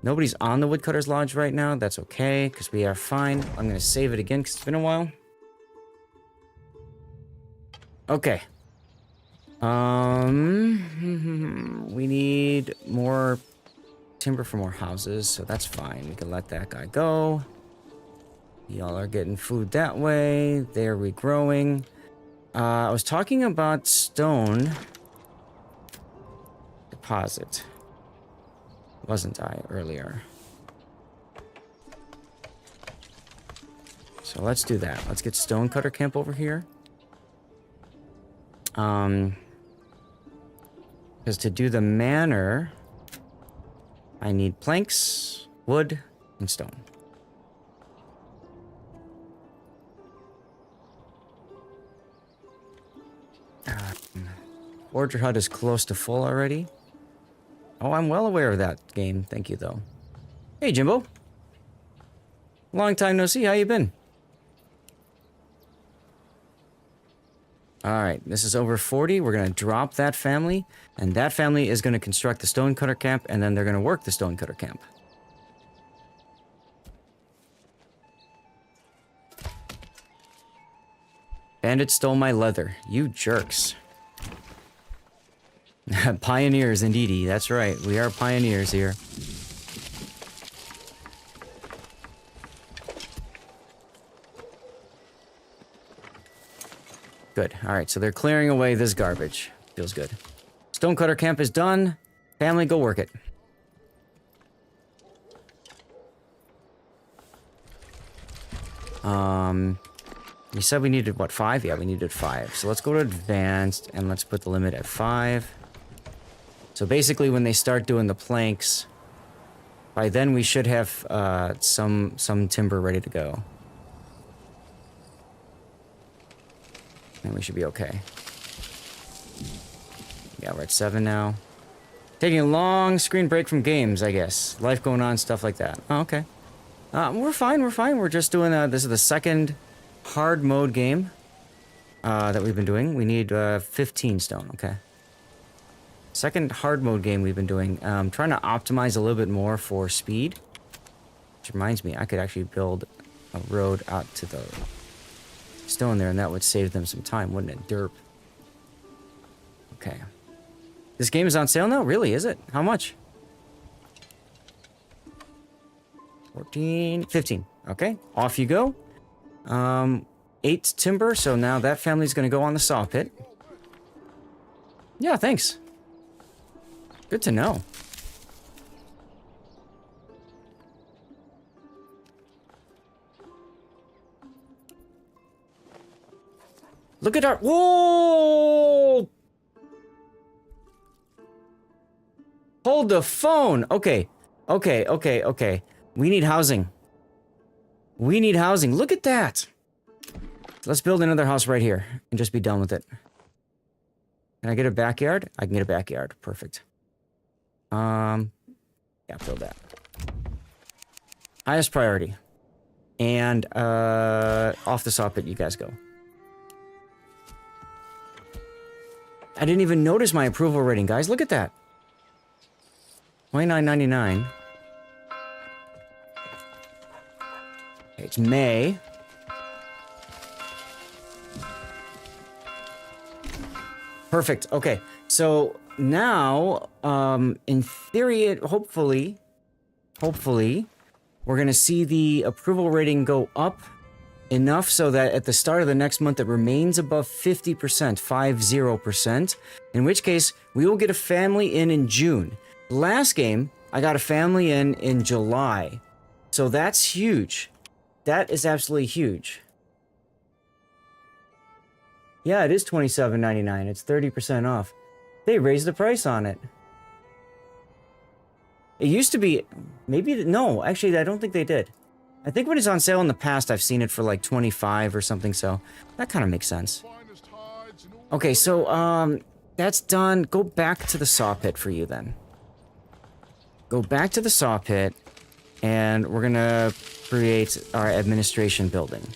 Nobody's on the Woodcutter's Lodge right now. That's okay, because we are fine. I'm going to save it again, because it's been a while. Okay. We need more timber for more houses, so that's fine. We can let that guy go. Y'all are getting food that way. They're regrowing. I was talking about stone deposit. Wasn't I earlier? So let's do that. Let's get Stonecutter Camp over here. Because to do the manor, I need planks, wood, and stone. Forger hut is close to full already. Oh, I'm well aware of that game. Thank you, though. Hey, Jimbo. Long time no see. How you been? Alright, this is over 40. We're going to drop that family. And that family is going to construct the Stonecutter Camp. And then they're going to work the Stonecutter Camp. Bandits stole my leather. You jerks. Pioneers, indeedy. That's right. We are pioneers here. Good. Alright, so they're clearing away this garbage. Feels good. Stonecutter Camp is done. Family, go work it. We said we needed, what, 5? Yeah, we needed 5. So let's go to advanced, and let's put the limit at 5. So basically, when they start doing the planks, by then we should have some timber ready to go. And we should be okay. Yeah, we're at 7 now. Taking a long screen break from games, I guess. Life going on, stuff like that. Oh, okay. We're fine, we're fine. We're just doing, this is the second hard mode game that we've been doing. We need 15 stone, okay. Second hard mode game we've been doing. Trying to optimize a little bit more for speed. Which reminds me, I could actually build a road out to the stone there, and that would save them some time, wouldn't it? Derp. Okay. This game is on sale now? Really, is it? How much? 14, 15. Okay, off you go. 8 timber, so now that family's gonna go on the saw pit. Yeah, thanks. Good to know. Look at our... Whoa! Hold the phone. Okay. Okay. We need housing. We need housing. Look at that. Let's build another house right here and just be done with it. Can I get a backyard? I can get a backyard. Perfect. Yeah, build that. Highest priority. And, off the saw pit you guys go. I didn't even notice my approval rating, guys. Look at that. 29.99. It's May. Perfect. Okay. So now, in theory, hopefully, we're going to see the approval rating go up enough so that at the start of the next month it remains above 50%, 50%, in which case we will get a family in June. Last game, I got a family in July. So that's huge. That is absolutely huge. Yeah, it is $27.99. It's 30% off. They raised the price on it. It used to be... Maybe... No, actually, I don't think they did. I think when it's on sale in the past, I've seen it for like 25 or something, so that kind of makes sense. Okay, so, that's done. Go back to the saw pit for you, then. Go back to the saw pit, and we're gonna create our administration building.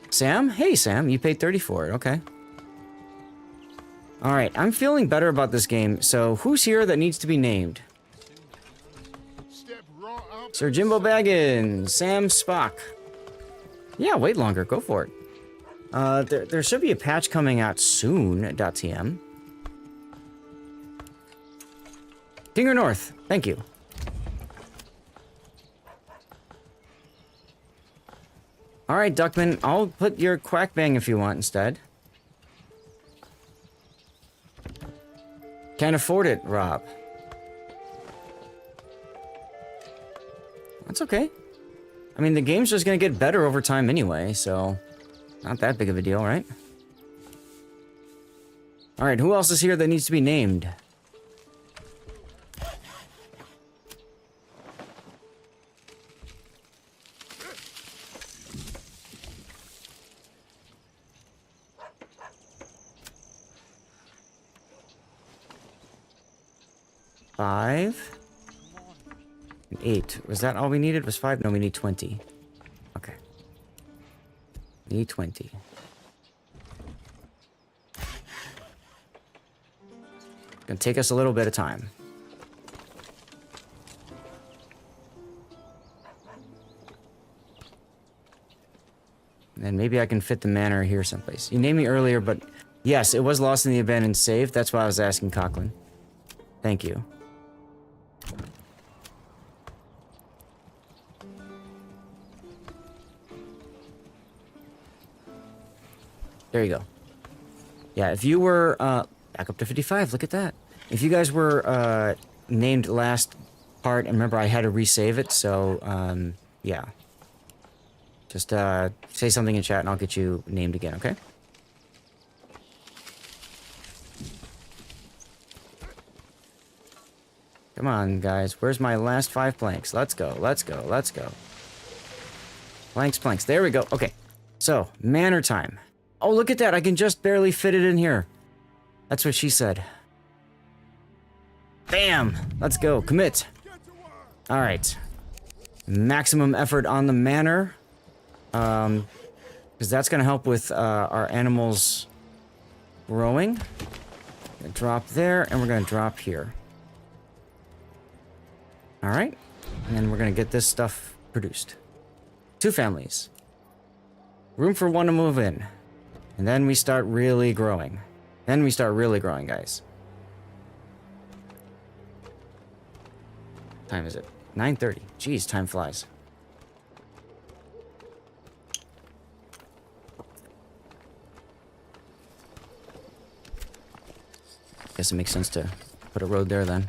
Sam? Hey, Sam, you paid 30 for it. Okay. Alright, I'm feeling better about this game, so who's here that needs to be named? Step right up. Sir Jimbo Baggins, Sam Spock. Yeah, wait longer, go for it. There should be a patch coming out soon, .tm. Dinger North, thank you. Alright, Duckman, I'll put your quack bang if you want instead. Can't afford it, Rob. That's okay. I mean, the game's just gonna get better over time anyway, so... Not that big of a deal, right? Alright, who else is here that needs to be named? Five. And 8. Was that all we needed? Was 5? No, we need 20. Okay. We need 20. Gonna take us a little bit of time. And then maybe I can fit the manor here someplace. You named me earlier, but yes, it was lost in the abandoned save. That's why I was asking Coughlin. Thank you. There you go. Yeah, if you were, back up to 55, look at that. If you guys were, named last part, and remember I had to resave it, so, yeah. Just, say something in chat and I'll get you named again, okay? Come on, guys. Where's my last 5 planks? Let's go, let's go, let's go. Planks, planks. There we go. Okay. So, manor time. Oh, look at that. I can just barely fit it in here. That's what she said. Bam! Let's go. Commit. Alright. Maximum effort on the manor. Because that's going to help with our animals growing. Gonna drop there, and we're going to drop here. Alright. And then we're going to get this stuff produced. 2 families. Room for 1 to move in. And then we start really growing. Then we start really growing, guys. What time is it? 9:30. Jeez, time flies. Guess it makes sense to put a road there then.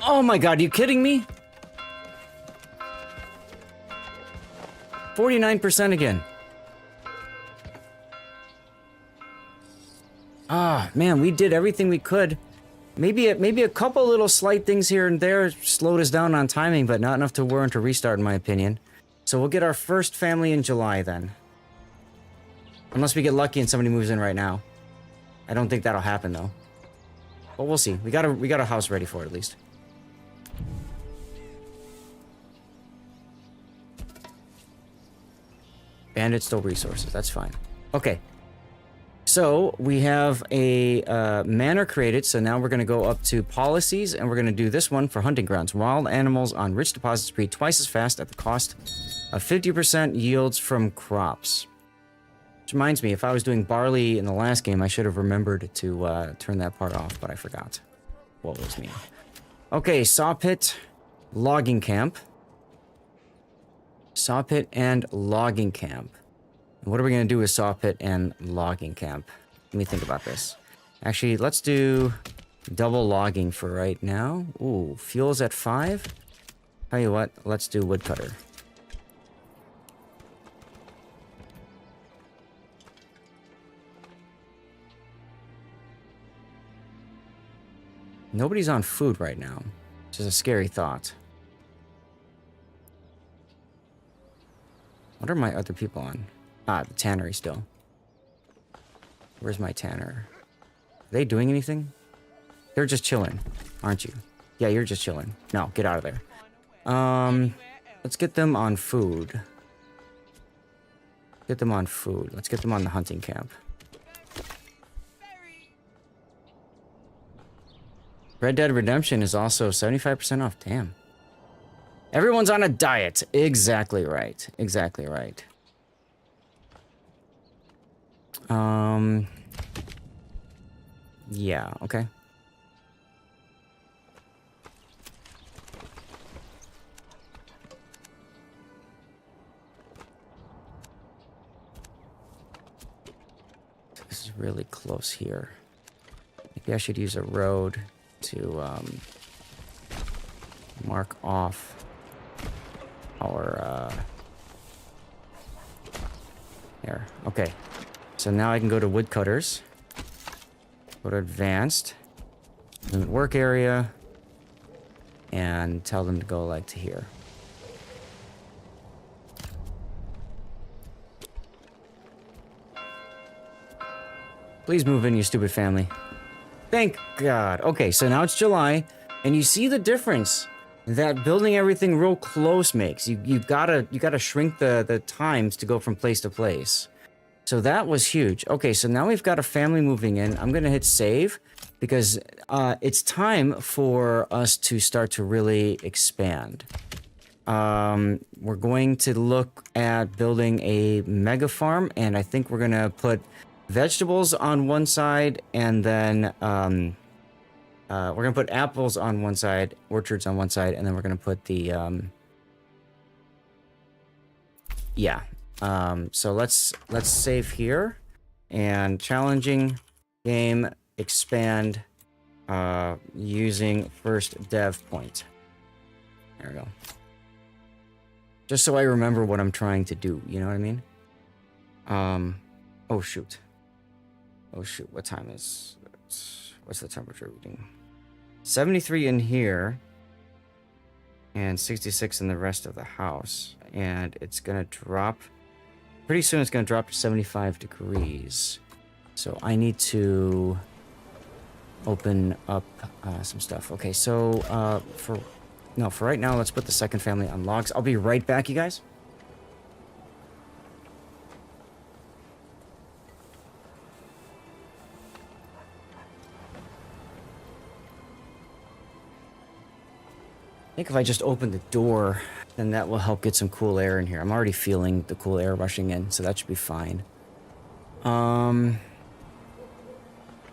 Oh my god, are you kidding me? 49% again. Ah, man, we did everything we could. Maybe a couple little slight things here and there slowed us down on timing, but not enough to warrant a restart, in my opinion. So we'll get our first family in July then. Unless we get lucky and somebody moves in right now. I don't think that'll happen though. But we'll see. We got a house ready for it at least. Bandits stole resources. That's fine. Okay. So we have a manor created. So now we're going to go up to policies, and we're going to do this one for hunting grounds. Wild animals on rich deposits breed twice as fast at the cost of 50% yields from crops. Which reminds me, if I was doing barley in the last game, I should have remembered to turn that part off, but I forgot. What was me? Okay, saw pit, logging camp. Saw pit and logging camp. What are we going to do with saw pit and logging camp? Let me think about this. Actually, let's do double logging for right now. Ooh, fuel's at 5. Tell you what, let's do woodcutter. Nobody's on food right now, which is a scary thought. What are my other people on? Ah, the tannery still. Where's my tanner? Are they doing anything? They're just chilling, aren't you? Yeah, you're just chilling. No, get out of there. Let's get them on food. get them on food. Let's get them on the hunting camp. Red Dead Redemption is also 75% off. Damn. Everyone's on a diet. Exactly right. Exactly right. Yeah, okay. This is really close here. Maybe I should use a road to mark off our there. Okay. So now I can go to woodcutters. Go to advanced. Work area. And tell them to go like to here. Please move in, you stupid family. Thank God. Okay, so now it's July, and you see the difference that building everything real close makes. You gotta shrink the times to go from place to place. So that was huge. Okay, so now we've got a family moving in. I'm gonna hit save because it's time for us to start to really expand. We're going to look at building a mega farm, and I think we're gonna put vegetables on one side, and then we're gonna put apples on one side, orchards on one side, and then we're gonna put the so let's save here, and challenging game expand using first dev point. There we go. Just so I remember what I'm trying to do, you know what I mean? Oh shoot. Oh shoot, what time is it? What's the temperature reading? 73 in here and 66 in the rest of the house, and it's gonna drop pretty soon. It's gonna drop to 75 degrees, so I need to open up some stuff. Okay, so for right now, let's put the second family on logs. I'll be right back, you guys. I think if I just open the door, then that will help get some cool air in here. I'm already feeling the cool air rushing in, so that should be fine.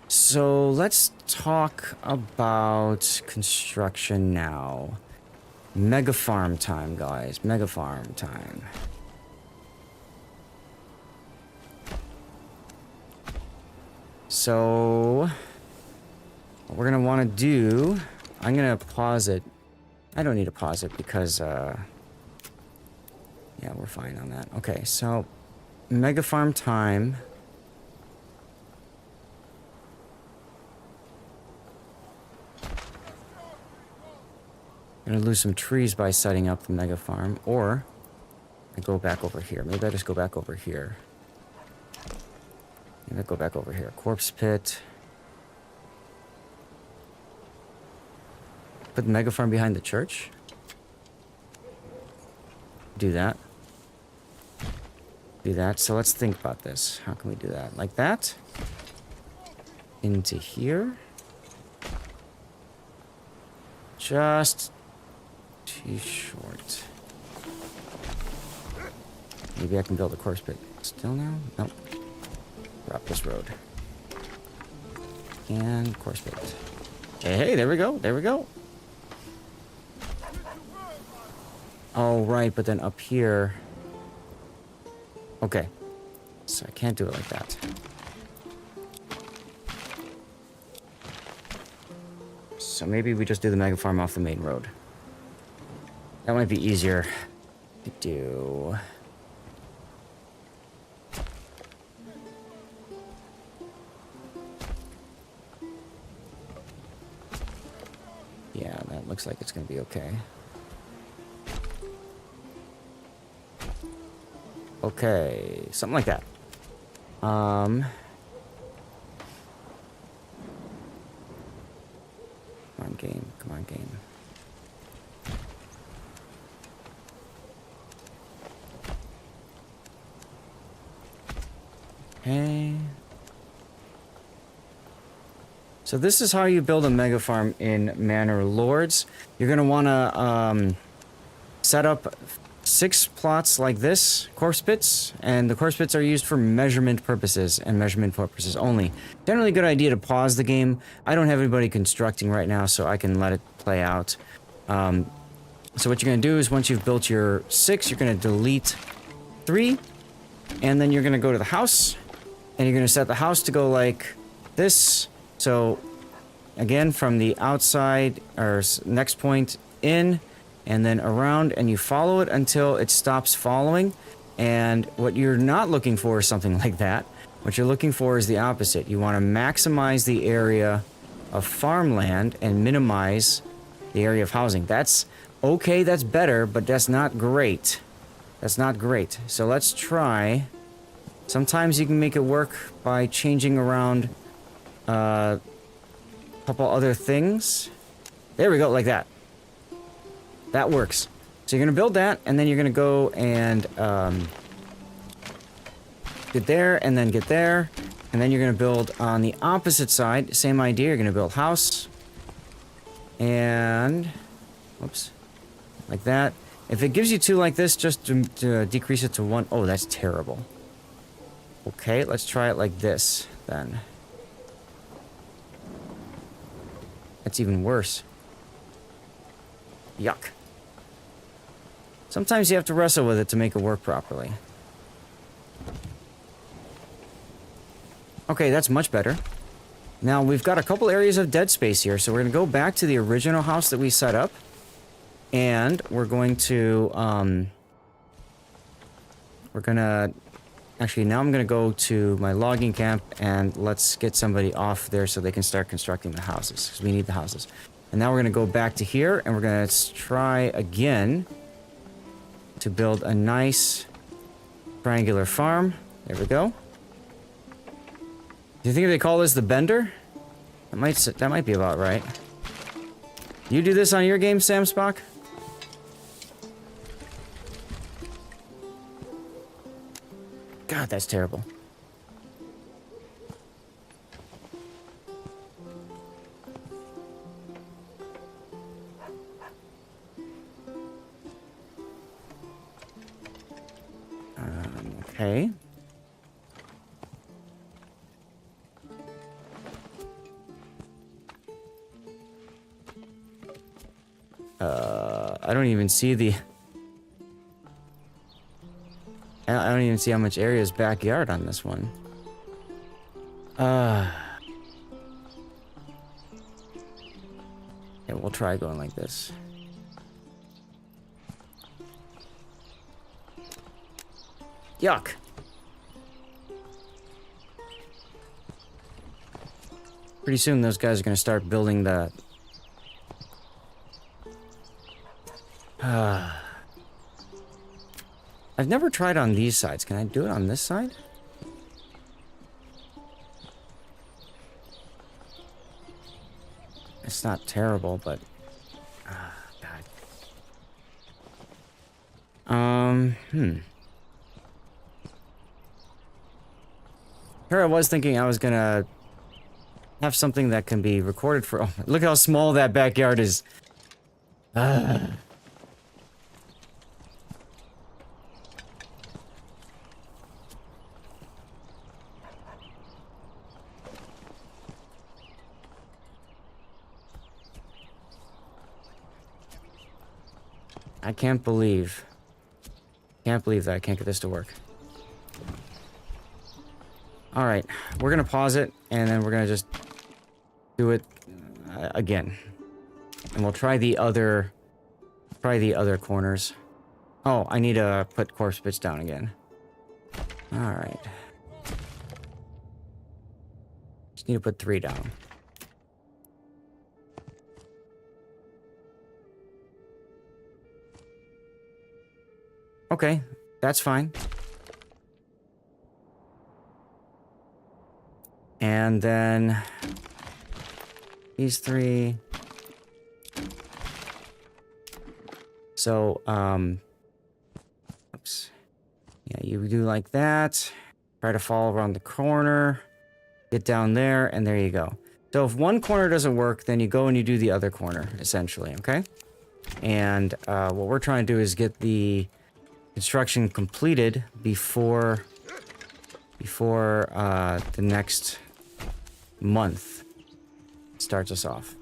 So let's talk about construction now. Mega farm time, guys. Mega farm time. So what we're gonna want to do, I'm gonna pause it. I don't need to pause it because, yeah, we're fine on that. Okay, so mega farm time. I'm gonna lose some trees by setting up the mega farm, or I go back over here. Maybe I just go back over here. Maybe I go back over here. Corpse pit. Put the mega farm behind the church. Do that. Do that. So let's think about this. How can we do that? Like that. Into here. Just too short. Maybe I can build a corpse pit still now? Nope. Drop this road. And corpse pit. Hey, there we go. There we go. Oh, right, but then up here... Okay. So I can't do it like that. So maybe we just do the mega farm off the main road. That might be easier to do. Yeah, that looks like it's gonna be okay. Okay, something like that. Come on, game. Come on, game. Okay. So this is how you build a mega farm in Manor Lords. You're going to want to set up 6 plots like this, corpse pits, and the corpse pits are used for measurement purposes and measurement purposes only. Generally a good idea to pause the game. I don't have anybody constructing right now, so I can let it play out. So what you're going to do is once you've built your 6, you're going to delete 3, and then you're going to go to the house, and you're going to set the house to go like this. So again, from the outside, or next point in, and then around, and you follow it until it stops following. And what you're not looking for is something like that. What you're looking for is the opposite. You want to maximize the area of farmland and minimize the area of housing. That's okay, that's better, but that's not great. That's not great. So let's try. Sometimes you can make it work by changing around a couple other things. There we go, like that. That works. So you're going to build that, and then you're going to go and get there, and then get there. And then you're going to build on the opposite side. Same idea. You're going to build house. And... whoops. Like that. If it gives you 2 like this, just to decrease it to 1. Oh, that's terrible. Okay, let's try it like this, then. That's even worse. Yuck. Sometimes you have to wrestle with it to make it work properly. Okay, that's much better. Now, we've got a couple areas of dead space here, so we're going to go back to the original house that we set up. And we're going to, actually, now I'm going to go to my logging camp, and let's get somebody off there so they can start constructing the houses, because we need the houses. And now we're going to go back to here, and we're going to try again to build a nice triangular farm. There we go. Do you think they call this the Bender? That might be about right. You do this on your game, Sam Spock? God, that's terrible. Okay. I don't even see the... I don't even see how much area is backyard on this one. Yeah, we'll try going like this. Yuck! Pretty soon those guys are gonna start building the... I've never tried on these sides. Can I do it on this side? It's not terrible, but... God. Here I was thinking I was gonna have something that can be recorded for... Oh, look how small that backyard is. I can't believe that I can't get this to work. Alright, we're gonna pause it, and then we're gonna just do it again. And we'll try the other corners. Oh, I need to put corpse bits down again. Alright. Just need to put 3 down. Okay, that's fine. And then these 3. So, oops. Yeah, you do like that. Try to follow around the corner. Get down there, and there you go. So if one corner doesn't work, then you go and you do the other corner, essentially, okay? And what we're trying to do is get the construction completed before the next month starts us off.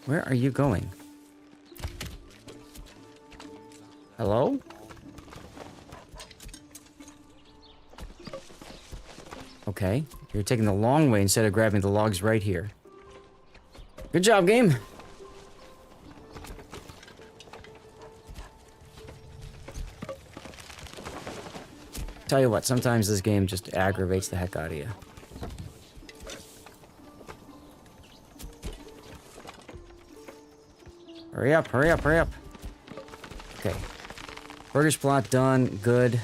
Where are you going? Hello? Okay, you're taking the long way instead of grabbing the logs right here. Good job, game. Tell you what, sometimes this game just aggravates the heck out of you. Hurry up, hurry up, hurry up. Okay. Burgers plot done. Good.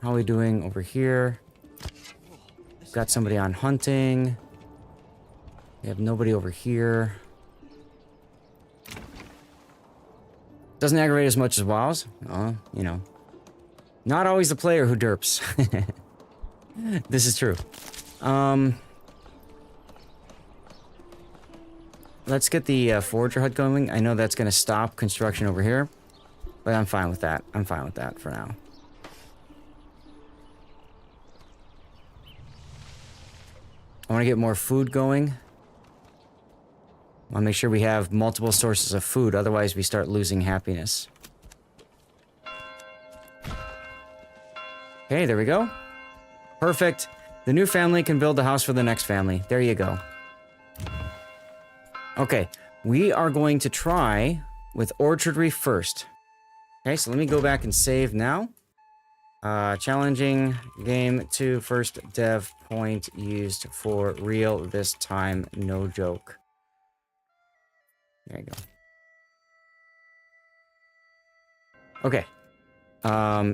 How are we doing over here? Got somebody on hunting. We have nobody over here. Doesn't aggravate as much as WoW's. You know. Not always the player who derps. This is true. Let's get the forager hut going. I know that's going to stop construction over here. But I'm fine with that. I'm fine with that for now. I want to get more food going. I want to make sure we have multiple sources of food. Otherwise, we start losing happiness. Okay, there we go. Perfect. The new family can build the house for the next family. There you go. Okay, we are going to try with orchardry first. Okay, so let me go back and save now. Challenging game 2, first dev point used for real this time, no joke. There you go. Okay.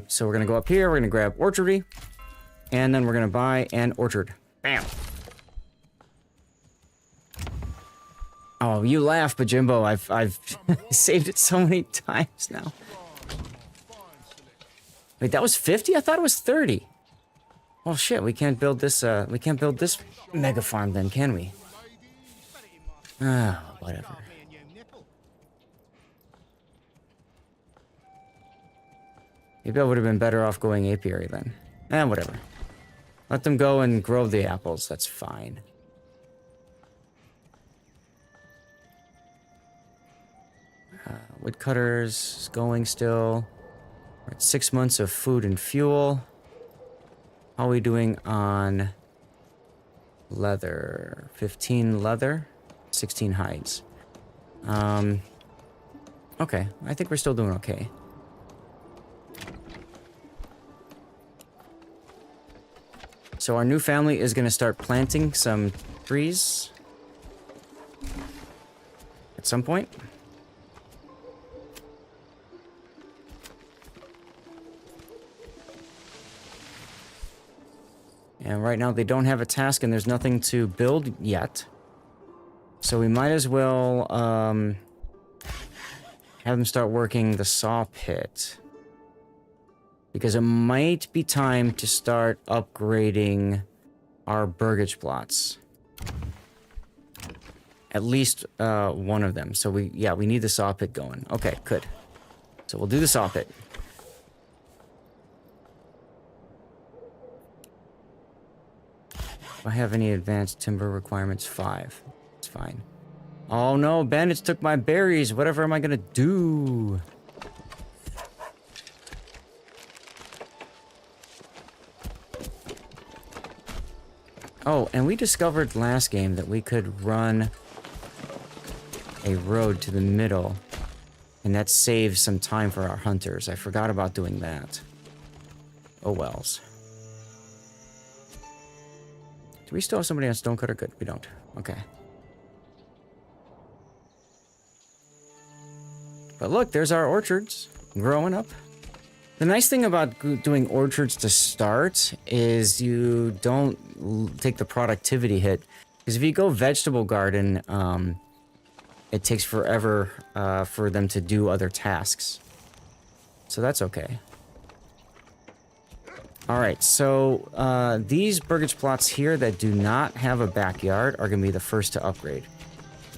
So we're gonna go up here, we're gonna grab orchardry, and then we're gonna buy an orchard. Bam! Oh, you laugh, but Jimbo, I've saved it so many times now. Wait, that was 50? I thought it was 30. Oh shit, we can't build this mega farm then, can we? Ah, whatever. Maybe I would have been better off going apiary then. Whatever. Let them go and grow the apples, that's fine. Woodcutters is going still. We're at 6 months of food and fuel. How are we doing on leather? 15 leather, 16 hides. Okay, I think we're still doing okay. So our new family is going to start planting some trees at some point. And right now they don't have a task and there's nothing to build yet. So we might as well have them start working the saw pit. Because it might be time to start upgrading our burgage plots. At least one of them. So we need the saw pit going. Okay, good. So we'll do the saw pit. Do I have any advanced timber requirements? 5. It's fine. Oh no, bandits took my berries. Whatever am I gonna do? Oh, and we discovered last game that we could run a road to the middle. And that saves some time for our hunters. I forgot about doing that. Oh wells. Do we still have somebody on stonecutter? Good, we don't. Okay. But look, there's our orchards growing up. The nice thing about doing orchards to start is you don't take the productivity hit. Because if you go vegetable garden, it takes forever for them to do other tasks. So that's okay. Alright, so these burgage plots here that do not have a backyard are going to be the first to upgrade.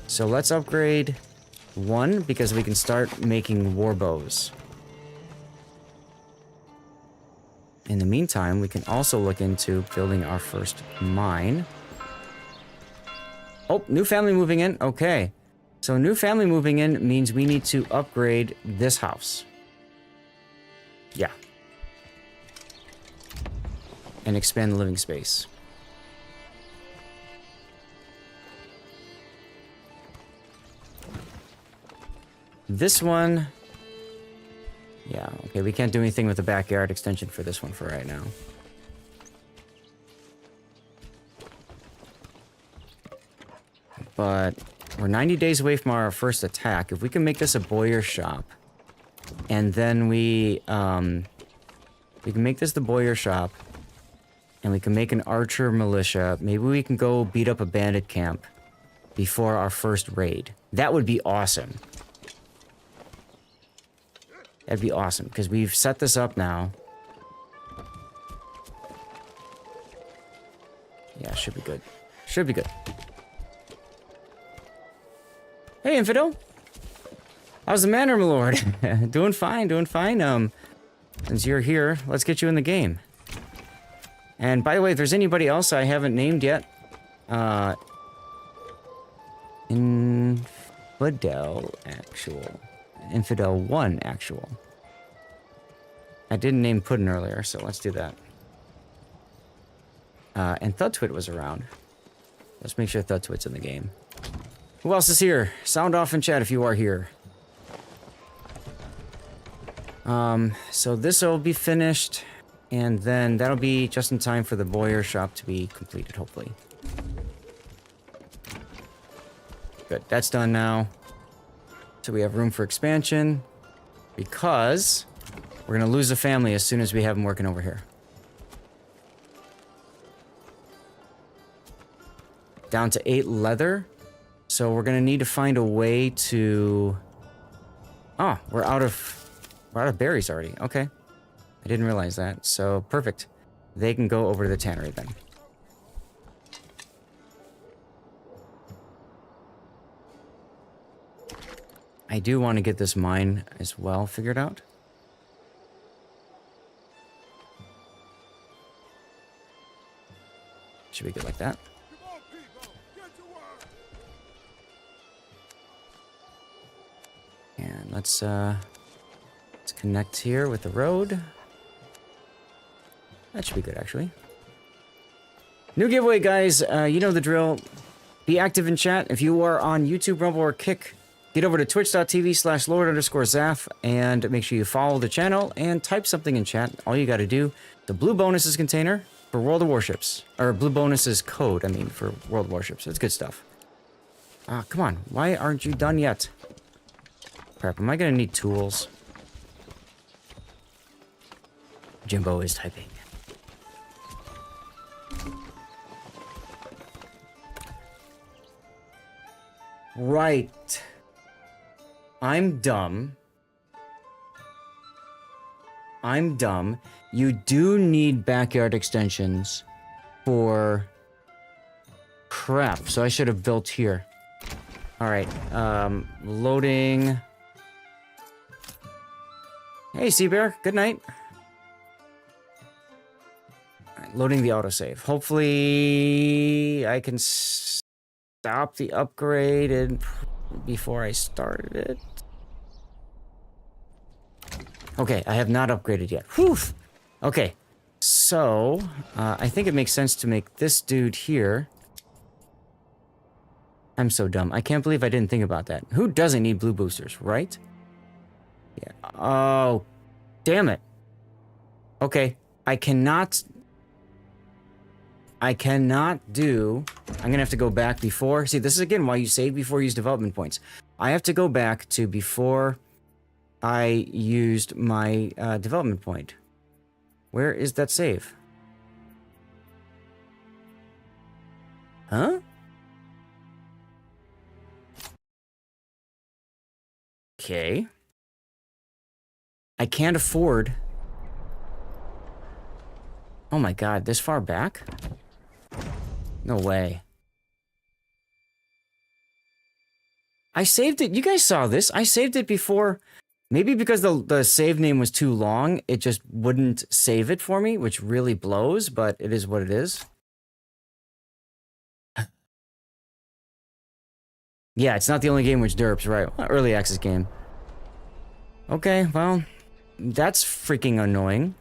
So let's upgrade one because we can start making war bows. In the meantime, we can also look into building our first mine. Oh, new family moving in. Okay. So new family moving in means we need to upgrade this house. Yeah. And expand the living space. This one... Yeah, okay, we can't do anything with the backyard extension for this one for right now. But we're 90 days away from our first attack. If we can make this a bowyer shop, and then we can make this the bowyer shop, and we can make an archer militia, maybe we can go beat up a bandit camp before our first raid. That would be awesome. That'd be awesome, because we've set this up now. Yeah, should be good. Should be good. Hey, Infidel! How's the Manor, my lord? Doing fine, doing fine. Since you're here, let's get you in the game. And by the way, if there's anybody else I haven't named yet, Infidel actual. Infidel 1 actual. I didn't name Puddin earlier, so let's do that. And Thudtwit was around. Let's make sure Thudtwit's in the game. Who else is here? Sound off in chat if you are here. So this will be finished, and then that'll be just in time for the bowyer shop to be completed, hopefully. Good, that's done now. So we have room for expansion, because we're going to lose a family as soon as we have them working over here. Down to 8 leather. So we're going to need to find a way to... Oh, we're out of berries already. Okay. I didn't realize that. So, perfect. They can go over to the tannery then. I do want to get this mine as well figured out. Should be good like that. Come on, people, get to work. And let's connect here with the road. That should be good, actually. New giveaway, guys. You know the drill. Be active in chat. If you are on YouTube, Rumble, or Kick, get over to twitch.tv/Lord_Zaf and make sure you follow the channel and type something in chat. All you got to do, the blue bonuses container for World of Warships. Or blue bonuses code, I mean, for World of Warships. It's good stuff. Come on. Why aren't you done yet? Crap, am I going to need tools? Jimbo is typing. Right. I'm dumb. I'm dumb. You do need backyard extensions for... Crap, so I should have built here. Alright, loading... Hey, Seabear, good night. Alright, loading the autosave. Hopefully I can stop the upgrade and before I started it. Okay, I have not upgraded yet. Whew! Okay, so I think it makes sense to make this dude here. I'm so dumb. I can't believe I didn't think about that. Who doesn't need blue boosters, right? Yeah. Oh, damn it. Okay, I cannot do... I'm gonna have to go back before... See, this is again why you save before you use development points. I have to go back to before I used my development point. Where is that save? Huh? Okay. I can't afford... Oh my god, this far back? No way. I saved it. You guys saw this. I saved it before. Maybe because the save name was too long, it just wouldn't save it for me, which really blows, but it is what it is. Yeah, it's not the only game which derps, right? Early access game. Okay, well, that's freaking annoying.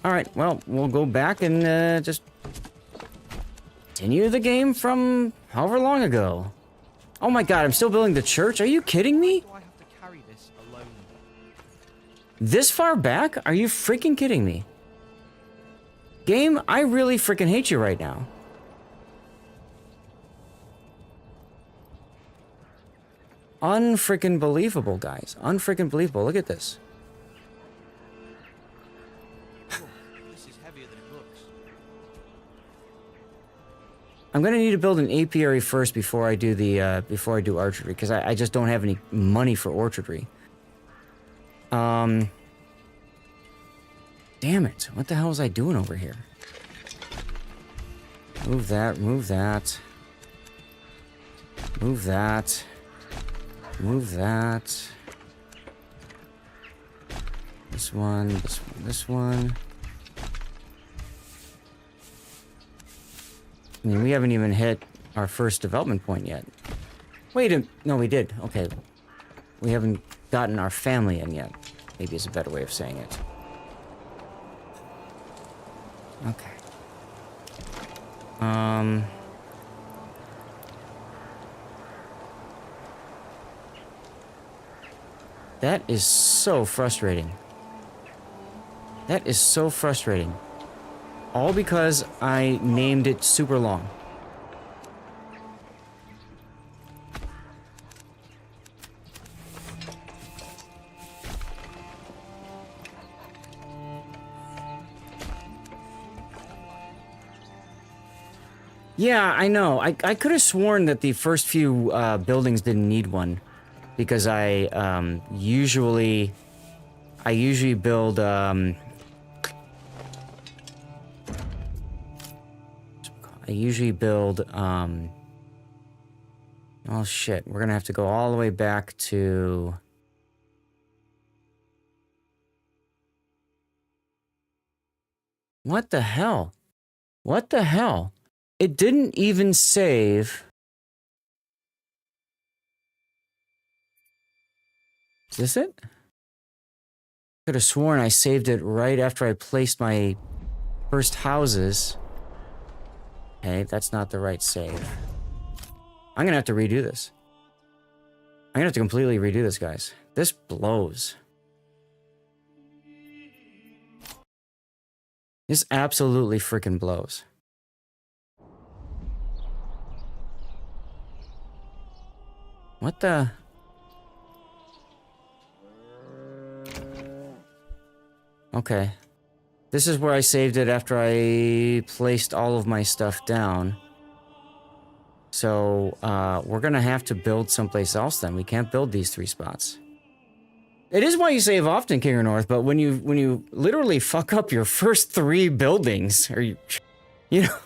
Alright, well, we'll go back and just continue the game from however long ago. Oh my god, I'm still building the church? Are you kidding me? Do I have to carry this alone? This far back? Are you freaking kidding me? Game, I really freaking hate you right now. Unfreaking believable, guys. Unfreaking believable. Look at this. This is heavier than it looks. I'm gonna need to build an apiary first before I do the before I do archery, because I just don't have any money for orchardry. Damn it! What the hell was I doing over here? Move that. Move that. Move that. Move that. This one. This one. This one. I mean, we haven't even hit our first development point yet. Wait a... No, we did. Okay. We haven't gotten our family in yet. Maybe is a better way of saying it. Okay. That is so frustrating. That is so frustrating. All because I named it super long. Yeah, I know. I could have sworn that the first few buildings didn't need one. Because I usually build I usually build oh shit, we're gonna have to go all the way back to what the hell? What the hell? It didn't even save. Is this it? Could have sworn I saved it right after I placed my first houses. Okay, that's not the right save. I'm gonna have to redo this. I'm gonna have to completely redo this, guys. This blows. This absolutely freaking blows. What the... Okay. This is where I saved it after I placed all of my stuff down. So, we're gonna have to build someplace else then. We can't build these 3 spots. It is why you save often, King or North, but when you literally fuck up your first 3 buildings, or you know...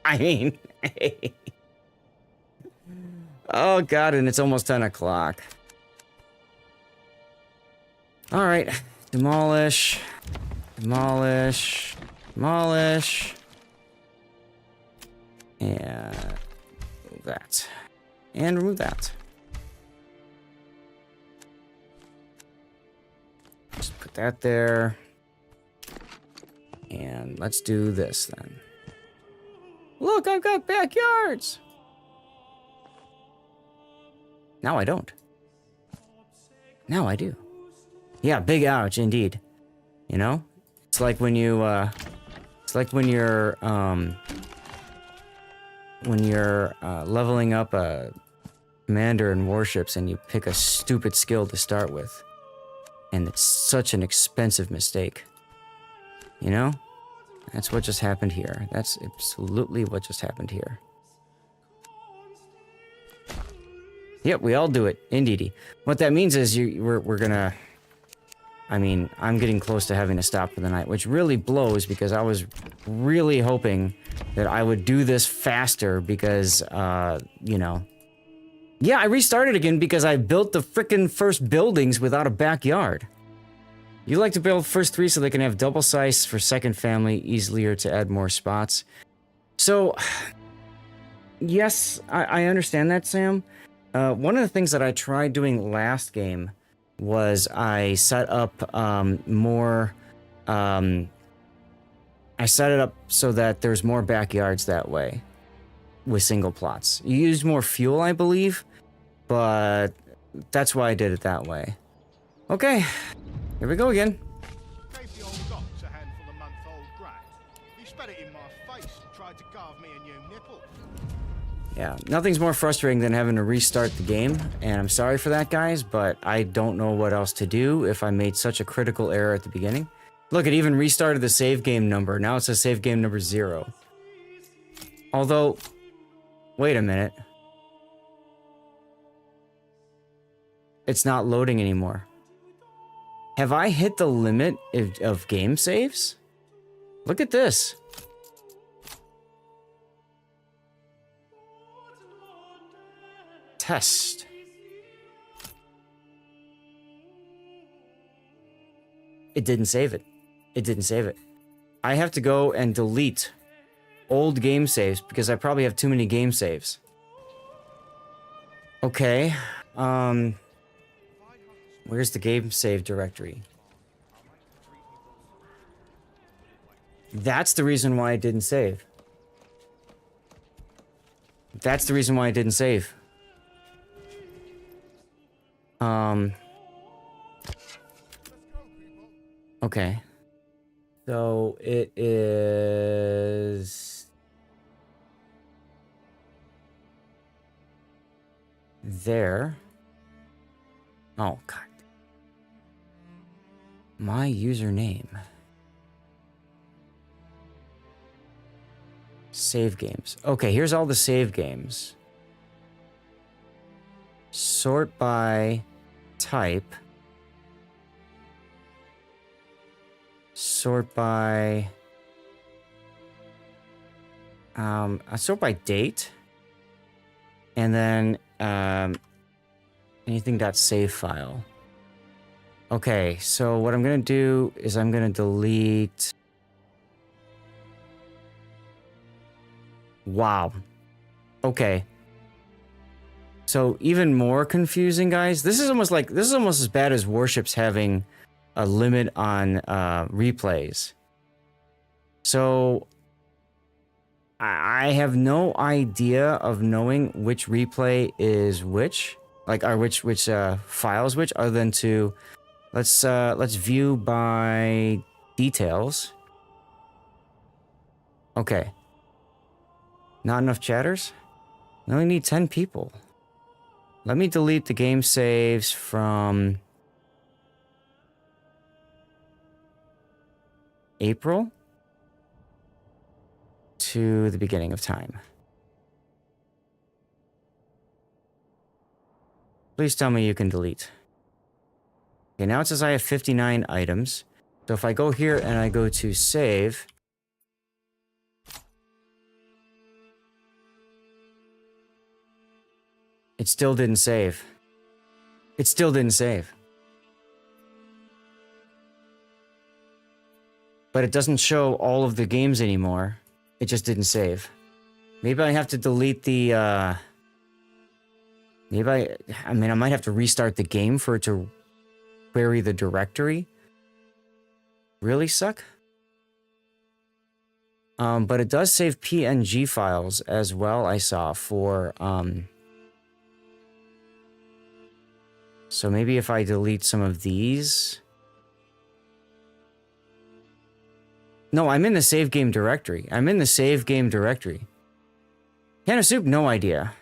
I mean... Oh god, and it's almost 10 o'clock. Alright. Demolish. Demolish. Demolish. And remove that. And remove that. Just put that there. And let's do this then. Look, I've got backyards! Now I don't. Now I do. Yeah, big ouch, indeed. You know? It's like when you, it's like when you're leveling up a commander in warships and you pick a stupid skill to start with. And it's such an expensive mistake. You know? That's what just happened here. That's absolutely what just happened here. Yep, we all do it. Indeedy. What that means is we're gonna... I mean, I'm getting close to having to stop for the night, which really blows because I was really hoping that I would do this faster because, you know... Yeah, I restarted again because I built the frickin' first buildings without a backyard. You like to build first 3 so they can have double size for second family, easier to add more spots. So, yes, I understand that, Sam. One of the things that I tried doing last game was I set up more... I set it up so that there's more backyards that way with single plots. You use more fuel, I believe, but that's why I did it that way. Okay, here we go again. Gave the old docs a handful of month-old grass. He spat it in my face and tried to carve me a new nipple. Yeah, nothing's more frustrating than having to restart the game, and I'm sorry for that, guys, but I don't know what else to do if I made such a critical error at the beginning. Look, it even restarted the save game number. Now it says save game number 0. Although, wait a minute. It's not loading anymore. Have I hit the limit of game saves? Look at this. Test. It didn't save it. It didn't save it. I have to go and delete old game saves because I probably have too many game saves. Okay. Where's the game save directory? That's the reason why it didn't save. That's the reason why it didn't save. Okay. So it is there. Oh, God. My username. Save games. Okay, here's all the save games. Sort by type. Sort by... I sort by date. And then, anything.save file. Okay, so what I'm gonna do is I'm gonna delete... Wow. Okay. So even more confusing, guys. This is almost as bad as Warships having a limit on replays. So I have no idea of knowing which replay is which, like, or which file is which, other than to let's view by details. Okay. Not enough chatters? We only need 10 people. Let me delete the game saves from April to the beginning of time. Please tell me you can delete. Okay, now it says I have 59 items. So if I go here and I go to save, it still didn't save. It still didn't save. But it doesn't show all of the games anymore. It just didn't save. Maybe I have to delete the, I might have to restart the game for it to query the directory. Really suck? But it does save PNG files as well, I saw, for, so maybe if I delete some of these... No, I'm in the save game directory. I'm in the save game directory. Can of Soup? No idea.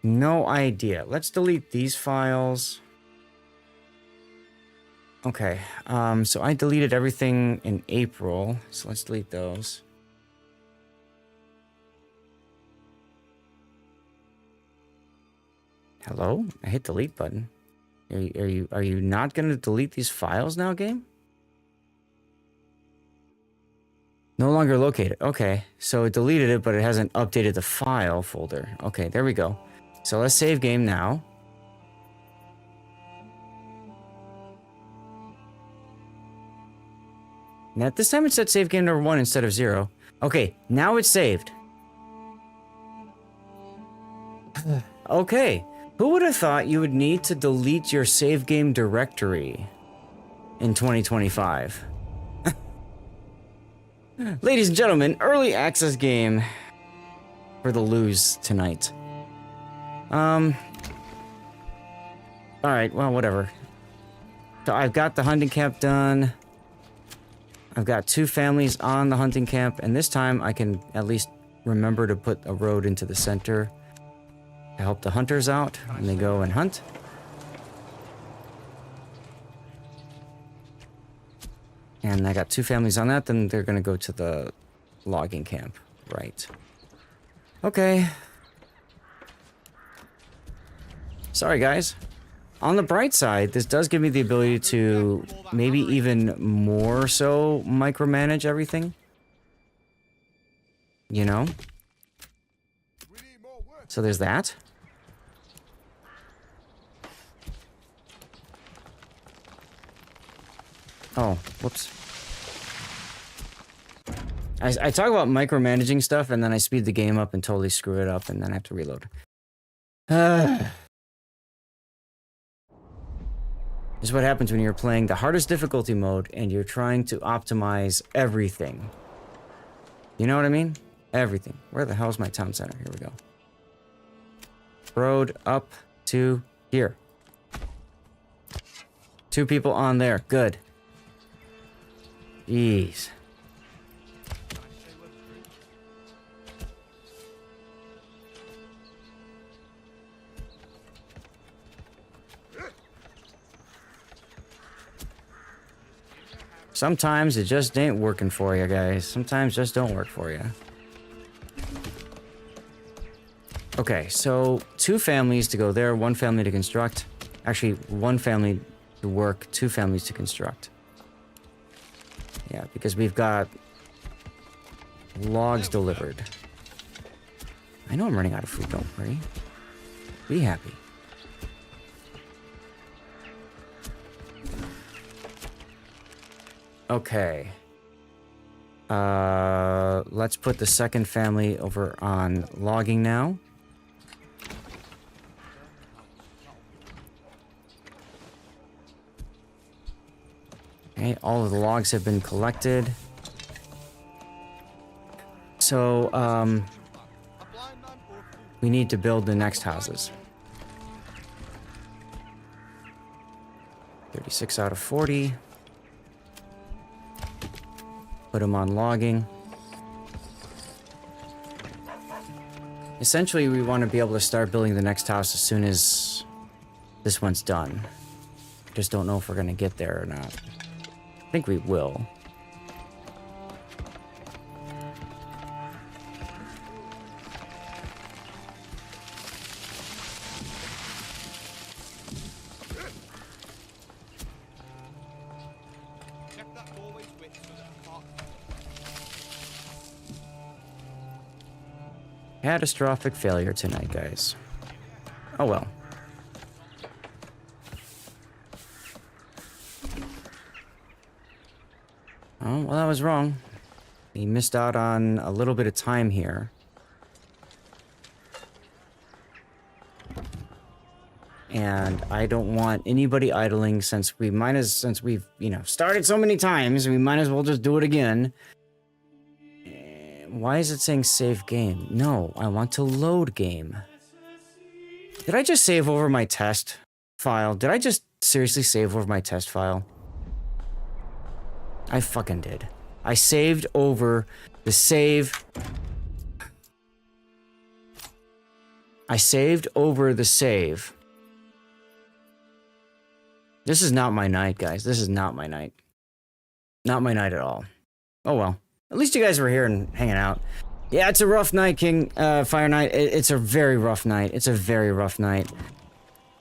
No idea. Let's delete these files. Okay, so I deleted everything in April, so let's delete those. Hello? I hit delete button. Are you not gonna delete these files now, game? No longer located. Okay, so it deleted it, but it hasn't updated the file folder. Okay, there we go. So let's save game now. Now this time it said save game number 1 instead of 0. Okay, now it's saved. Okay, who would have thought you would need to delete your save game directory in 2025? Ladies and gentlemen, early access game for the lose tonight. Alright, well, whatever. So I've got the hunting camp done. I've got 2 families on the hunting camp, and this time I can at least remember to put a road into the center to help the hunters out when they go and hunt. And I got 2 families on that, then they're gonna go to the logging camp. Right. Okay. Sorry, guys. On the bright side, this does give me the ability to maybe even more so micromanage everything. You know? So there's that. Oh, whoops. I talk about micromanaging stuff and then I speed the game up and totally screw it up and then I have to reload. This is what happens when you're playing the hardest difficulty mode and you're trying to optimize everything. You know what I mean? Everything. Where the hell's my town center? Here we go. Road up to here. 2 people on there. Good. Jeez. Sometimes it just ain't working for you, guys. Sometimes just don't work for you. Okay, so 2 families to go there, 1 family to construct. Actually, 1 family to work, 2 families to construct. Yeah, because we've got logs delivered. I know I'm running out of food, don't worry. Be happy. Okay. Let's put the 2nd family over on logging now. Okay, all of the logs have been collected. So, we need to build the next houses. 36 out of 40. Put them on logging. Essentially, we want to be able to start building the next house as soon as this one's done. Just don't know if we're going to get there or not. I think we will. Catastrophic failure tonight, guys. Oh well. Oh, well, that was wrong. We missed out on a little bit of time here. And I don't want anybody idling since we've, you know, started so many times, we might as well just do it again. Why is it saying save game? No, I want to load game. Did I just save over my test file? Did I just seriously save over my test file? I fucking did. I saved over the save. I saved over the save. This is not my night, guys. This is not my night. Not my night at all. Oh well. At least you guys were here and hanging out. Yeah, it's a rough night, King Fire Knight. It's a very rough night. It's a very rough night.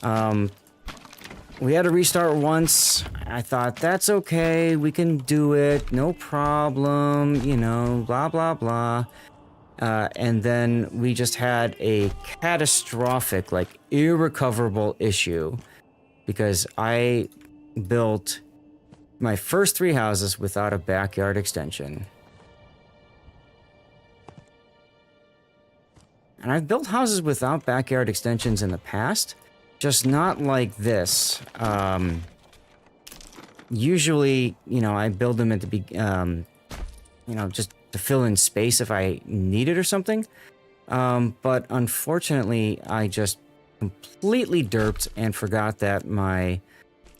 We had to restart once. I thought, that's okay, we can do it, no problem, you know, blah, blah, blah. And then we just had a catastrophic, like, irrecoverable issue because I built my first 3 houses without a backyard extension. And I've built houses without backyard extensions in the past, just not like this. Usually, you know, I build them at the you know, just to fill in space if I need it or something. But unfortunately, I just completely derped and forgot that my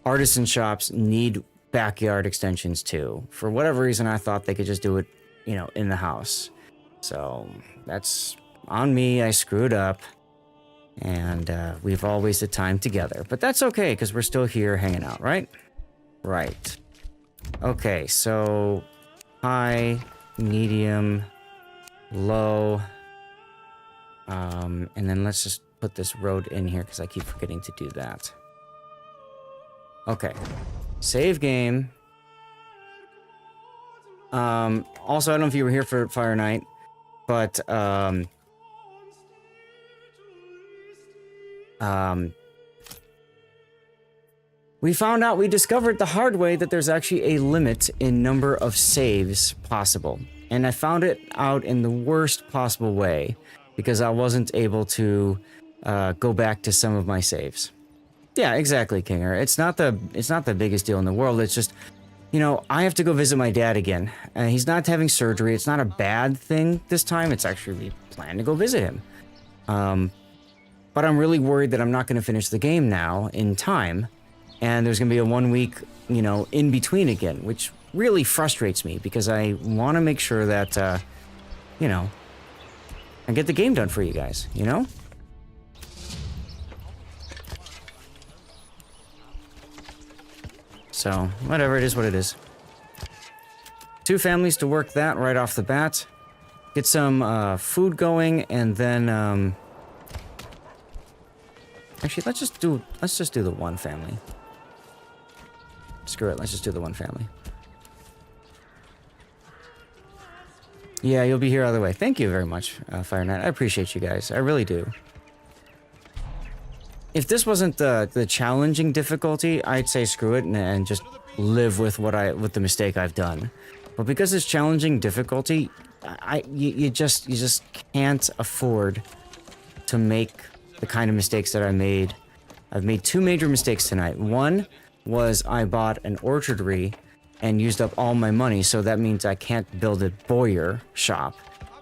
artisan shops need backyard extensions too. For whatever reason, I thought they could just do it, you know, in the house. So that's on me. I screwed up. And we've all wasted time together. But that's okay, because we're still here hanging out, right? Right. Okay, so high, medium, low. And then let's just put this road in here, because I keep forgetting to do that. Okay. Save game. Also, I don't know if you were here for Fire Night, but we discovered the hard way that there's actually a limit in number of saves possible. And I found it out in the worst possible way because I wasn't able to go back to some of my saves. Yeah, exactly, Kinger. It's not the biggest deal in the world. It's just, you know, I have to go visit my dad again. He's not having surgery. It's not a bad thing this time. It's actually, we plan to go visit him. But I'm really worried that I'm not going to finish the game now in time. And there's going to be a 1 week, you know, in between again, which really frustrates me because I want to make sure that, you know, I get the game done for you guys, you know? So, whatever, it is what it is. 2 families to work that right off the bat. Get some food going, and then actually, let's just do the 1 family. Screw it, let's just do the 1 family. Yeah, you'll be here either way. Thank you very much, Fire Knight. I appreciate you guys. I really do. If this wasn't the challenging difficulty, I'd say screw it and just live with with the mistake I've done. But because it's challenging difficulty, you just can't afford to make the kind of mistakes that I made. I've made 2 major mistakes tonight. One was I bought an orchardry and used up all my money, so that means I can't build a Boyer shop.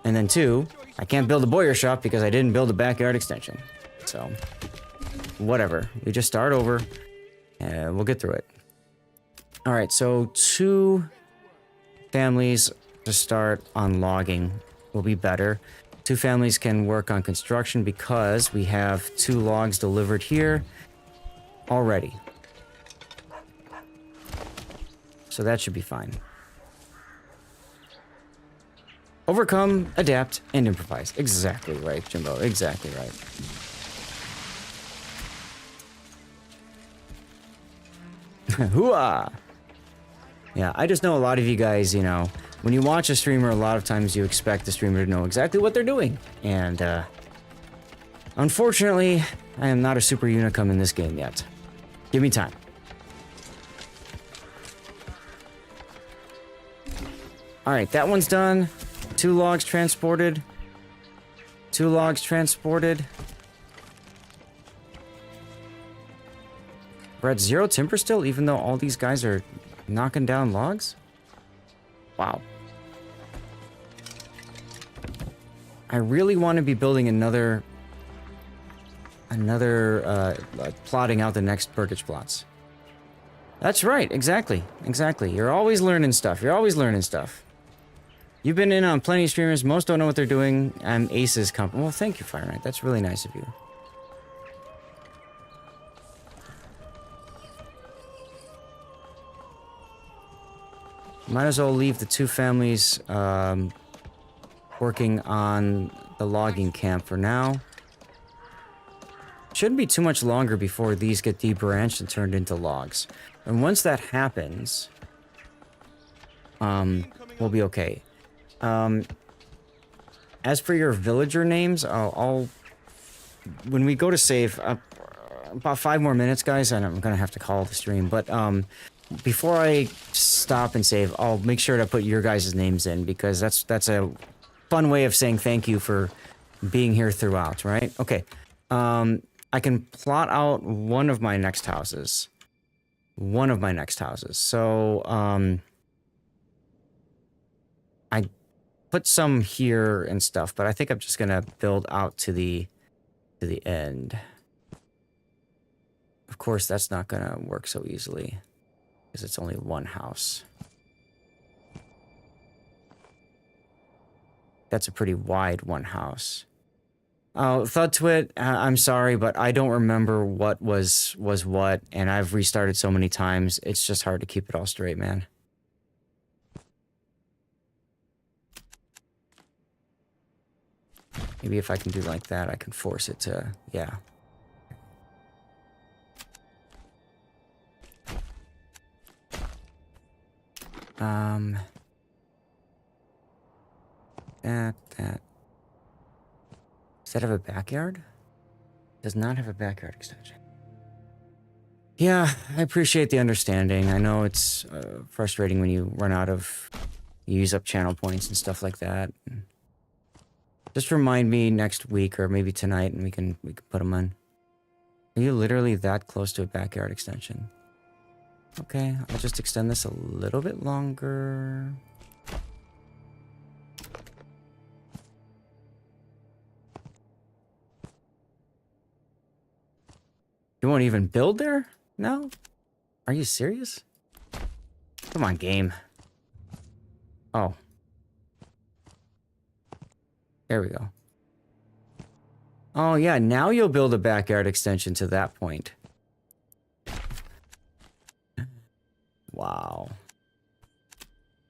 And then 2, I can't build a Boyer shop because I didn't build a backyard extension. So, whatever. We just start over, and we'll get through it. Alright, so 2 families to start on logging will be better. 2 families can work on construction because we have 2 logs delivered here already. So that should be fine. Overcome, adapt, and improvise. Exactly right, Jimbo. Exactly right. Hooah! Yeah, I just know a lot of you guys, you know, when you watch a streamer, a lot of times you expect the streamer to know exactly what they're doing. And, unfortunately, I am not a super unicum in this game yet. Give me time. Alright, that one's done. 2 logs transported. 2 logs transported. We're at 0 timber still, even though all these guys are knocking down logs? Wow. I really want to be building another plotting out the next Burgage plots. That's right, exactly. You're always learning stuff. You've been in on plenty of streamers. Most don't know what they're doing. I'm Ace's company. Well, thank you, Fire Knight. That's really nice of you. Might as well leave the 2 families working on the logging camp for now. shouldn't be too much longer before these get debranched and turned into logs. And once that happens, we'll be okay. As for your villager names, I'll when we go to save, about 5 more minutes, guys, and I'm gonna have to call the stream. But before I stop and save, I'll make sure to put your guys' names in, because that's a fun way of saying thank you for being here throughout, right? Okay. I can plot out one of my next houses. So, I put some here and stuff, but I think I'm just gonna build out to the end. Of course, that's not gonna work so easily, because it's only one house. That's a pretty wide one house. Oh, Thudtwit, I'm sorry, but I don't remember what was what, and I've restarted so many times, it's just hard to keep it all straight, man. Maybe if I can do like that, I can force it to, yeah. That. Does that have a backyard? Does not have a backyard extension. Yeah, I appreciate the understanding. I know it's frustrating when you run out of, you use up channel points and stuff like that. Just remind me next week or maybe tonight, and we can put them on. Are you literally that close to a backyard extension? Okay, I'll just extend this a little bit longer. You won't even build there? No? Are you serious? Come on, game. Oh. There we go. Oh, yeah, now you'll build a backyard extension to that point. Wow.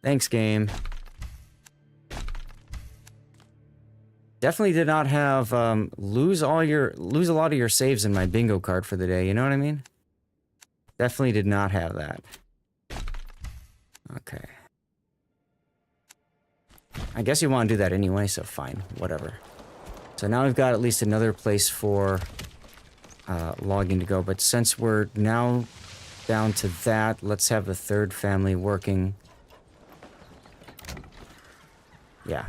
Thanks, game. Definitely did not have, lose a lot of your saves in my bingo card for the day, you know what I mean? Definitely did not have that. Okay. I guess you want to do that anyway, so fine, whatever. So now we've got at least another place for logging to go, but since we're now down to that, let's have the third family working. Yeah.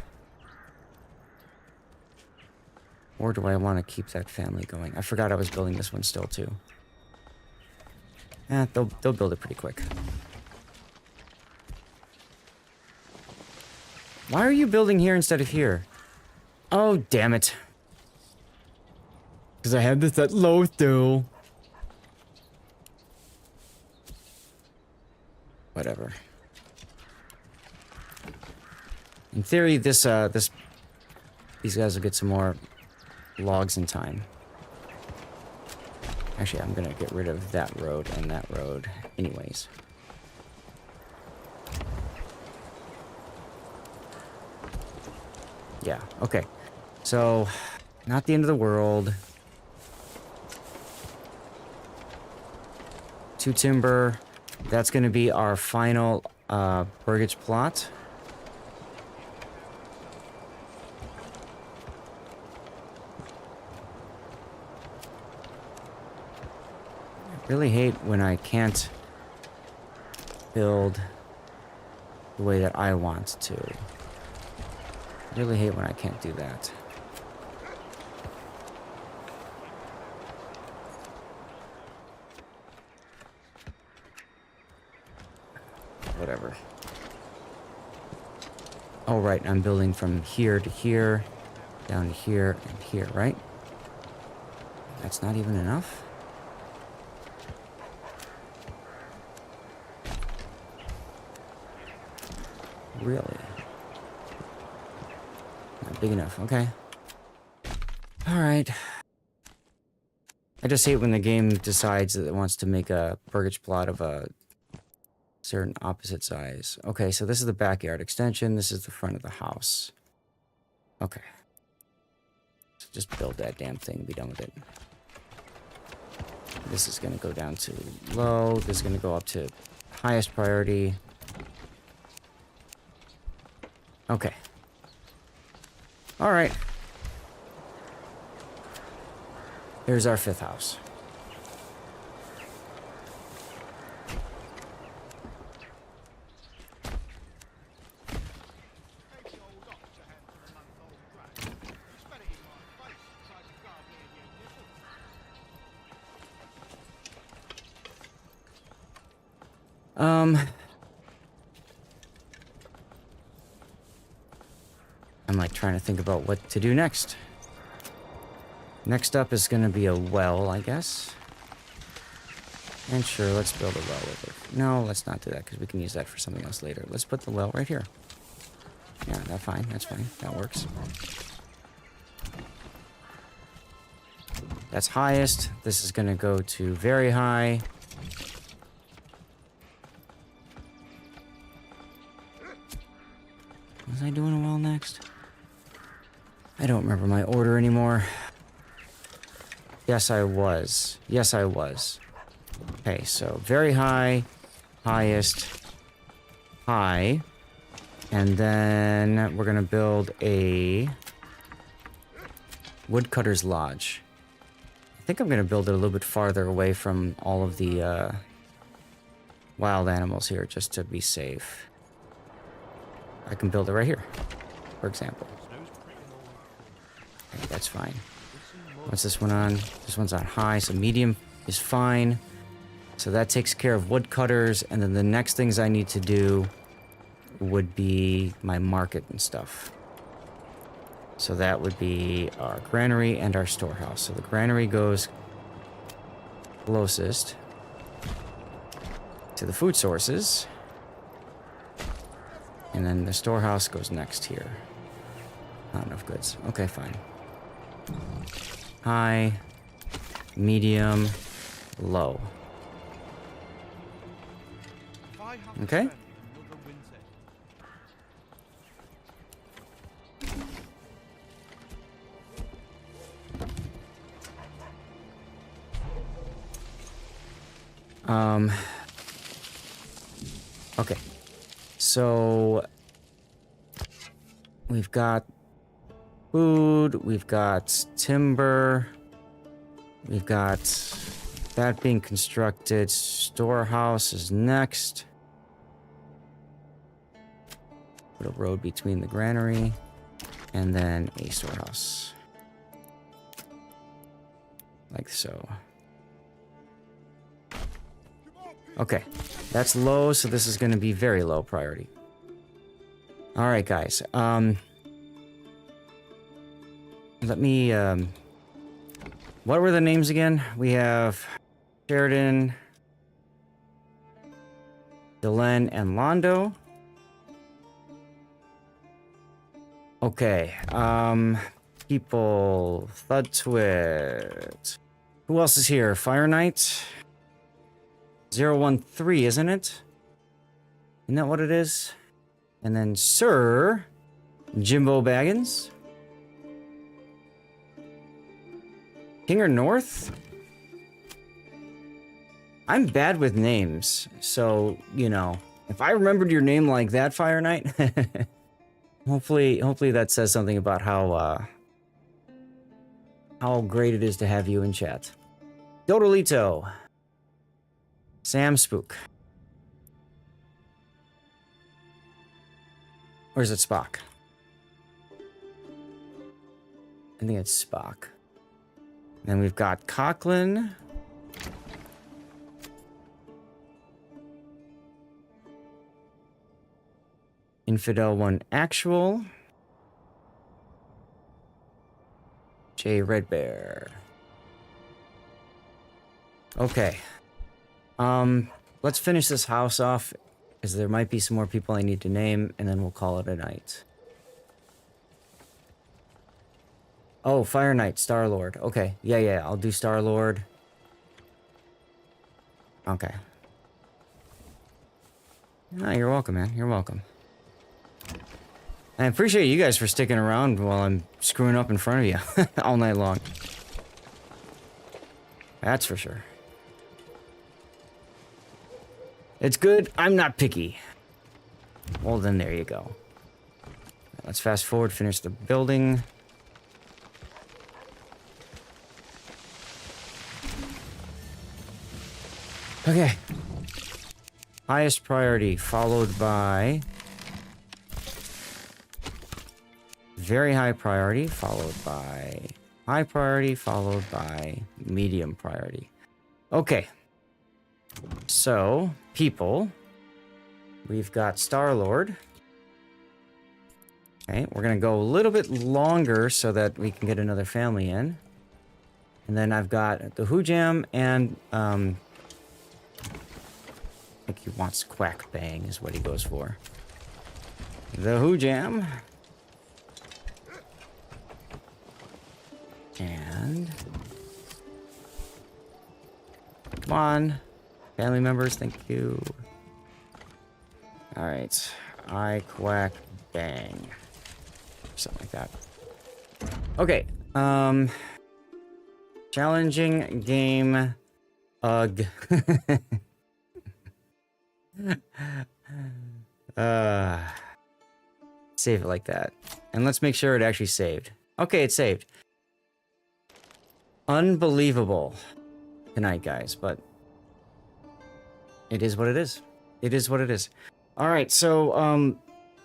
Or do I want to keep that family going? I forgot I was building this one still, too. They'll build it pretty quick. Why are you building here instead of here? Oh, damn it. Because I had this at low, though. Whatever. In theory, these guys will get some more logs in time. Actually, I'm gonna get rid of that road and that road anyways. Yeah, okay. So, not the end of the world. 2 timber. That's gonna be our final burgage plot. I really hate when I can't build the way that I want to. I really hate when I can't do that. Whatever. Oh, right, I'm building from here to here, down to here, and here, right? That's not even enough? Really? Not big enough, okay. Alright. I just hate when the game decides that it wants to make a burgage plot of a certain opposite size. Okay, so this is the backyard extension, this is the front of the house. Okay. So just build that damn thing and be done with it. This is going to go down to low. This is going to go up to highest priority. Okay. All right. Here's our 5th house. Gave the old ox a handful of month-old grass. He spat it in my face and tried to guard me and you nibble. I'm like trying to think about what to do next. Next up is going to be a well, I guess. And sure, let's build a well with it. No, let's not do that because we can use that for something else later. Let's put the well right here. Yeah, that's fine. That's fine. That works. That's highest. This is going to go to very high. Was I doing a well next? I don't remember my order anymore. Yes, I was. Yes, I was. Okay, so very high, highest, high. And then we're going to build a woodcutter's lodge. I think I'm going to build it a little bit farther away from all of the wild animals here just to be safe. I can build it right here, for example. Okay, that's fine. What's this one on? This one's on high, so medium is fine. So that takes care of woodcutters, and then the next things I need to do would be my market and stuff. So that would be our granary and our storehouse. So the granary goes closest to the food sources. And then the storehouse goes next here. Not enough goods. Okay, fine. High, medium, low. Okay. Okay. So we've got food, we've got timber, we've got that being constructed. Storehouse is next. Put a road between the granary and then a storehouse. Like so. Okay, that's low, so this is going to be very low priority. All right, guys. Let me, what were the names again? We have Sheridan, Delenn, and Londo. Okay, people, Thudtwit. Who else is here? Fire Knight? 013, isn't it? Isn't that what it is? And then Sir Jimbo Baggins. King or North? I'm bad with names, so, you know, if I remembered your name like that, Fire Knight, hopefully that says something about how great it is to have you in chat. Dodolito. Sam Spook. Or is it Spock? I think it's Spock. Then we've got Coughlin. Infidel 1 Actual. J Red Bear. Okay. Let's finish this house off, because there might be some more people I need to name, and then we'll call it a night. Oh, Fire Knight, Star-Lord. Okay, yeah, I'll do Star-Lord. Okay. No, you're welcome, man. You're welcome. I appreciate you guys for sticking around while I'm screwing up in front of you all night long. That's for sure. It's good. I'm not picky. Well, then there you go. Let's fast forward, finish the building. Okay. Highest priority, followed by very high priority, followed by high priority, followed by medium priority. Okay. So, people, we've got Star-Lord. Okay, we're gonna go a little bit longer so that we can get another family in. And then I've got the Hoojam and, I think he wants Quack Bang is what he goes for. The Hoojam. And... come on. Family members, thank you. Alright. I Quack Bang. Something like that. Okay. Challenging game. Ugh. Save it like that. And let's make sure it actually saved. Okay, it saved. Unbelievable tonight, guys, but it is what it is. It is what it is. Alright, so,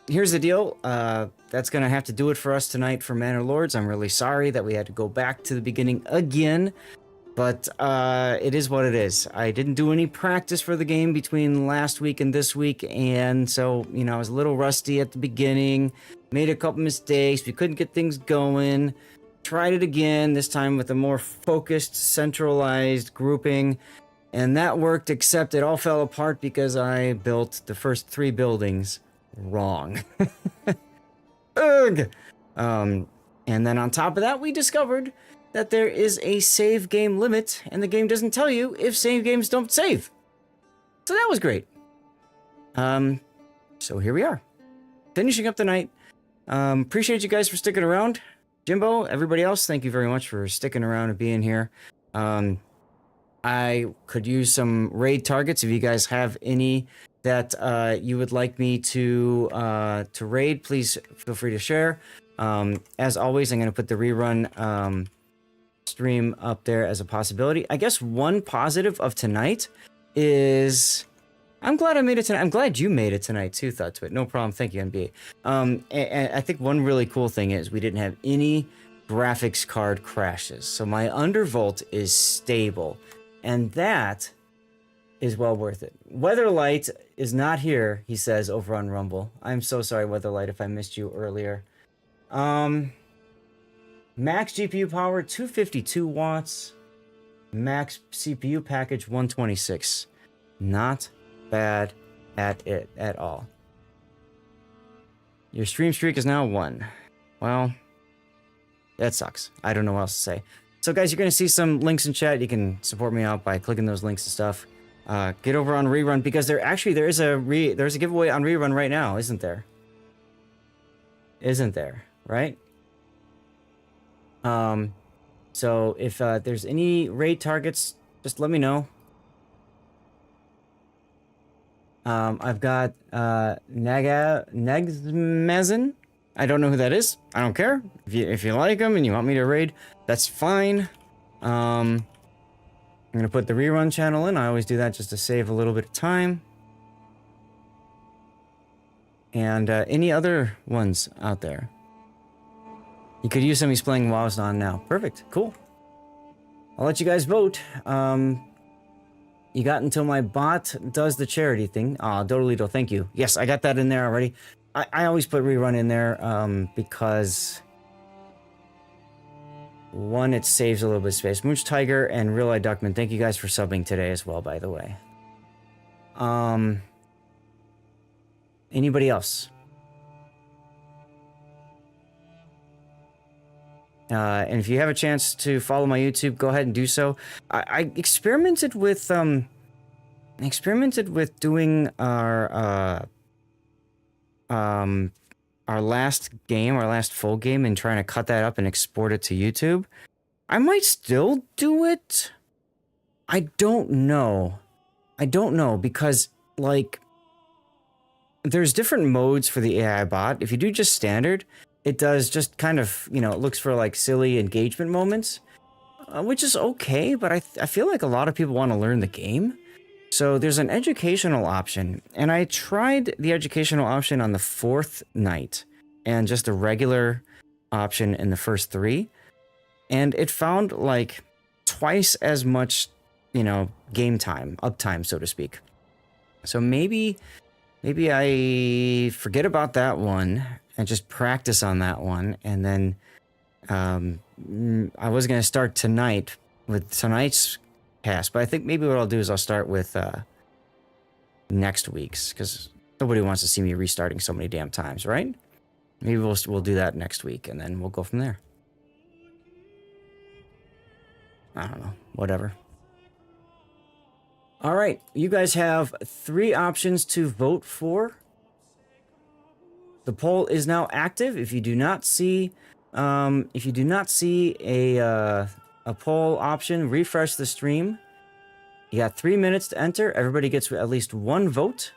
here's the deal. That's gonna have to do it for us tonight for Manor Lords. I'm really sorry that we had to go back to the beginning again. But it is what it is. I didn't do any practice for the game between last week and this week, and so, you know, I was a little rusty at the beginning, made a couple mistakes, we couldn't get things going, tried it again, this time with a more focused, centralized grouping, and that worked, except it all fell apart because I built the first 3 buildings wrong. Ugh! And then on top of that, we discovered that there is a save game limit, and the game doesn't tell you if save games don't save. So that was great. So here we are. Finishing up the night. Appreciate you guys for sticking around. Jimbo, everybody else, thank you very much for sticking around and being here. I could use some raid targets if you guys have any that you would like me to raid. Please feel free to share. As always, I'm going to put the rerun stream up there as a possibility. I guess one positive of tonight is I'm glad I made it tonight. I'm glad you made it tonight too, Thought to it. No problem. Thank you, NBA. And I think one really cool thing is we didn't have any graphics card crashes. So my undervolt is stable. And that is well worth it. Weatherlight is not here, he says over on Rumble. I'm so sorry, Weatherlight, if I missed you earlier. Max GPU power, 252 watts. Max CPU package, 126. Not bad at all. Your stream streak is now 1. Well, that sucks. I don't know what else to say. So guys, you're going to see some links in chat. You can support me out by clicking those links and stuff. Get over on Rerun, because there's a giveaway on Rerun right now, isn't there? Isn't there, right? So if there's any raid targets, just let me know. I've got Nagzmazin. I don't know who that is. I don't care. If you like them and you want me to raid, that's fine. I'm gonna put the rerun channel in. I always do that just to save a little bit of time. And any other ones out there? You could use somebody's playing while it's on now. Perfect. Cool. I'll let you guys vote. You got until my bot does the charity thing. Aw, Dodolito, thank you. Yes, I got that in there already. I always put rerun in there because... one, it saves a little bit of space. Mooch Tiger and Real Eye Duckman, thank you guys for subbing today as well, by the way. Anybody else? And if you have a chance to follow my YouTube, go ahead and do so. I experimented with doing our last game, our last full game, and trying to cut that up and export it to YouTube. I might still do it. I don't know because like, there's different modes for the AI bot. If you do just standard, it does just kind of, you know, it looks for like silly engagement moments, which is okay, but I feel like a lot of people want to learn the game. So there's an educational option, and I tried the educational option on the 4th night and just a regular option in the first 3, and it found like twice as much, you know, game time, uptime, so to speak. So maybe I forget about that one and just practice on that one, and then I was gonna start tonight with tonight's cast, but I think maybe what I'll do is I'll start with next week's, because nobody wants to see me restarting so many damn times, right? Maybe we'll do that next week, and then we'll go from there. I don't know, whatever. All right, you guys have 3 options to vote for. The poll is now active. If you do not see a poll option, refresh the stream. You got 3 minutes to enter. Everybody gets at least 1 vote.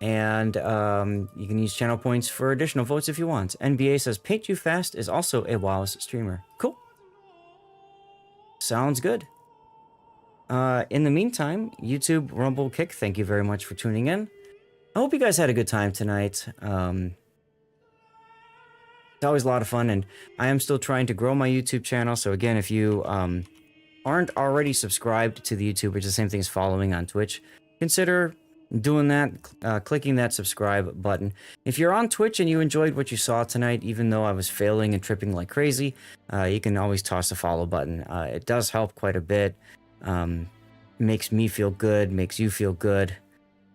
And you can use channel points for additional votes if you want. NBA says Paint You Fast is also a WoW's streamer. Cool. Sounds good. In the meantime, YouTube, Rumble, Kick, thank you very much for tuning in. I hope you guys had a good time tonight. It's always a lot of fun, and I am still trying to grow my YouTube channel. So again, if you aren't already subscribed to the YouTube, which is the same thing as following on Twitch, consider doing that, clicking that subscribe button. If you're on Twitch and you enjoyed what you saw tonight, even though I was failing and tripping like crazy, you can always toss the follow button. It does help quite a bit. Makes me feel good, makes you feel good,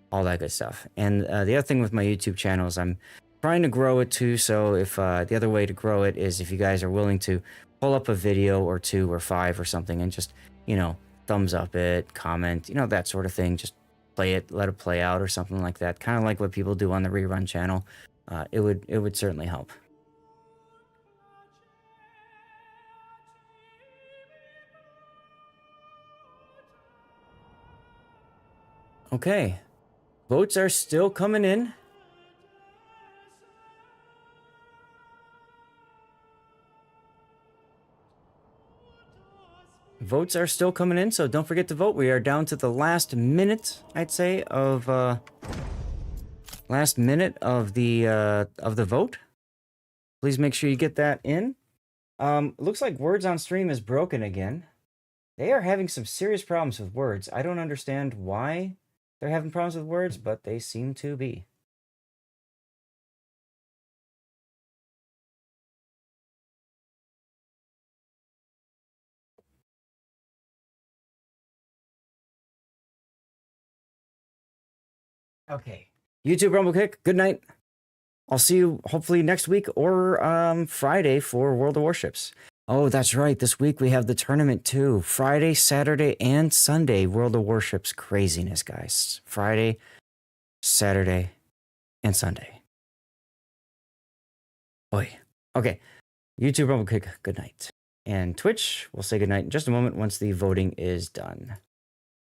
all that good stuff. And the other thing with my YouTube channel is I'm trying to grow it too, so if the other way to grow it is if you guys are willing to pull up a video or 2 or 5 or something and just, you know, thumbs up it, comment, you know, that sort of thing. Just play it, let it play out or something like that. Kind of like what people do on the rerun channel. It would certainly help. Okay. Votes are still coming in. Votes are still coming in, so don't forget to vote. We are down to the last minute, I'd say, of the vote. Please make sure you get that in. Looks like Words on Stream is broken again. They are having some serious problems with Words. I don't understand why they're having problems with Words, but they seem to be. Okay. YouTube Rumble Kick, good night. I'll see you hopefully next week or Friday for World of Warships. Oh, that's right. This week we have the tournament too. Friday, Saturday, and Sunday. World of Warships craziness, guys. Friday, Saturday, and Sunday. Boy. Okay. YouTube Rumble Kick, good night. And Twitch, we'll say good night in just a moment once the voting is done.